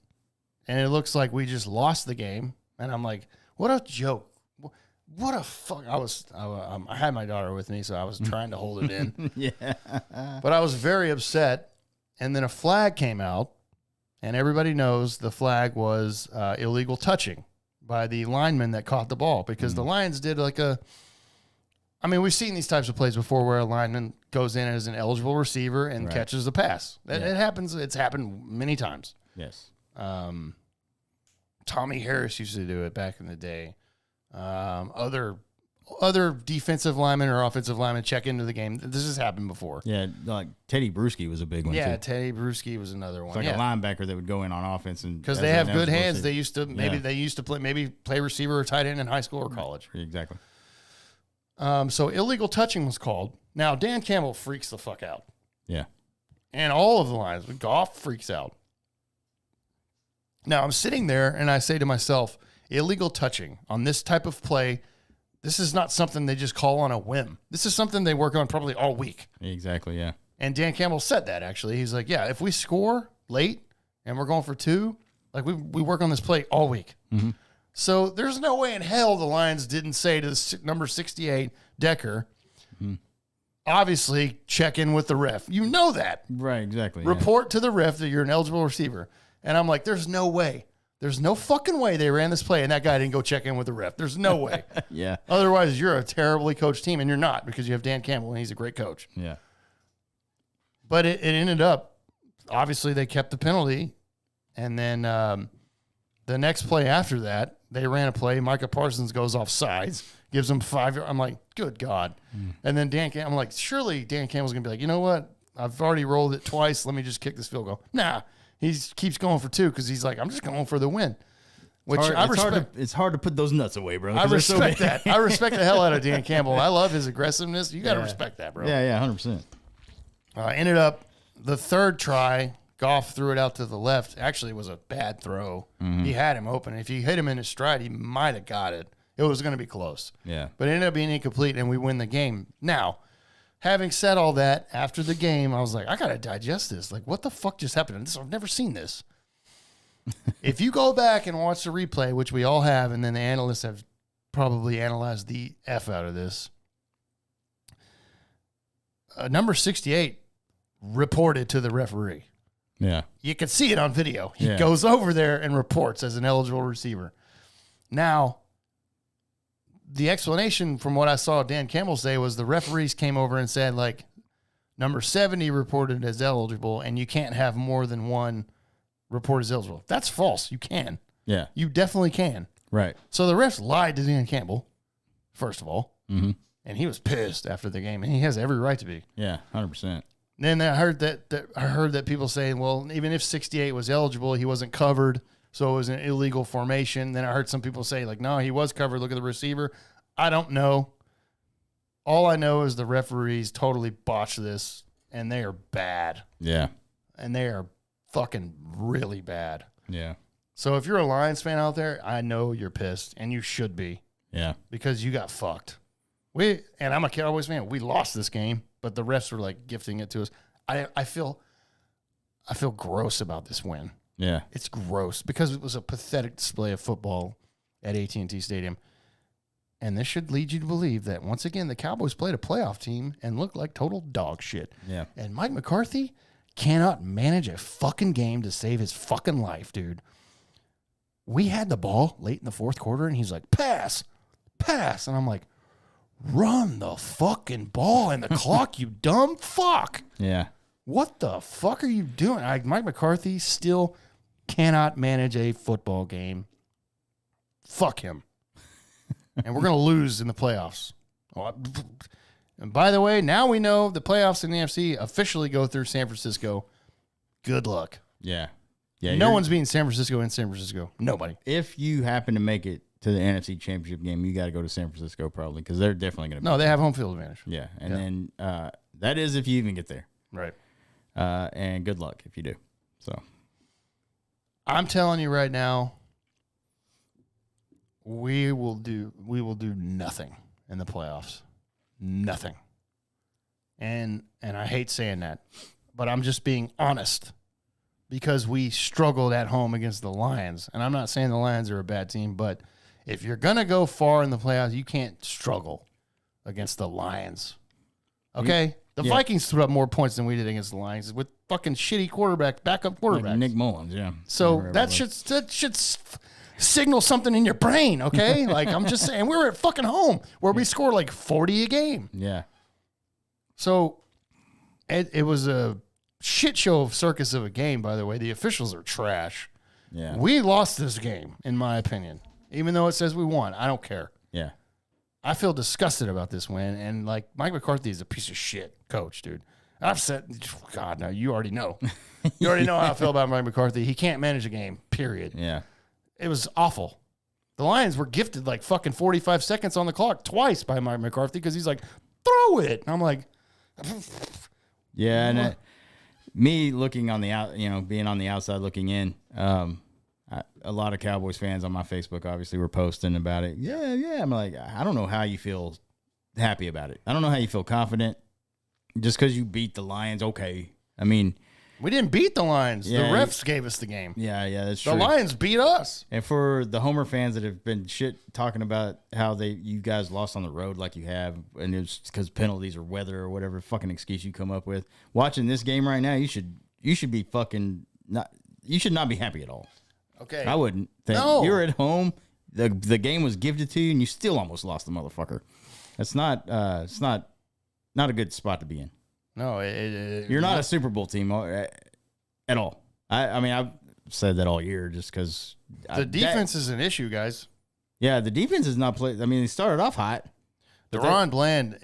and it looks like we just lost the game. And I'm like, what a joke. What a fuck. I had my daughter with me, so I was trying to hold it in. Yeah. But I was very upset. And then a flag came out, and everybody knows the flag was illegal touching by the lineman that caught the ball, because the Lions did we've seen these types of plays before where a lineman goes in as an eligible receiver and catches the pass. It happens. It's happened many times. Yes. Tommy Harris used to do it back in the day. Other defensive linemen or offensive linemen check into the game. This has happened before. Yeah, like Teddy Bruschi was a big one. Yeah, too. Teddy Bruschi was another one. It's like a linebacker that would go in on offense, and because as they have an good eligible hands. receiver. They used to play receiver or tight end in high school or college. Exactly. So illegal touching was called. Now Dan Campbell freaks the fuck out, Yeah. and all of the lines. Goff freaks out. Now I'm sitting there and I say to myself, illegal touching on this type of play. This is not something they just call on a whim. This is something they work on probably all week. Exactly. Yeah. And Dan Campbell said that, actually. He's like, yeah, if we score late and we're going for 2, like we work on this play all week. Mm-hmm. So there's no way in hell the Lions didn't say to number 68, Decker, obviously check in with the ref. You know that. Right. Exactly. yeah. Report to the ref that you're an eligible receiver. And I'm like, there's no way. There's no fucking way they ran this play and that guy didn't go check in with the ref. There's no way. Yeah. Otherwise, you're a terribly coached team, and you're not, because you have Dan Campbell, and he's a great coach. Yeah. But it ended up, obviously, they kept the penalty. And then the next play after that, they ran a play. Micah Parsons goes off sides, gives them 5 yards. I'm like, good God. And then I'm like, surely Dan Campbell's going to be like, you know what? I've already rolled it twice. Let me just kick this field goal. Nah. He keeps going for 2 because he's like, I'm just going for the win. Which I respect. It's hard to put those nuts away, bro. I respect that. I respect the hell out of Dan Campbell. I love his aggressiveness. You got to respect that, bro. Yeah, yeah, 100%. Ended up the third try, Goff threw it out to the left. Actually, it was a bad throw. He had him open. If you hit him in his stride, he might have got it. It was going to be close. Yeah. But it ended up being incomplete, and we win the game. Now, having said all that, after the game, I was like, I got to digest this. Like, what the fuck just happened? I've never seen this. If you go back and watch the replay, which we all have, and then the analysts have probably analyzed the F out of this, number 68 reported to the referee. Yeah. You can see it on video. He goes over there and reports as an eligible receiver. Now, the explanation from what I saw Dan Campbell say was the referees came over and said, like, number 70 reported as eligible, and you can't have more than one report as eligible. That's false. You can. Yeah. You definitely can. Right. So the refs lied to Dan Campbell, first of all. Mm-hmm. and he was pissed after the game, and he has every right to be. Yeah, 100%. Then I heard that people saying, well, even if 68 was eligible, he wasn't covered, so it was an illegal formation. Then I heard some people say, like, no, he was covered. Look at the receiver. I don't know. All I know is the referees totally botched this, and they are bad. Yeah. And they are fucking really bad. Yeah. So if you're a Lions fan out there, I know you're pissed, and you should be. Yeah. Because you got fucked. And I'm a Cowboys fan. We lost this game, but the refs were like gifting it to us. I feel gross about this win. Yeah. It's gross because it was a pathetic display of football at AT&T Stadium. And this should lead you to believe that once again the Cowboys played a playoff team and looked like total dog shit. Yeah. And Mike McCarthy cannot manage a fucking game to save his fucking life, dude. We had the ball late in the fourth quarter, and he's like, pass. And I'm like, run the fucking ball in the clock, you dumb fuck. Yeah. What the fuck are you doing? Mike McCarthy still cannot manage a football game. Fuck him. And we're going to lose in the playoffs. And by the way, now we know the playoffs in the NFC officially go through San Francisco. Good luck. Yeah. Yeah. No one's beating San Francisco in San Francisco. Nobody. If you happen to make it to the NFC Championship game, you got to go to San Francisco probably because they're definitely going to. No, they have home field advantage. Yeah, and then that is if you even get there. Right. And good luck if you do. So I'm telling you right now, we will do nothing in the playoffs. Nothing. And I hate saying that, but I'm just being honest because we struggled at home against the Lions. And I'm not saying the Lions are a bad team, but if you're going to go far in the playoffs, you can't struggle against the Lions. Okay? The Vikings threw up more points than we did against the Lions with fucking shitty backup quarterbacks. like Nick Mullins, yeah. So that should signal something in your brain, okay? Like, I'm just saying, we were at fucking home where we scored like 40 a game. Yeah. So it was a shit show of circus of a game, by the way. The officials are trash. Yeah. We lost this game, in my opinion. Even though it says we won, I don't care. Yeah. I feel disgusted about this win, and like Mike McCarthy is a piece of shit coach, dude. I've said, God, no, you already know. You already know how I feel about Mike McCarthy. He can't manage a game, period. Yeah. It was awful. The Lions were gifted like fucking 45 seconds on the clock twice by Mike McCarthy because he's like, throw it. And I'm like, yeah. And me looking on the out, being on the outside looking in, a lot of Cowboys fans on my Facebook obviously were posting about it. Yeah. I'm like, I don't know how you feel happy about it. I don't know how you feel confident just because you beat the Lions. Okay. I mean, we didn't beat the Lions. Yeah, the refs gave us the game. Yeah, that's true. The Lions beat us. And for the Homer fans that have been talking about how you guys lost on the road like you have, and it's because penalties or weather or whatever fucking excuse you come up with, watching this game right now, you should be fucking not. You should not be happy at all. Okay, I wouldn't. No, you're at home. The game was gifted to you, and you still almost lost the motherfucker. That's not. It's not a good spot to be in. No, you're not a Super Bowl team at all. I mean, I've said that all year just because the defense is an issue, guys. Yeah, the defense is not played. I mean, they started off hot. DaRon Bland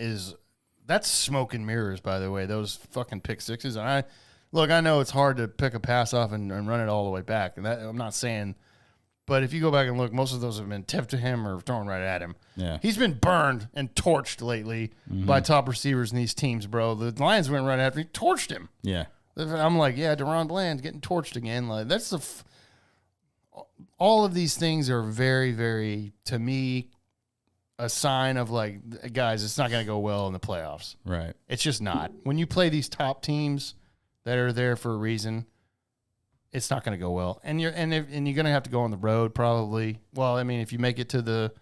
that's smoke and mirrors, by the way. Those fucking pick sixes. And I know it's hard to pick a pass off and run it all the way back. And that I'm not saying, but if you go back and look, most of those have been tipped to him or thrown right at him. Yeah, he's been burned and torched lately by top receivers in these teams, bro. The Lions went right after he torched him. Yeah, I'm like, yeah, DaRon Bland's getting torched again. Like that's all of these things are very, very, to me, a sign of like, guys, it's not going to go well in the playoffs. Right. It's just not. When you play these top teams that are there for a reason, it's not going to go well. And you're going to have to go on the road probably. Well, I mean, if you make it to the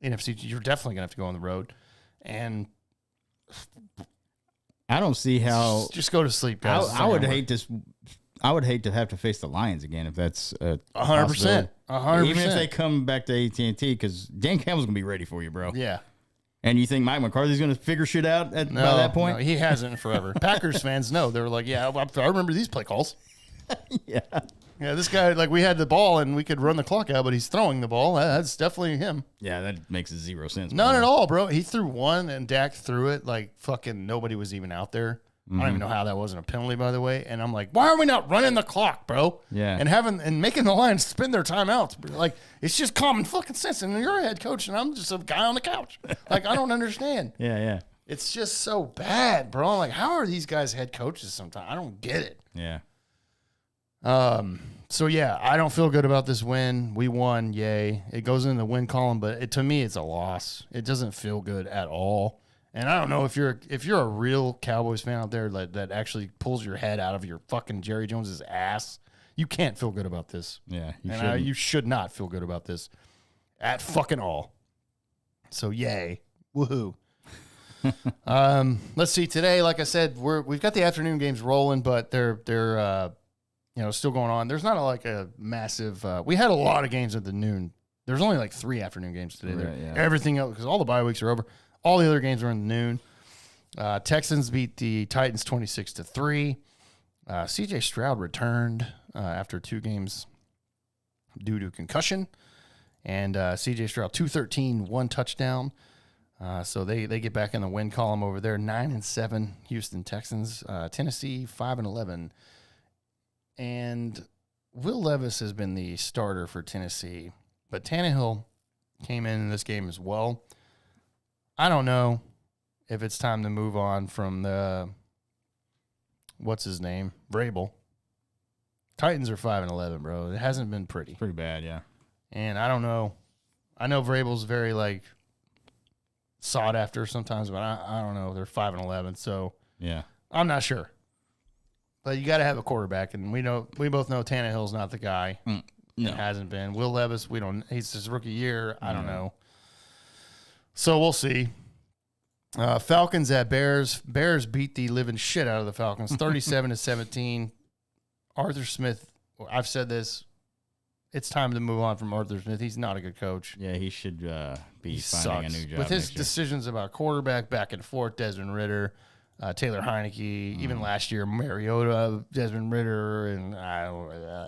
NFC, you're definitely going to have to go on the road. And I don't see how. Just go to sleep, guys. I would hate this. I would hate to have to face the Lions again if that's 100%. 100%. Even if they come back to AT&T, because Dan Campbell's gonna be ready for you, bro. Yeah. And you think Mike McCarthy's gonna figure shit out by that point? No, he hasn't in forever. Packers fans know. They're like, yeah, I remember these play calls. Yeah. Yeah, this guy, like, we had the ball and we could run the clock out, but he's throwing the ball. That's definitely him. Yeah, that makes zero sense. None at all, bro. He threw one and Dak threw it like fucking nobody was even out there. I don't even know how that wasn't a penalty, by the way. And I'm like, why are we not running the clock, bro? Yeah. And making the Lions spend their timeouts. Like, it's just common fucking sense. And you're a head coach and I'm just a guy on the couch. Like, I don't understand. Yeah. It's just so bad, bro. I'm like, how are these guys head coaches sometimes? I don't get it. Yeah. So yeah, I don't feel good about this win. We won, yay. It goes in the win column, but to me, it's a loss. It doesn't feel good at all. And I don't know if you're a real Cowboys fan out there that actually pulls your head out of your fucking Jerry Jones's ass. You can't feel good about this. Yeah. You should not feel good about this at fucking all. So yay, woohoo. Let's see. Today, like I said, we've got the afternoon games rolling, but they're still going on. There's not a massive. We had a lot of games at the noon. There's only like 3 afternoon games today. Right, yeah. Everything else, because all the bye weeks are over. All the other games are in the noon. Texans beat the Titans 26-3. C.J. Stroud returned after 2 games due to concussion, and C.J. Stroud 213, 1 touchdown. So they get back in the win column over there. 9-7 Houston Texans. Tennessee 5-11. And Will Levis has been the starter for Tennessee, but Tannehill came in this game as well. I don't know if it's time to move on from the what's his name, Vrabel. Titans are 5-11, bro. It hasn't been pretty. Pretty bad, yeah. And I don't know. I know Vrabel's very sought after sometimes, but I don't know. They're 5-11, so Yeah. I'm not sure. But you got to have a quarterback, and we both know Tannehill's not the guy. No. It hasn't been. Will Levis, he's his rookie year. I don't know. So we'll see. Falcons at Bears. Bears beat the living shit out of the Falcons, 37-17. Arthur Smith, I've said this. It's time to move on from Arthur Smith. He's not a good coach. Yeah, he should be He finding sucks. a new job With his next year. decisions about quarterback, back and forth, Desmond Ritter, Taylor Heineke, even last year, Mariota, Desmond Ritter, and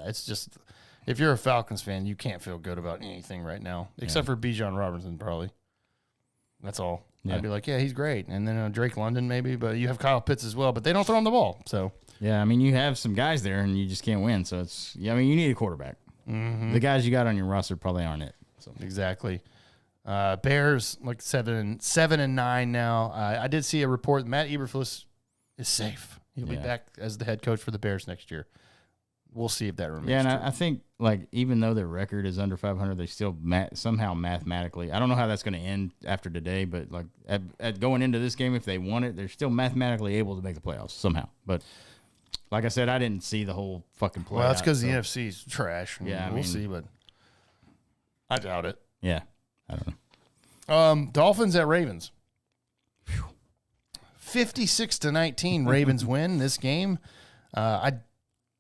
it's just, if you're a Falcons fan, you can't feel good about anything right now, except for Bijan Robinson, probably. That's all. Yeah. I'd be like, yeah, he's great. And then Drake London, maybe, but you have Kyle Pitts as well, but they don't throw him the ball. So, Yeah, I mean, you have some guys there, and you just can't win. So you need a quarterback. Mm-hmm. The guys you got on your roster probably aren't it. So exactly. Bears, 7-9 now. I did see a report Matt Eberflus is safe. He'll be back as the head coach for the Bears next year. We'll see if that remains yeah, and true. I think even though their record is under 500, they still somehow mathematically. I don't know how that's going to end after today, but at going into this game, if they won it, they're still mathematically able to make the playoffs somehow. But like I said, I didn't see the whole fucking play. Well, that's because the NFC is trash. Yeah, we'll see, but I doubt it. Yeah, I don't know. Dolphins at Ravens. 56-19, Ravens win this game. I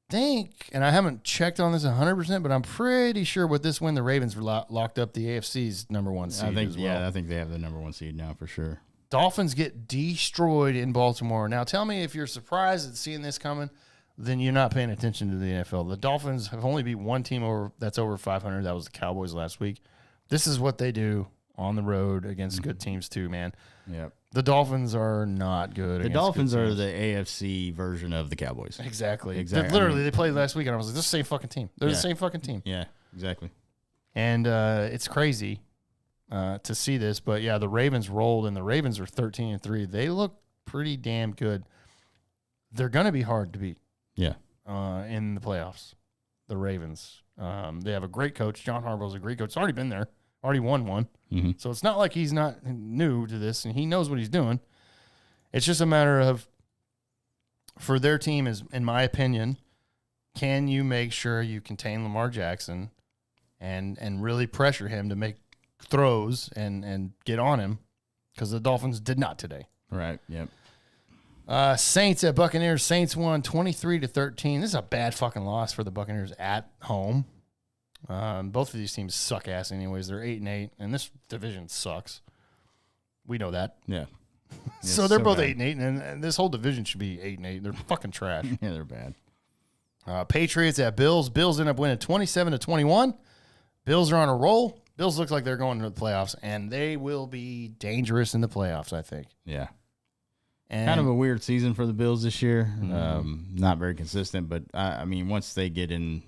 think, and I haven't checked on this 100%, but I'm pretty sure with this win, the Ravens locked up the AFC's number 1 seed. I think as well. I think they have the number 1 seed now for sure. Dolphins get destroyed in Baltimore. Now, tell me if you're surprised at seeing this coming, then you're not paying attention to the NFL. The Dolphins have only beat one team that's over 500. That was the Cowboys last week. This is what they do on the road against good teams too, man. Yep. The Dolphins are not good. The against Dolphins good are teams. the AFC version of the Cowboys. Exactly. Exactly. Literally, they played last week, and I was like, this is the same fucking team. They're the Yeah. same fucking team. Yeah, exactly. And it's crazy to see this. But, yeah, the Ravens rolled, and the Ravens are 13-3. They look pretty damn good. They're going to be hard to beat Yeah. in the playoffs, the Ravens. They have a great coach. John Harbaugh's a great coach. He's already been there, already won one. Mm-hmm. So it's not like he's not new to this, and he knows what he's doing. It's just a matter of, for their team, is in my opinion, can you make sure you contain Lamar Jackson and really pressure him to make throws and get on him, because the Dolphins did not today. Right. Yep. Saints at Buccaneers. Saints won 23-13. This is a bad fucking loss for the Buccaneers at home. Both of these teams suck ass anyways. They're 8-8, and this division sucks. We know that. Yeah. So they're both 8-8, and this whole division should be 8-8. They're fucking trash. Yeah, they're bad. Patriots at Bills. Bills end up winning 27-21. Bills are on a roll. Bills look like they're going to the playoffs, and they will be dangerous in the playoffs, I think. Yeah. And Kind of a weird season for the Bills this year. Not very consistent, but I mean, once they get in,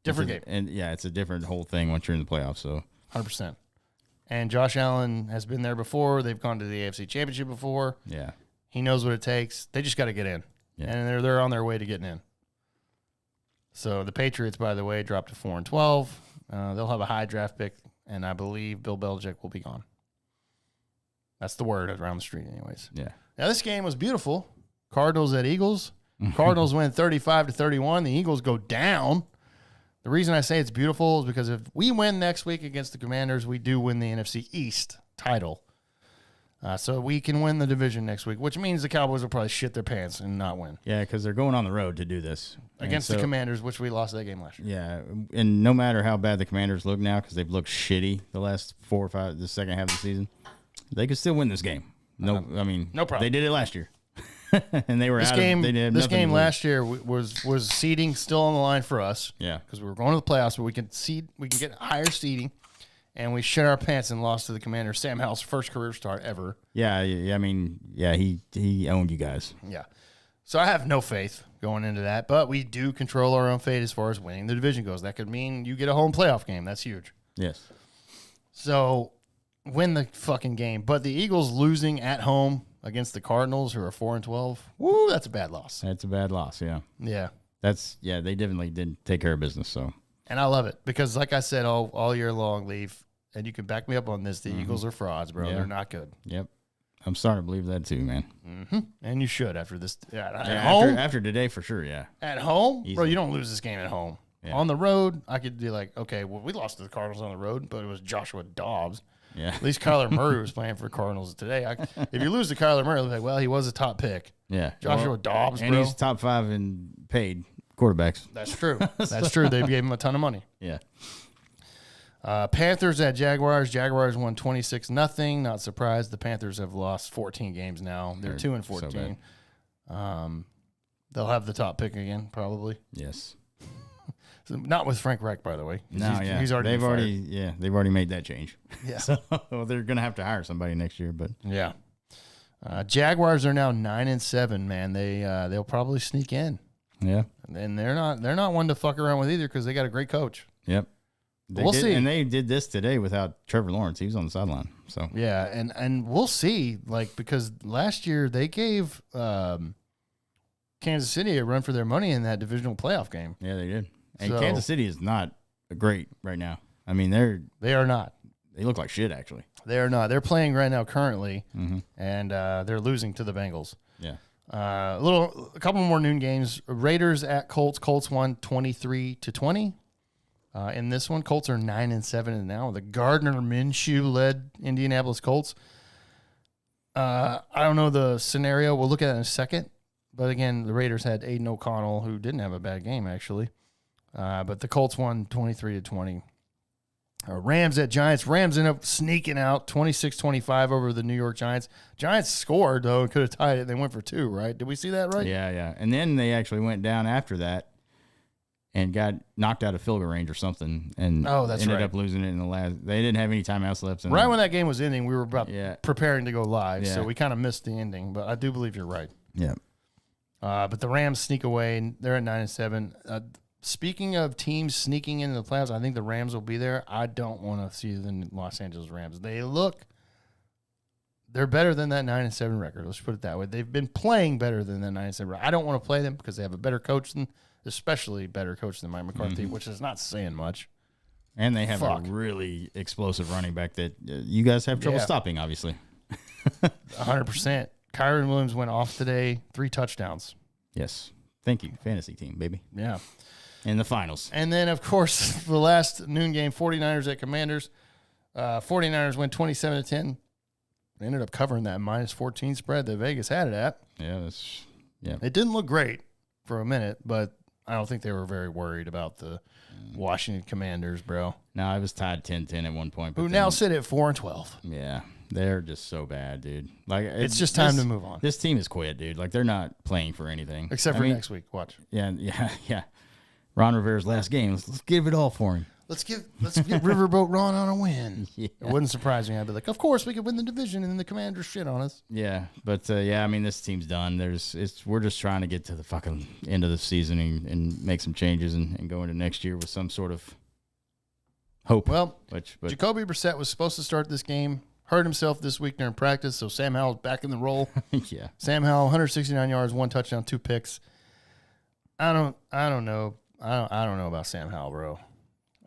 different game. and yeah, it's a different whole thing once you're in the playoffs. So 100%. And Josh Allen has been there before. They've gone to the AFC Championship before. yeah, He knows what it takes. They just got to get in, Yeah. and they're on their way to getting in. So the Patriots, by the way, dropped to 4-12. They'll have a high draft pick, and I believe Bill Belichick will be gone. That's the word around the street, anyways. yeah, Now this game was beautiful. Cardinals at Eagles. Cardinals win 35-31. The Eagles go down. The reason I say it's beautiful is because if we win next week against the Commanders, we do win the NFC East title. So we can win the division next week, which means the Cowboys will probably shit their pants and not win yeah, because they're going on the road to do this against the Commanders, which we lost that game last year. Yeah, and no matter how bad the Commanders look now, because they've looked shitty the last 4 or 5, the second half of the season, they could still win this game. No, I mean, no problem. They did it last year, and they were This out game, They did this nothing game to lose. last year was seeding still on the line for us. Yeah, Because we were going to the playoffs, but we can get higher seeding, and we shit our pants and lost to the Commanders. Sam Howell's first career start ever. yeah. I mean, yeah, he owned you guys. Yeah. So I have no faith going into that, but we do control our own fate as far as winning the division goes. That could mean you get a home playoff game. That's huge. Yes. So win the fucking game. But the Eagles losing at home against the Cardinals, who are 4-12, woo, that's a bad loss. That's a bad loss. Yeah. Yeah. They definitely didn't take care of business. So And I love it because, like I said all year long, Leaf, and you can back me up on this, the Eagles are frauds, bro. Yeah. They're not good. yep. I'm starting to believe that too, man. And you should after this. At home? After today, for sure. Yeah. At home? Bro, Easily. you don't lose this game at home. Yeah. On the road, I could be like, okay, well, we lost to the Cardinals on the road, but it was Joshua Dobbs. Yeah. At least Kyler Murray was playing for Cardinals today. If you lose to Kyler Murray, like, well, he was a top pick. Yeah. Joshua Dobbs, and bro. he's top 5 in paid quarterbacks. That's true. That's true. They gave him a ton of money. Yeah. Panthers at Jaguars. Jaguars won 26-0. Not surprised. The Panthers have lost 14 games now. They're 2-14. They'll have the top pick again, probably. Yes. So, not with Frank Reich, by the way. He's already they've been fired. they've already made that change. Yeah. So they're gonna have to hire somebody next year. But Yeah. Jaguars are now 9-7. Man, they'll probably sneak in, yeah, and they're not one to fuck around with either because they got a great coach. yep. We'll see. And they did this today without Trevor Lawrence. He was on the sideline. So Yeah, and we'll see. Like because last year they gave Kansas City a run for their money in that divisional playoff game. yeah, they did. And So- Kansas City is not great right now. I mean, They are not. they look like shit actually. They are not. They're playing right now currently, Mm-hmm. and they're losing to the Bengals. Yeah. A couple more noon games. Raiders at Colts. Colts won 23-20. In this one, Colts are 9-7 now. The Gardner Minshew led Indianapolis Colts. I don't know the scenario. We'll look at it in a second. But again, the Raiders had Aiden O'Connell, who didn't have a bad game actually. But the Colts won 23-20. Rams at Giants. Rams end up sneaking out 26-25 over the New York Giants. Giants scored, though, and could have tied it. They went for 2, right? Did we see that right? Yeah, yeah. And then they actually went down after that and got knocked out of field goal range or something, and That's ended right. up losing it in the last. They didn't have any timeouts left. And Right when that game was ending, we were about Yeah. preparing to go live, Yeah. so we kind of missed the ending. But I do believe you're right. Yeah. But the Rams sneak away, and they're at 9-7. Speaking of teams sneaking into the playoffs, I think the Rams will be there. I don't want to see the Los Angeles Rams. They're better than that 9-7 record. Let's put it that way. They've been playing better than that 9-7 record. I don't want to play them because they have a better coach especially better coach than Mike McCarthy, which is not saying much. And they have Fuck. a really explosive running back that you guys have trouble Yeah. stopping, obviously. 100%. Kyron Williams went off today, 3 touchdowns. Yes. Thank you, fantasy team, baby. Yeah. In the finals. And then, of course, the last noon game, 49ers at Commanders. 49ers went 27-10. They ended up covering that -14 spread that Vegas had it at. Yeah, It didn't look great for a minute, but I don't think they were very worried about the Washington Commanders, bro. No, I was tied 10-10 at one point. But Who then- now sit at 4-12. Yeah. They're just so bad, dude. Like It's just time to move on. This team is quit, dude. Like they're not playing for anything Except for next week. Watch. Yeah. Ron Rivera's last game. Let's give it all for him. Let's get Riverboat Ron on a win. Yeah. It wouldn't surprise me. I'd be like, of course we could win the division, and then the Commanders shit on us. Yeah, but I mean, this team's done. We're just trying to get to the fucking end of the season and make some changes and go into next year with some sort of hope. Well, but Jacoby Brissett was supposed to start this game, hurt himself this week during practice, so Sam Howell's back in the role. yeah, Sam Howell, 169 yards, 1 touchdown, 2 picks. I don't know. I don't know about Sam Howell, bro.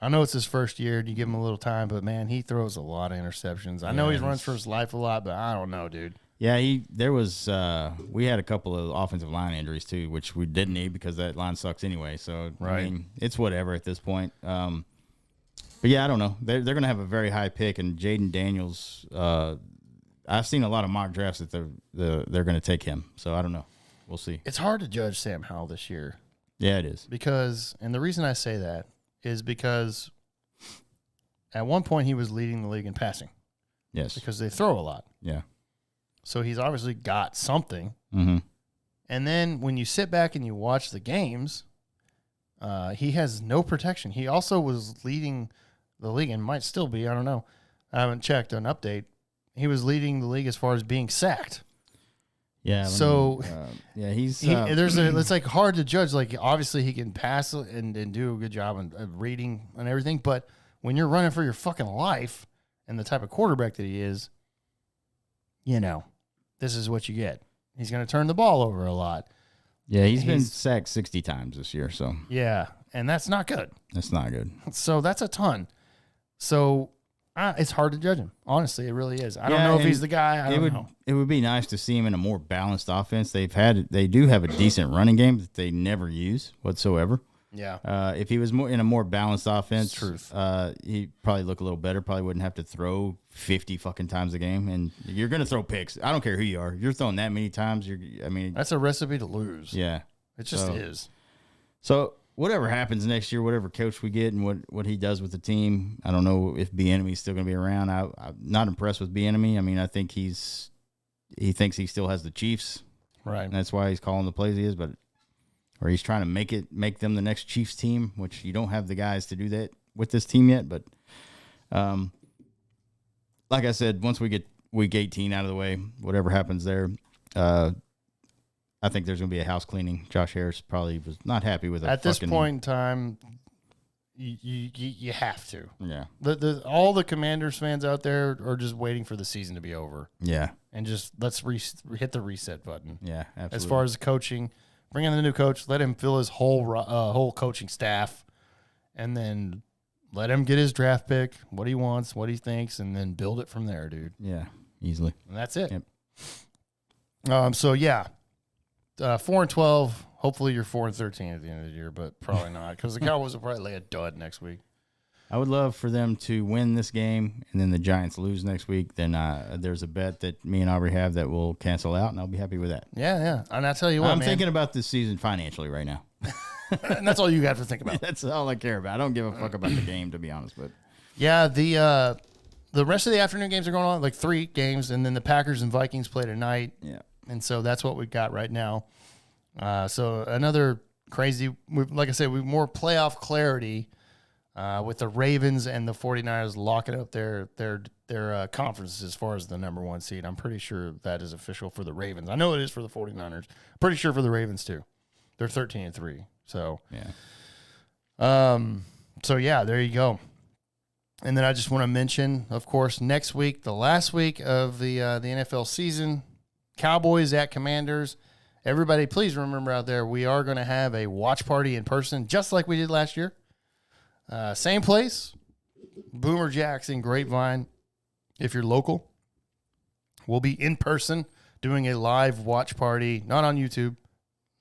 I know it's his first year. You give him a little time, but man, he throws a lot of interceptions. I know he runs for his life a lot, but I don't know, dude. Yeah, we had a couple of offensive line injuries too, which we didn't need because that line sucks anyway. So right. I mean, it's whatever at this point. But yeah, I don't know. They're going to have a very high pick, and Jaden Daniels. I've seen a lot of mock drafts that they're going to take him. So I don't know. We'll see. It's hard to judge Sam Howell this year. Yeah, it is. Because, and the reason I say that is because at one point he was leading the league in passing. Yes. Because they throw a lot. Yeah. So he's obviously got something. Mm-hmm. And then when you sit back and you watch the games, he has no protection. He also was leading the league and might still be. I don't know. I haven't checked an update. He was leading the league as far as being sacked. Yeah. So it's like hard to judge. Like obviously he can pass and do a good job of reading and everything, but when you're running for your fucking life and the type of quarterback that he is, this is what you get. He's going to turn the ball over a lot. Yeah, he's been sacked 60 times this year. So yeah, and that's not good. That's not good. So that's a ton. So it's hard to judge him. Honestly, it really is. I don't know if he's the guy. I don't know. It would be nice to see him in a more balanced offense. They do have a decent running game that they never use whatsoever. Yeah. If he was in a more balanced offense, Truth. He'd probably look a little better. Probably wouldn't have to throw 50 fucking times a game. And you're gonna throw picks. I don't care who you are. You're throwing that many times. That's a recipe to lose. Yeah. It just is. So whatever happens next year, whatever coach we get and what he does with the team, I don't know if Bieniemy is still going to be around. I'm not impressed with Bieniemy. I mean, I think he thinks he still has the Chiefs, right? And that's why he's calling the plays he is, or he's trying to make them the next Chiefs team, which you don't have the guys to do that with this team yet. But like I said, once we get Week 18 out of the way, whatever happens there, I think there's going to be a house cleaning. Josh Harris probably was not happy with it. At this point in time, you have to. Yeah. All the Commanders fans out there are just waiting for the season to be over. Yeah. And just let's hit the reset button. Yeah, absolutely. As far as the coaching, bring in the new coach, let him fill his whole coaching staff, and then let him get his draft pick, what he wants, what he thinks, and then build it from there, dude. Yeah, easily. And that's it. Yep. So, yeah. 4-12. Hopefully you're 4-13 at the end of the year, but probably not because the Cowboys will probably lay a dud next week. I would love for them to win this game and then the Giants lose next week. Then there's a bet that me and Aubrey have that will cancel out, and I'll be happy with that. Yeah. And I tell you what, I'm thinking about this season financially right now. And that's all you have to think about. That's all I care about. I don't give a fuck about the game, to be honest. But yeah, the rest of the afternoon games are going on, like 3 games, and then the Packers and Vikings play tonight. Yeah. And so that's what we've got right now. So another crazy, like I said, we more playoff clarity with the Ravens and the 49ers locking up their conferences as far as the number 1 seed. I'm pretty sure that is official for the Ravens. I know it is for the 49ers. Pretty sure for the Ravens too. They're 13-3. So yeah. So yeah, there you go. And then I just want to mention, of course, next week, the last week of the NFL season, Cowboys at Commanders. Everybody, please remember out there, we are going to have a watch party in person, just like we did last year. Same place, Boomer Jackson, Grapevine. If you're local, we'll be in person doing a live watch party, not on YouTube.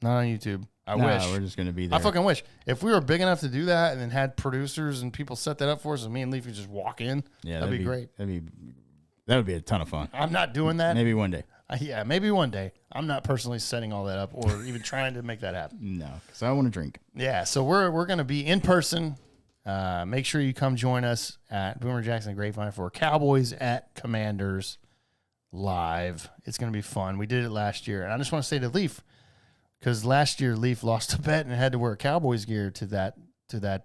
I wish. We're just going to be there. I fucking wish. If we were big enough to do that and then had producers and people set that up for us and me and Leafy just walk in, that'd be great. That would be a ton of fun. I'm not doing that. Maybe one day. Yeah, maybe one day. I'm not personally setting all that up or even trying to make that happen. No, because I want to drink. Yeah, so we're going to be in person. Make sure you come join us at Boomer Jackson Grapevine for Cowboys at Commanders. live. It's going to be fun. We did it last year. And I just want to say to Leaf, because last year Leaf lost a bet and had to wear Cowboys gear to that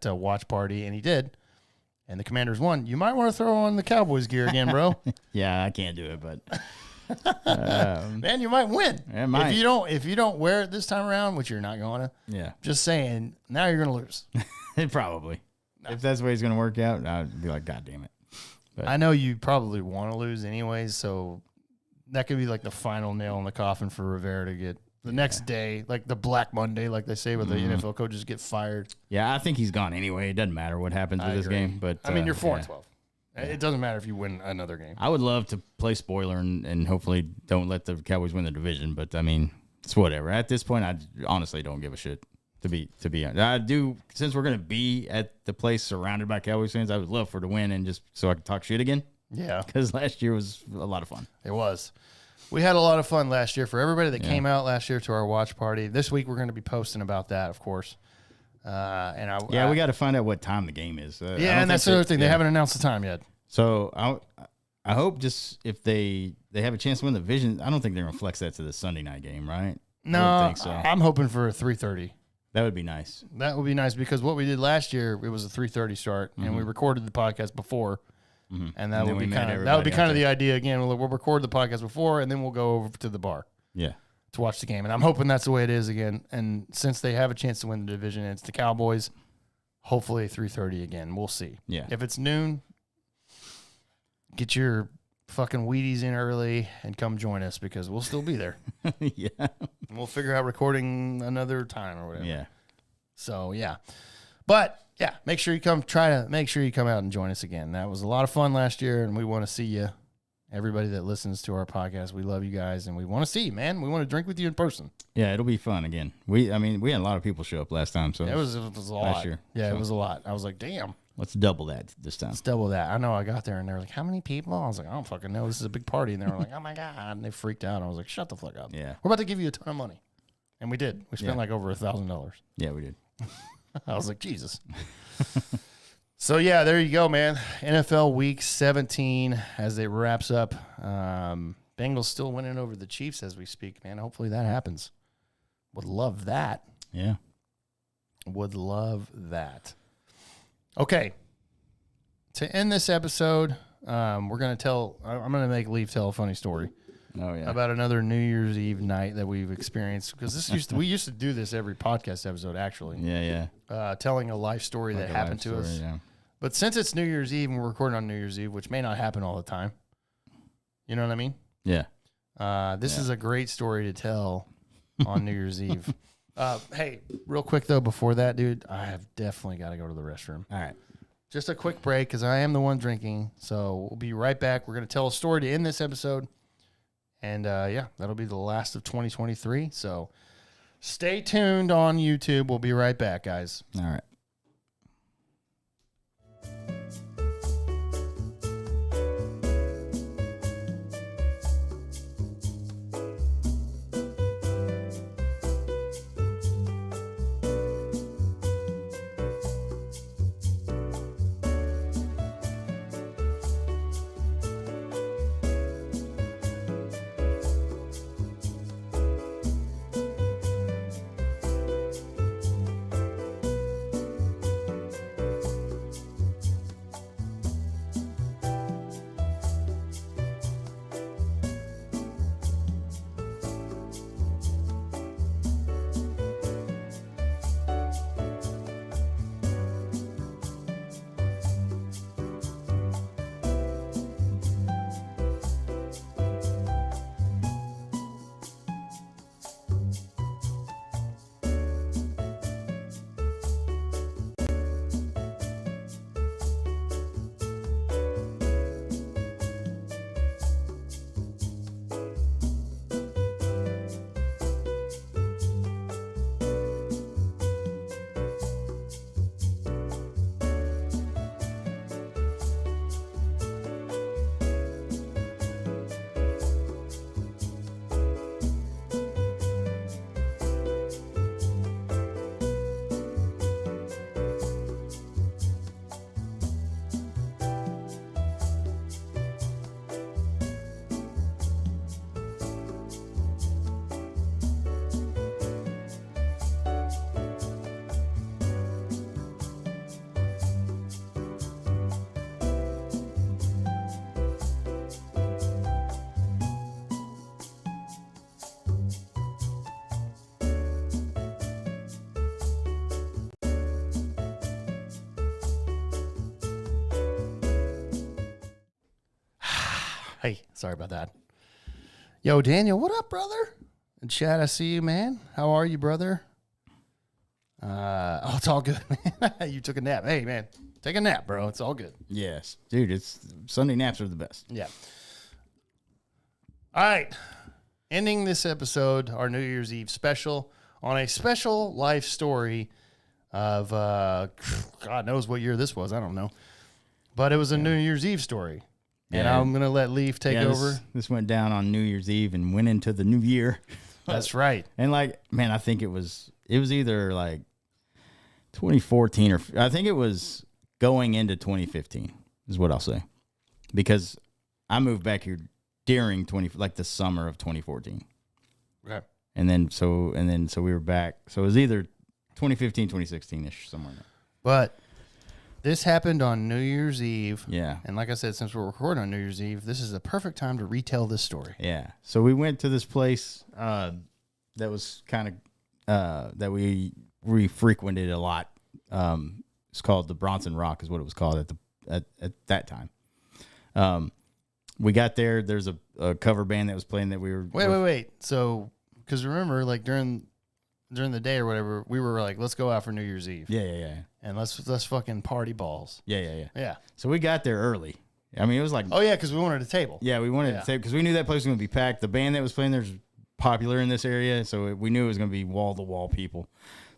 watch party, and he did. And the Commanders won. You might want to throw on the Cowboys gear again, bro. Yeah, I can't do it, but Man, you might win. It might. If you don't wear it this time around, which you're not going to. yeah, Just saying, now you're going to lose. probably. If that's the way it's going to work out, I'd be like, God damn it. I know you probably want to lose anyways, so that could be like the final nail in the coffin for Rivera to get the next day, like the Black Monday, like they say, with the NFL coaches get fired. Yeah, I think he's gone anyway. It doesn't matter what happens with this agree. game. But I mean, you're 4-12. yeah. It doesn't matter if you win another game. I would love to play spoiler and hopefully don't let the Cowboys win the division. But I mean, it's whatever. At this point, I honestly don't give a shit. To be honest, I do. Since we're gonna be at the place surrounded by Cowboys fans, I would love for to win and just so I can talk shit again. Yeah, Because last year was a lot of fun. it was. We had a lot of fun last year. For everybody that came out last year to our watch party, this week we're going to be posting about that, of course. We We got to find out what time the game is. Yeah, and that's the other thing. They haven't announced the time yet. So I hope just if they have a chance to win the division, I don't think they're gonna flex that to the Sunday night game, right? No, I don't think so. I'm hoping for a 3:30. That would be nice. That would be nice because what we did last year, it was a 3:30 start, and we recorded the podcast before, and that And then would we be met kind of everybody out the idea again. We'll record the podcast before, and then we'll go over to the bar Yeah. to watch the game. And I'm hoping that's the way it is again. And since they have a chance to win the division, and it's the Cowboys. Hopefully 3:30 again. We'll see. Yeah. If it's noon, get your fucking Wheaties in early and come join us because we'll still be there. Yeah. And we'll figure out recording another time or whatever. Yeah. So yeah, but yeah, make sure you come out and join us again. That was a lot of fun last year, and we want to see you. Everybody that listens to our podcast, we love you guys, and we want to see you, man. We want to drink with you in person. Yeah, it'll be fun again. We had a lot of people show up last time, so It was a lot. year, Yeah, so. it was a lot. I was like, damn, let's double that this time. let's double that. I know. I got there, and they were like, how many people? I was like, I don't fucking know. This is a big party, and they were like, oh my god, and they freaked out. I was like, shut the fuck up. Yeah. We're about to give you a ton of money, and we did. We spent Yeah. like over $1,000. Yeah, we did. I was like, Jesus. So, yeah, there you go, man. NFL Week 17 as it wraps up. Bengals still winning over the Chiefs as we speak, man. Hopefully that happens. Would love that. Yeah. Would love that. Okay. To end this episode, I'm going to make Leaf tell a funny story Oh yeah. about another New Year's Eve night that we've experienced. Because we used to do this every podcast episode, actually. Yeah. Telling a life story that Like a happened life to us. story, Yeah. But since it's New Year's Eve and we're recording on New Year's Eve, which may not happen all the time, you know what I mean? Yeah. This is a great story to tell on New Year's Eve. Hey, real quick though, before that, dude, I have definitely got to go to the restroom. All right. Just a quick break because I am the one drinking. So we'll be right back. We're going to tell a story to end this episode. And that'll be the last of 2023. So stay tuned on YouTube. We'll be right back, guys. All right. Hey, sorry about that. Yo, Daniel, what up, brother? And Chad, I see you, man. How are you, brother? Oh, it's all good, man. You took a nap. Hey, man, take a nap, bro. It's all good. Yes, dude. It's Sunday naps are the best. Yeah. All right. Ending this episode, our New Year's Eve special, on a special life story of God knows what year this was. I don't know. But it was a New Year's Eve story. And Yeah. I'm going to let Leaf take over. This went down on New Year's Eve and went into the new year. That's right. And like, man, I think it was either like 2014 or I think it was going into 2015 is what I'll say, because I moved back here during the summer of 2014, Okay. and then so we were back. So it was either 2015, 2016 ish, somewhere in there. But this happened on New Year's Eve. Yeah. And like I said, since we're recording on New Year's Eve, this is the perfect time to retell this story. Yeah. So we went to this place that was kind of that we frequented a lot. It's called the Bronson Rock, is what it was called at that time. We got there. There's a cover band that was playing that we were. Wait. So, because remember, like during the day or whatever, we were like, let's go out for New Year's Eve. Yeah. And let's fucking party balls. Yeah. Yeah. So we got there early. I mean, it was like, Oh yeah, because we wanted a table. yeah, we wanted Yeah. to take, because we knew that place was going to be packed. The band that was playing there's popular in this area, so we knew it was going to be wall to wall people.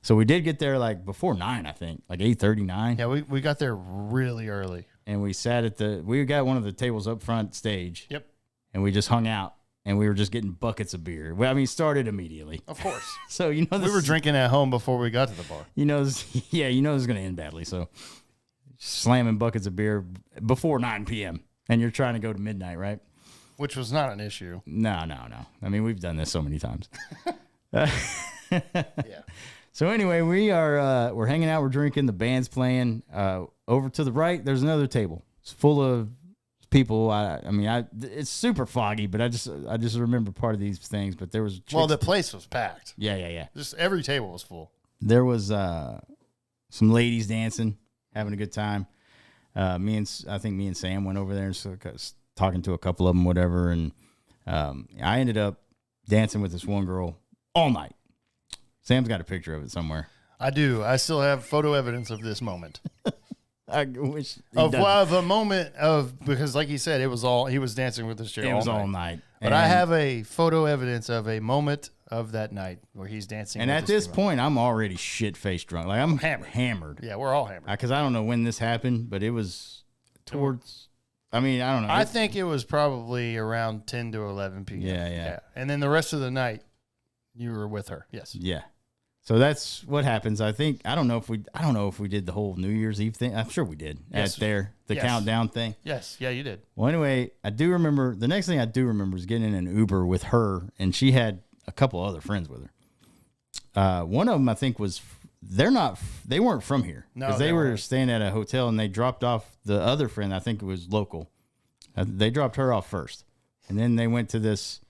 So we did get there like before 9, I think, like 8:39. Yeah, we got there really early. And we sat we got one of the tables up front stage. Yep. And we just hung out, and we were just getting buckets of beer. Well, I mean, it started immediately. Of course. So, We were drinking at home before we got to the bar. You know, this is going to end badly. So, slamming buckets of beer before 9 p.m. and you're trying to go to midnight, right? Which was not an issue. No. I mean, we've done this so many times. Yeah. So anyway, we're hanging out, we're drinking, the band's playing. Over to the right, there's another table. It's full of people. It's super foggy, but I just remember part of these things. But there was Well, the place was packed. yeah. Just every table was full. There was some ladies dancing, having a good time. I think me and Sam went over there and talking to a couple of them, whatever. And I ended up dancing with this one girl all night. Sam's got a picture of it somewhere. I do. I still have photo evidence of this moment. I wish Of a moment because like he said, he was dancing with this chick. it was all night. But I have a photo evidence of a moment of that night where he's dancing. And with at this female. point, I'm already shit-faced drunk. Like, I'm Hammered. hammered. Yeah, we're all hammered. Because I don't know when this happened, but it was towards, I don't know. I think it was probably around 10 to 11 p.m. Yeah. And then the rest of the night, you were with her. Yes. Yeah. So that's what happens. I don't know if we did the whole New Year's Eve thing. I'm sure we did. Yes. The Yes. countdown thing. Yes. Yeah, you did. Well, anyway, I do remember, the next thing I do remember is getting in an Uber with her, and she had a couple other friends with her. One of them, I think, they weren't from here. No, Because they they were weren't. staying at a hotel, and they dropped off the other friend. I think it was local. They dropped her off first. And then they went to this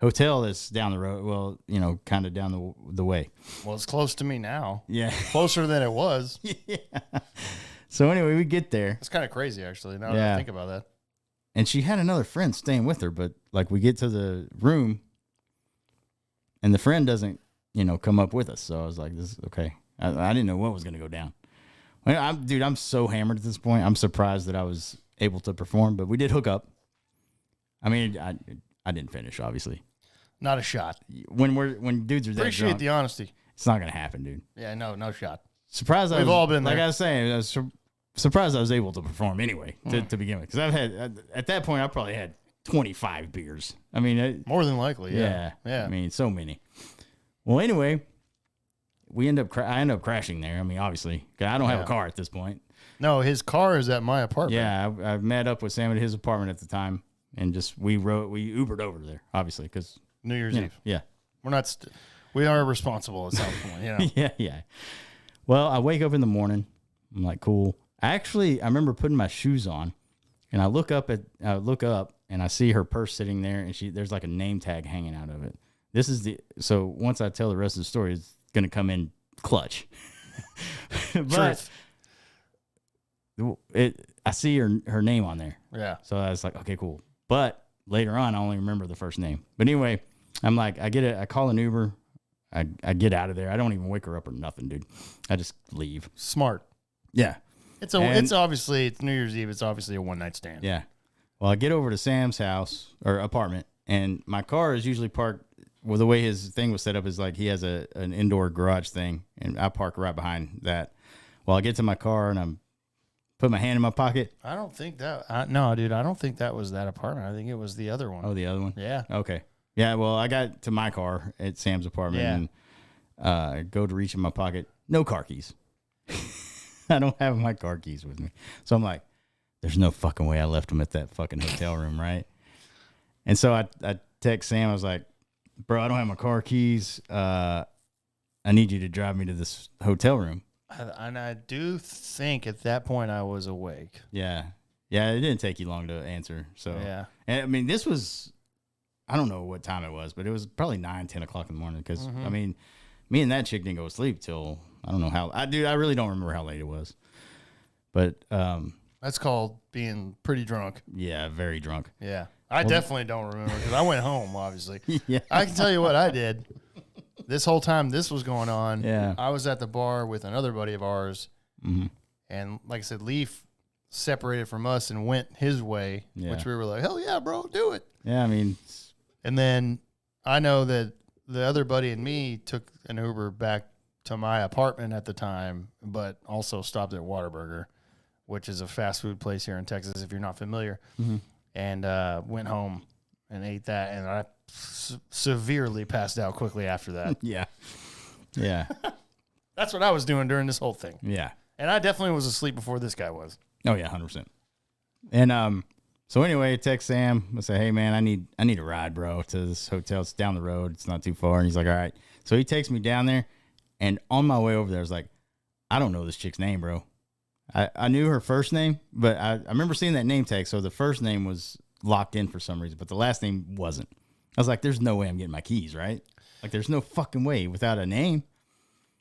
hotel that's down the road. Well, kind of down the way. Well, it's close to me now. Yeah. Closer than it was. So anyway, we get there, It's kind of crazy, actually, now that Yeah. I think about that. and she had another friend staying with her, but like we get to the room, and the friend doesn't, come up with us. So I was like, "This is okay." I didn't know what was going to go down. Well, I'm so hammered at this point. I'm surprised that I was able to perform, but we did hook up. I mean, I didn't finish, obviously. Not a shot. When dudes are that Appreciate drunk, the honesty. it's not going to happen, dude. Yeah, no shot. Surprised We've all been like there. I was saying, I was surprised I was able to perform anyway to begin with, because I've had at that point I probably had 25 beers. I mean, More than likely, yeah. I mean, so many. Well, anyway, I end up crashing there. I mean, obviously, 'cause I don't have a Yeah. car at this point. No, his car is at my apartment. Yeah, I met up with Sam at his apartment at the time, and we Ubered over there, obviously, because New Year's Eve. yeah. We're not. We are responsible at some point. Yeah. Well, I wake up in the morning. I'm like, cool. I remember putting my shoes on, and I look up and I see her purse sitting there, and there's like a name tag hanging out of it. So once I tell the rest of the story, it's gonna come in clutch. But Truth. I see her name on there. Yeah. So I was like, okay, cool. But later on, I only remember the first name. But anyway, I'm like, I call an Uber. I get out of there. I don't even wake her up or nothing, dude. I just leave. Smart. Yeah. It's obviously it's New Year's Eve. It's obviously a one night stand. Yeah. Well, I get over to Sam's house or apartment, and my car is usually parked. Well, the way his thing was set up is like he has an indoor garage thing, and I park right behind that. Well, I get to my car and I'm put my hand in my pocket. I don't think that. No, dude. I don't think that was that apartment. I think it was the other one. Oh, the other one. Yeah. Okay. Yeah, well, I got to my car at Sam's apartment and go to reach in my pocket. No car keys. I don't have my car keys with me. So I'm like, there's no fucking way I left them at that fucking hotel room, right? And so I text Sam. I was like, bro, I don't have my car keys. I need you to drive me to this hotel room. And I do think at that point I was awake. Yeah. Yeah, it didn't take you long to answer. So, Yeah. And I mean, this was... I don't know what time it was, but it was probably 9, 10 o'clock in the morning because, I mean, me and that chick didn't go to sleep till, I don't know how. I really don't remember how late it was. But, That's called being pretty drunk. yeah, very drunk. Yeah. I definitely don't remember because I went home, obviously. Yeah. I can tell you what I did. This whole time this was going on, Yeah. I was at the bar with another buddy of ours. Mm-hmm. And like I said, Leaf separated from us and went his way, Yeah. which we were like, hell yeah, bro, do it. Yeah, I mean, And then I know that the other buddy and me took an Uber back to my apartment at the time, but also stopped at Whataburger, which is a fast food place here in Texas, if you're not familiar, and went home and ate that. And I severely passed out quickly after that. yeah. Yeah. That's what I was doing during this whole thing. Yeah. And I definitely was asleep before this guy was. Oh, yeah, 100%. And, so anyway, text Sam. I say, hey man, I need a ride, bro, to this hotel. It's down the road. It's not too far. And he's like, all right. So he takes me down there, and on my way over there, I was like, I don't know this chick's name, bro. I knew her first name, but I remember seeing that name tag. So the first name was locked in for some reason, but the last name wasn't. I was like, there's no way I'm getting my keys, right? Like, there's no fucking way without a name.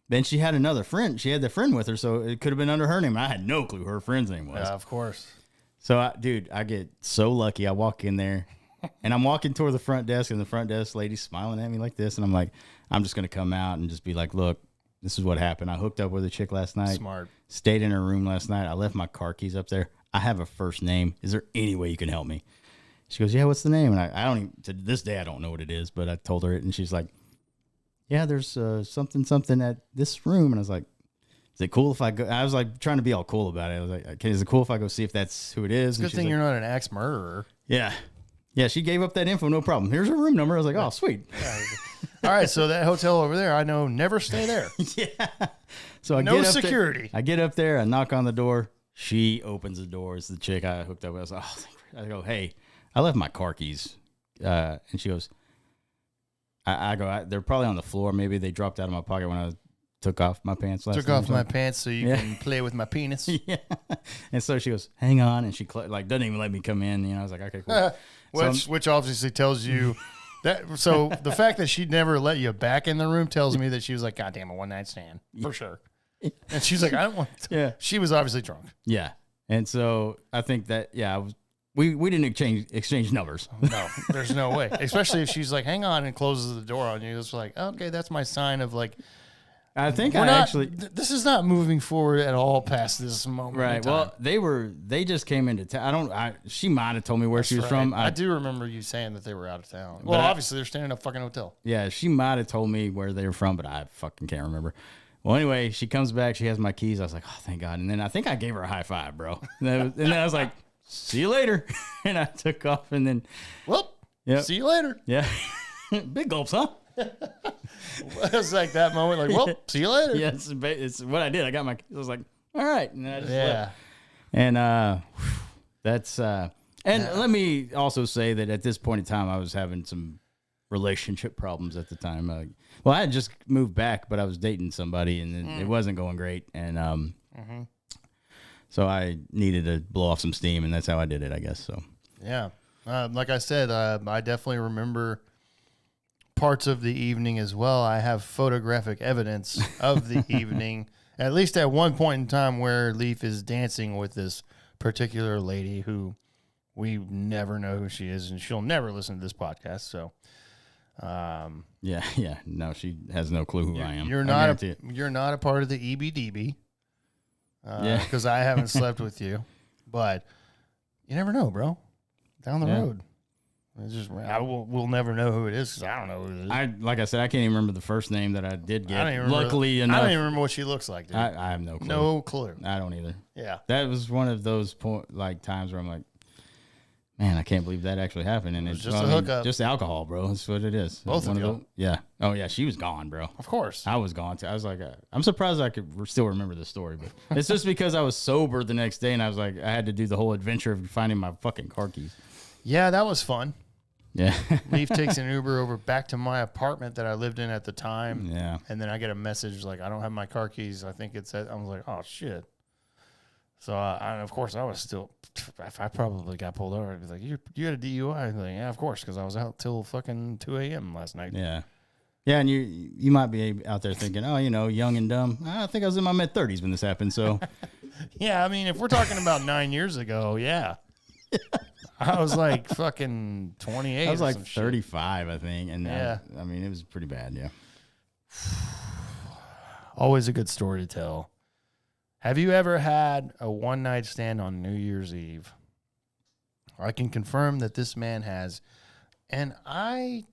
Then she had another friend. She had the friend with her, so it could have been under her name. I had no clue who her friend's name was. Yeah, of course. So, I get so lucky. I walk in there, and I'm walking toward the front desk, and the front desk lady's smiling at me like this. And I'm like, I'm just going to come out and just be like, look, this is what happened. I hooked up with a chick last night. Smart. Stayed in her room last night. I left my car keys up there. I have a first name. Is there any way you can help me? She goes, yeah, what's the name? And I don't even, to this day, I don't know what it is, but I told her it, and she's like, yeah, there's something at this room. And I was like, is it cool if I go? I was like trying to be all cool about it. I was like, okay, is it cool if I go see if that's who it is? Good thing like, you're not an axe murderer. Yeah. Yeah, she gave up that info, no problem. Here's her room number. I was like, oh, sweet. All right, so that hotel over there, I know, never stay there. Yeah. So I No get up security. I get up there, I knock on the door. She opens the door. It's the chick I hooked up with. I was like, oh, I go, hey, I left my car keys. And she goes, I go, they're probably on the floor. Maybe they dropped out of my pocket when I took off my pants last Took time off my pants so you Yeah. can play with my penis. Yeah. And so she goes, hang on. And she like doesn't even let me come in. You know, I was like, okay, cool. Which obviously tells you that. So the fact that she never let you back in the room tells me that she was like, God damn, a one night stand for sure. And she's like, I don't want to. Yeah. She was obviously drunk. Yeah. And so I think that, we didn't exchange numbers. No, there's no way. Especially if she's like, hang on, and closes the door on you. It's like, okay, that's my sign of like, I think we're I not, actually. this is not moving forward at all past this moment. Right. In time. Well, they just came into town. She might have told me where she was Right. from. I do remember you saying that they were out of town. But Well, obviously they're staying in a fucking hotel. Yeah, she might have told me where they were from, but I fucking can't remember. Well, anyway, she comes back. She has my keys. I was like, oh, thank God. And then I think I gave her a high five, bro. And then I was like, see you later. And I took off. And then, Well, Yep. see you later. yeah, big gulps, huh? It was like that moment, like, well, see you later. Yeah, it's what I did. I got my. I was like, all right, and then I just Yeah. left. And that's let me also say that at this point in time, I was having some relationship problems at the time. Well, I had just moved back, but I was dating somebody, and it wasn't going great, and so I needed to blow off some steam, and that's how I did it, I guess. So Yeah. Like I said, I definitely remember parts of the evening as well. I have photographic evidence of the evening, at least at one point in time where Leaf is dancing with this particular lady who We never know who she is, and she'll never listen to this podcast. So, Yeah. No, she has no clue who I am. you're I not guarantee it. you're not a part of the EBDB. Yeah. Because I haven't slept with you, but you never know, bro. Down the Yeah. road, it's just we'll never know who it is because I don't know who it is. Like I said, I can't even remember the first name that I did I get. don't even remember, Luckily I enough, don't even remember what she looks like, dude. I have no clue. No clue. I don't either. Yeah. That was one of those times where I'm like, man, I can't believe that actually happened. And it's just a hookup. just alcohol, bro. That's what it is. Both of y'all. Yeah. Oh yeah, she was gone, bro. Of course. I was gone too. I was like, I'm surprised I could still remember the story, but it's just because I was sober the next day and I was like, I had to do the whole adventure of finding my fucking car keys. Yeah, that was fun. Yeah. Leaf takes an Uber over back to my apartment that I lived in at the time. Yeah. And then I get a message like, I don't have my car keys. I think it said, I was like, oh, shit. So, of course, I was still, if I probably got pulled over, I'd be like, you had a DUI? I'd be like, yeah, of course, because I was out till fucking 2 a.m. last night. Yeah. Yeah, and you might be out there thinking, oh, young and dumb. I think I was in my mid-30s when this happened, so. Yeah, I mean, if we're talking about 9 years ago, yeah. I was like fucking 28. I was or like some shit. 35, I think. And Yeah. I mean, it was pretty bad, yeah. Always a good story to tell. Have you ever had a one-night stand on New Year's Eve? I can confirm that this man has, and I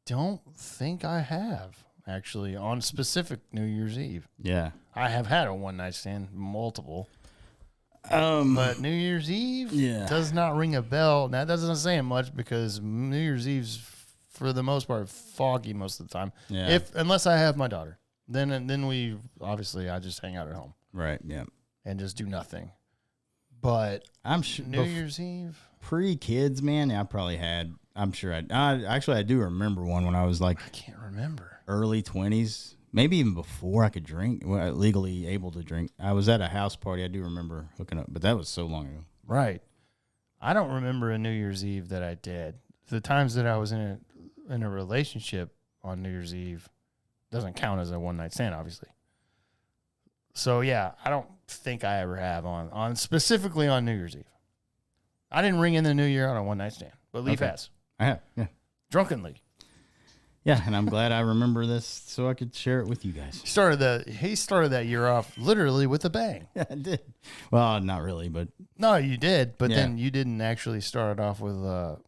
don't think I have, actually, on specific New Year's Eve. Yeah. I have had a one-night stand, multiple. Um, But New Year's Eve Yeah. does not ring a bell. Now, that doesn't say much because New Year's Eve's, for the most part, foggy most of the time. Yeah. Unless I have my daughter. Then we, obviously, I just hang out at home right, yeah. and just do nothing. But I'm sure New Year's Eve? pre-kids, man, I probably had, I'm sure I do remember one when I was like I can't remember. early 20s, maybe even before I could drink, legally able to drink. I was at a house party. I do remember hooking up, but that was so long ago. Right. I don't remember a New Year's Eve that I did. The times that I was in a relationship on New Year's Eve doesn't count as a one-night stand, obviously. So, yeah, I don't think I ever have on specifically on New Year's Eve. I didn't ring in the new year on a one-night stand, but Leaf Okay. has. I have, yeah. Drunkenly. Yeah, and I'm glad I remember this so I could share it with you guys. He started that year off literally with a bang. Yeah, I did. Well, not really, but No, you did, but Yeah. then you didn't actually start it off with a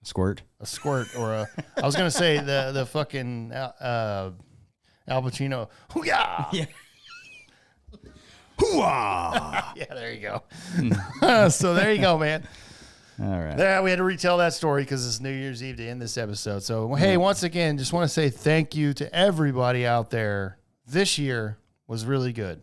squirt. squirt or a. I was gonna say the fucking Al Pacino. Hoo-yah! Yeah. Hoo-ah! Yeah, there you go. So there you go, man. All right. Yeah, we had to retell that story because it's New Year's Eve to end this episode. So, hey, once again, just want to say thank you to everybody out there. This year was really good.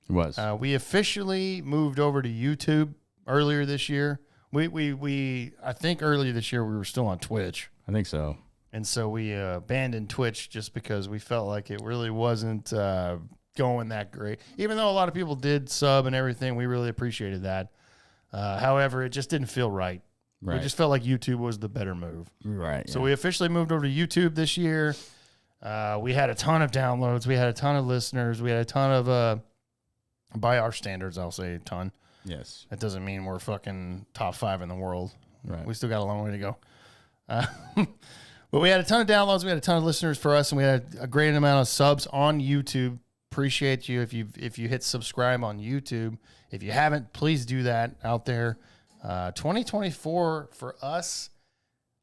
It was. We officially moved over to YouTube earlier this year. I think earlier this year we were still on Twitch. I think so. And so we abandoned Twitch just because we felt like it really wasn't going that great. Even though a lot of people did sub and everything, we really appreciated that. However, it just didn't feel right. Right. We just felt like YouTube was the better move. Right. So we officially moved over to YouTube this year. We had a ton of downloads. We had a ton of listeners. We had a ton of, by our standards, I'll say a ton. Yes. That doesn't mean we're fucking top 5 in the world. Right. We still got a long way to go. But we had a ton of downloads. We had a ton of listeners for us, and we had a great amount of subs on YouTube. Appreciate you if you hit subscribe on YouTube. If you haven't, please do that out there. 2024 for us,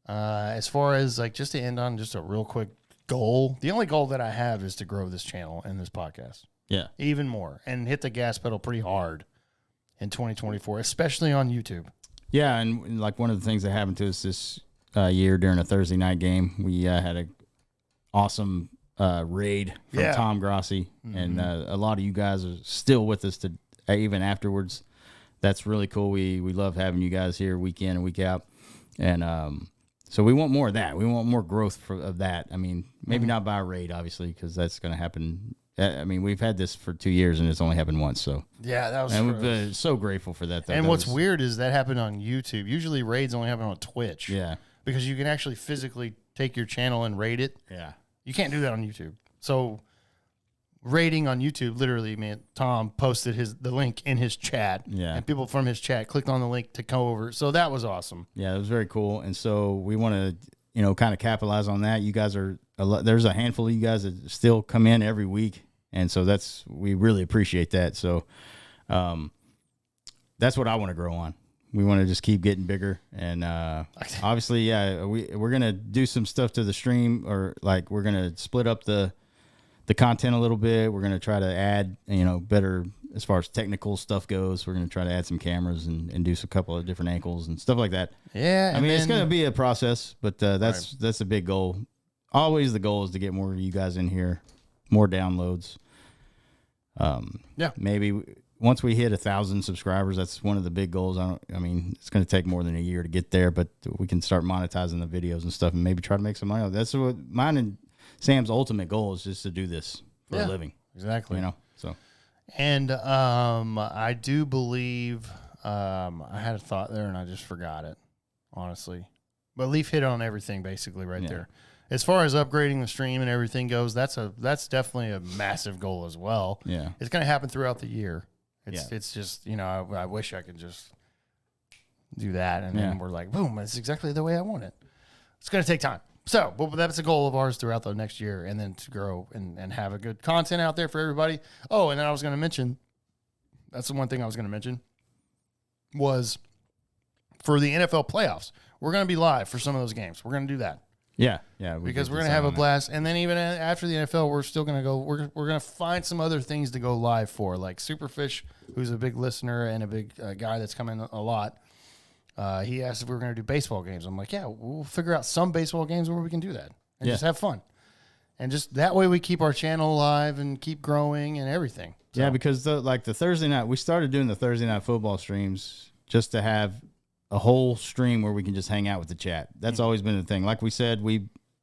as far as like just to end on just a real quick goal. The only goal that I have is to grow this channel and this podcast Yeah. even more and hit the gas pedal pretty hard in 2024, especially on YouTube. Yeah, and like one of the things that happened to us this year during a Thursday night game, we had a awesome raid from Yeah. Tom Grossi, and a lot of you guys are still with us to even afterwards. That's really cool. We love having you guys here week in and week out, and so we want more of that. We want more growth of that. I mean, maybe not by a raid, obviously, because that's going to happen. I mean, we've had this for 2 years and it's only happened once. So Yeah, that was. and we've been so grateful for that. Though. and That what's was- weird is that happened on YouTube. Usually raids only happen on Twitch. Yeah, Because you can actually physically take your channel and raid it. yeah, You can't do that on YouTube. So rating on YouTube. Literally, man, Tom posted the link in his chat. Yeah. And people from his chat clicked on the link to come over. So that was awesome. Yeah, it was very cool. And so we want to, kind of capitalize on that. You guys are there's a handful of you guys that still come in every week. And so we really appreciate that. So that's what I want to grow on. We want to just keep getting bigger. And obviously, yeah, we're going to do some stuff to the stream, or like we're going to split up the content a little bit. We're going to try to add, better as far as technical stuff goes. We're going to try to add some cameras and do some couple of different angles and stuff like that. Yeah. I mean, it's going to be a process, but that's a big goal. Always the goal is to get more of you guys in here, more downloads. Yeah. Maybe once we hit 1,000 subscribers, that's one of the big goals. I mean, it's going to take more than a year to get there, but we can start monetizing the videos and stuff and maybe try to make some money. That's what mine and Sam's ultimate goal is, just to do this for a living. Exactly. So. And I do believe I had a thought there and I just forgot it, honestly. But Leaf hit on everything basically right there. As far as upgrading the stream and everything goes, that's definitely a massive goal as well. Yeah. It's going to happen throughout the year. It's just, I wish I could just do that. And then we're like, boom, that's exactly the way I want it. It's going to take time. So, but that's a goal of ours throughout the next year, and then to grow and have a good content out there for everybody. Oh, and then I was going to mention, that's the one thing I was going to mention, was for the NFL playoffs. We're going to be live for some of those games. We're going to do that. Yeah. Because we're going to have a blast. And then even after the NFL, we're still going to go, we're going to find some other things to go live for, like Superfish, who's a big listener and a big guy that's coming a lot. He asked if we were going to do baseball games. I'm like, yeah, we'll figure out some baseball games where we can do that and just have fun. And just that way we keep our channel alive and keep growing and everything. So. Yeah, because the Thursday night, we started doing the Thursday night football streams just to have a whole stream where we can just hang out with the chat. That's always been the thing. Like we said,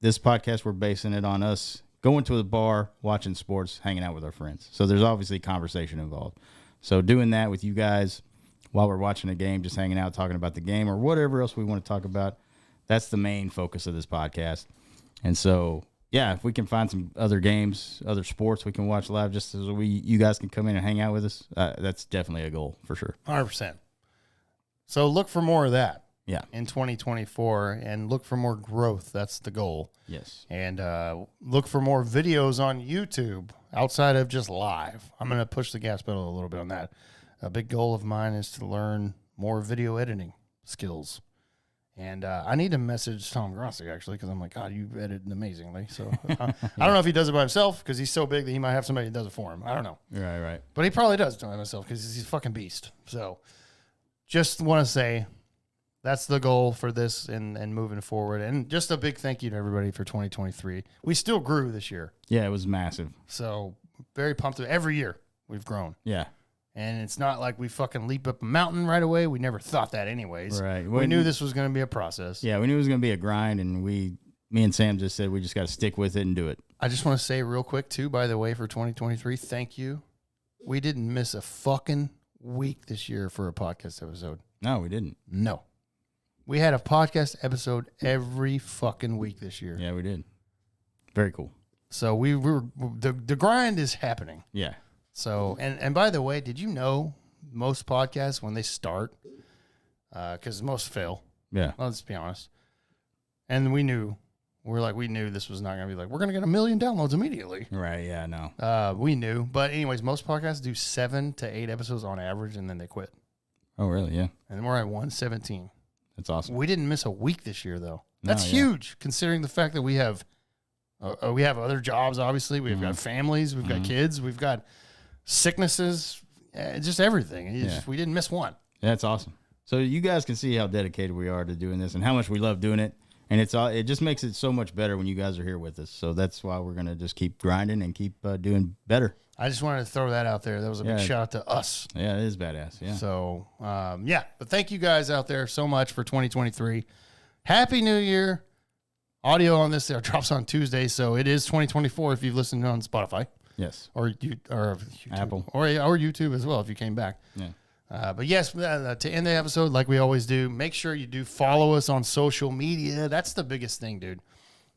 this podcast, we're basing it on us going to the bar, watching sports, hanging out with our friends. So there's obviously conversation involved. So doing that with you guys while we're watching a game, just hanging out, talking about the game or whatever else we want to talk about, that's the main focus of this podcast. And so, yeah, if we can find some other games, other sports we can watch live, just so you guys can come in and hang out with us, that's definitely a goal for sure. 100%. So look for more of that. Yeah. In 2024, and look for more growth. That's the goal. Yes. And look for more videos on YouTube outside of just live. I'm going to push the gas pedal a little bit on that. A big goal of mine is to learn more video editing skills. And I need to message Tom Grossi, actually, because I'm like, God, you edit amazingly. So I don't know if he does it by himself because he's so big that he might have somebody that does it for him. I don't know. Right. But he probably does do it himself because he's a fucking beast. So just want to say that's the goal for this and moving forward. And just a big thank you to everybody for 2023. We still grew this year. Yeah, it was massive. So very pumped. Every year we've grown. Yeah. And it's not like we fucking leap up a mountain right away. We never thought that anyways. Right. We knew this was going to be a process. Yeah, we knew it was going to be a grind, and me and Sam just said we just got to stick with it and do it. I just want to say real quick, too, by the way, for 2023, thank you. We didn't miss a fucking week this year for a podcast episode. No, we didn't. No. We had a podcast episode every fucking week this year. Yeah, we did. Very cool. So we were the grind is happening. Yeah. So and by the way, did you know most podcasts when they start, because most fail. Yeah. Let's be honest. And we knew this was not going to be like we're going to get 1 million downloads immediately. Right. Yeah. No. We knew, but anyways, most podcasts do 7 to 8 episodes on average, and then they quit. Oh, really? Yeah. And then we're at 117. That's awesome. We didn't miss a week this year, though. That's huge, considering the fact that we have other jobs. Obviously, we've got families, we've got kids, we've got sicknesses, just everything. We didn't miss one. That's awesome. So you guys can see how dedicated we are to doing this and how much we love doing it. And it just makes it so much better when you guys are here with us. So that's why we're going to just keep grinding and keep doing better. I just wanted to throw that out there. That was a big shout out to us. Yeah, it is badass. Yeah. So, but thank you guys out there so much for 2023. Happy New Year. Audio on this drops on Tuesday, so it is 2024 if you've listened on Spotify. Yes. Or YouTube, Apple. Or YouTube as well if you came back. Yeah. But yes, to end the episode like we always do, make sure you do follow us on social media. That's the biggest thing, dude.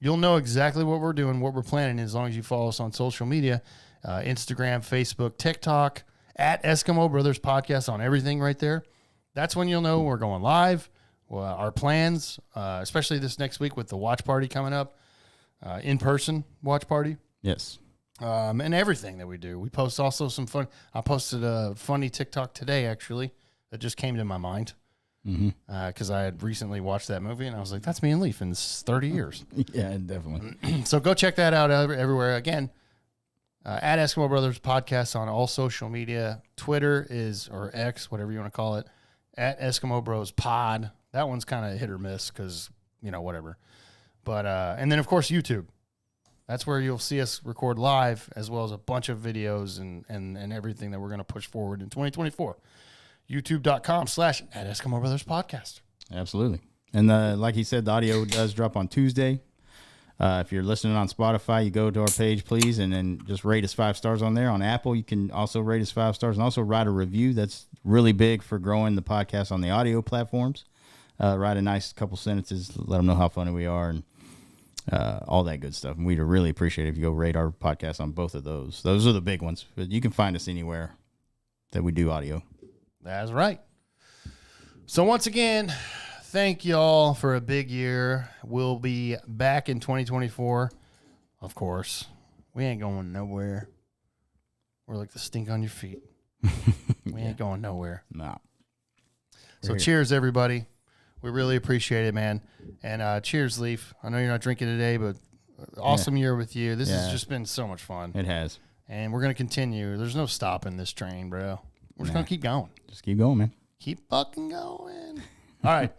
you'll know exactly what we're doing, what we're planning, as long as you follow us on social media, Instagram, Facebook, TikTok, at Eskimo Brothers Podcast on everything right there. That's when you'll know we're going live. Well, our plans, especially this next week with the watch party coming up, in-person watch party. Yes. And everything that we do. We post also some fun. I posted a funny TikTok today, actually, that just came to my mind. Because I had recently watched that movie, and I was like, that's me and Leaf in 30 years. Yeah, definitely. So go check that out everywhere. Again, at Eskimo Brothers Podcast on all social media. Twitter is, or X, whatever you want to call it, at Eskimo Bros Pod. That one's kind of hit or miss because, whatever. But, and then, of course, YouTube. That's where you'll see us record live, as well as a bunch of videos and everything that we're going to push forward in 2024. YouTube.com/at Eskimo Brothers Podcast. Absolutely. And like he said, the audio does drop on Tuesday. If you're listening on Spotify, you go to our page, please, and then just rate us 5 stars on there. On Apple, you can also rate us 5 stars and also write a review. That's really big for growing the podcast on the audio platforms. Write a nice couple sentences, let them know how funny we are, and all that good stuff. And we'd really appreciate it if you go rate our podcast on both of those. Those are the big ones. But you can find us anywhere that we do audio. That's right. So once again, thank y'all for a big year. We'll be back in 2024. Of course, we ain't going nowhere. We're like the stink on your feet. We ain't going nowhere. No. So cheers, everybody. We really appreciate it, man. And cheers, Leaf. I know you're not drinking today, but awesome year with you. This has just been so much fun. It has. And we're going to continue. There's no stopping this train, bro. We're just going to keep going. Just keep going, man. Keep fucking going. All right.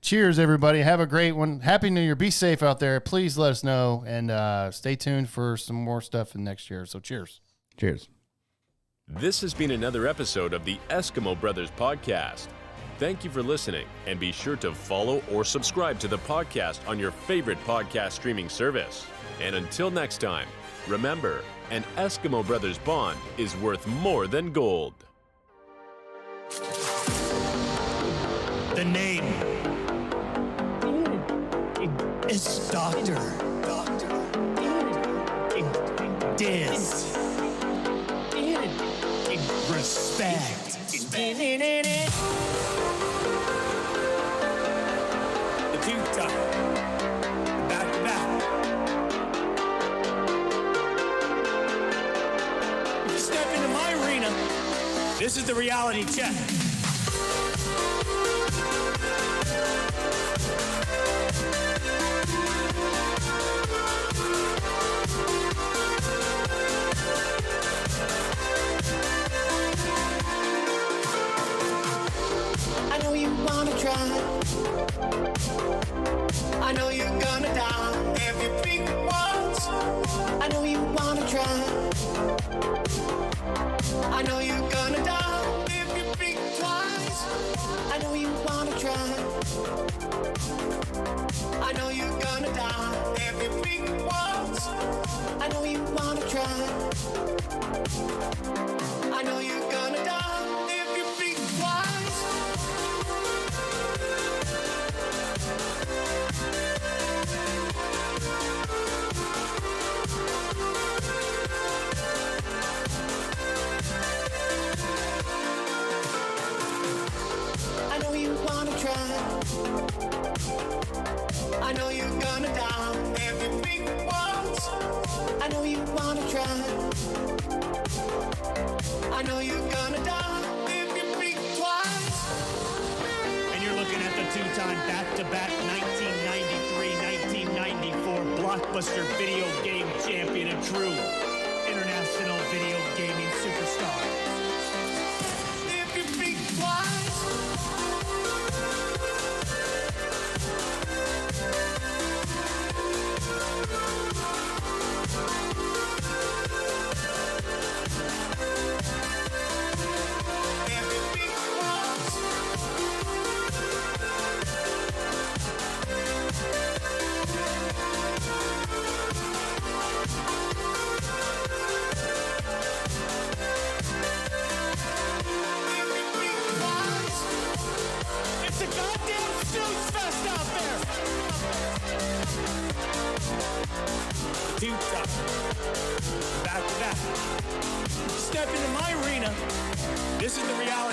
Cheers, everybody. Have a great one. Happy New Year. Be safe out there. Please let us know. And stay tuned for some more stuff in next year. So cheers. Cheers. This has been another episode of the Eskimo Brothers Podcast. Thank you for listening, and be sure to follow or subscribe to the podcast on your favorite podcast streaming service. And until next time, remember, an Eskimo Brothers bond is worth more than gold. The name is Dr. Diz. Respect. The two-time. Back to back. If you step into my arena, this is the reality check. I know you wanna try. I know you're gonna die if you think once. I know you wanna try. I know you're gonna die if you think twice. I know you wanna try. I know you're gonna die if you think once. I know you wanna try. I know you're gonna die if you think twice. I know you wanna try. I know you're gonna die if you think once. I know you wanna try. I know you're gonna die if you think twice. And you're looking at the two-time back-to-back 1993-1994 blockbuster video game champion and true international video gaming superstar. If you think twice. If you think once. The tube top. Back to back. Step into my arena. This is the reality.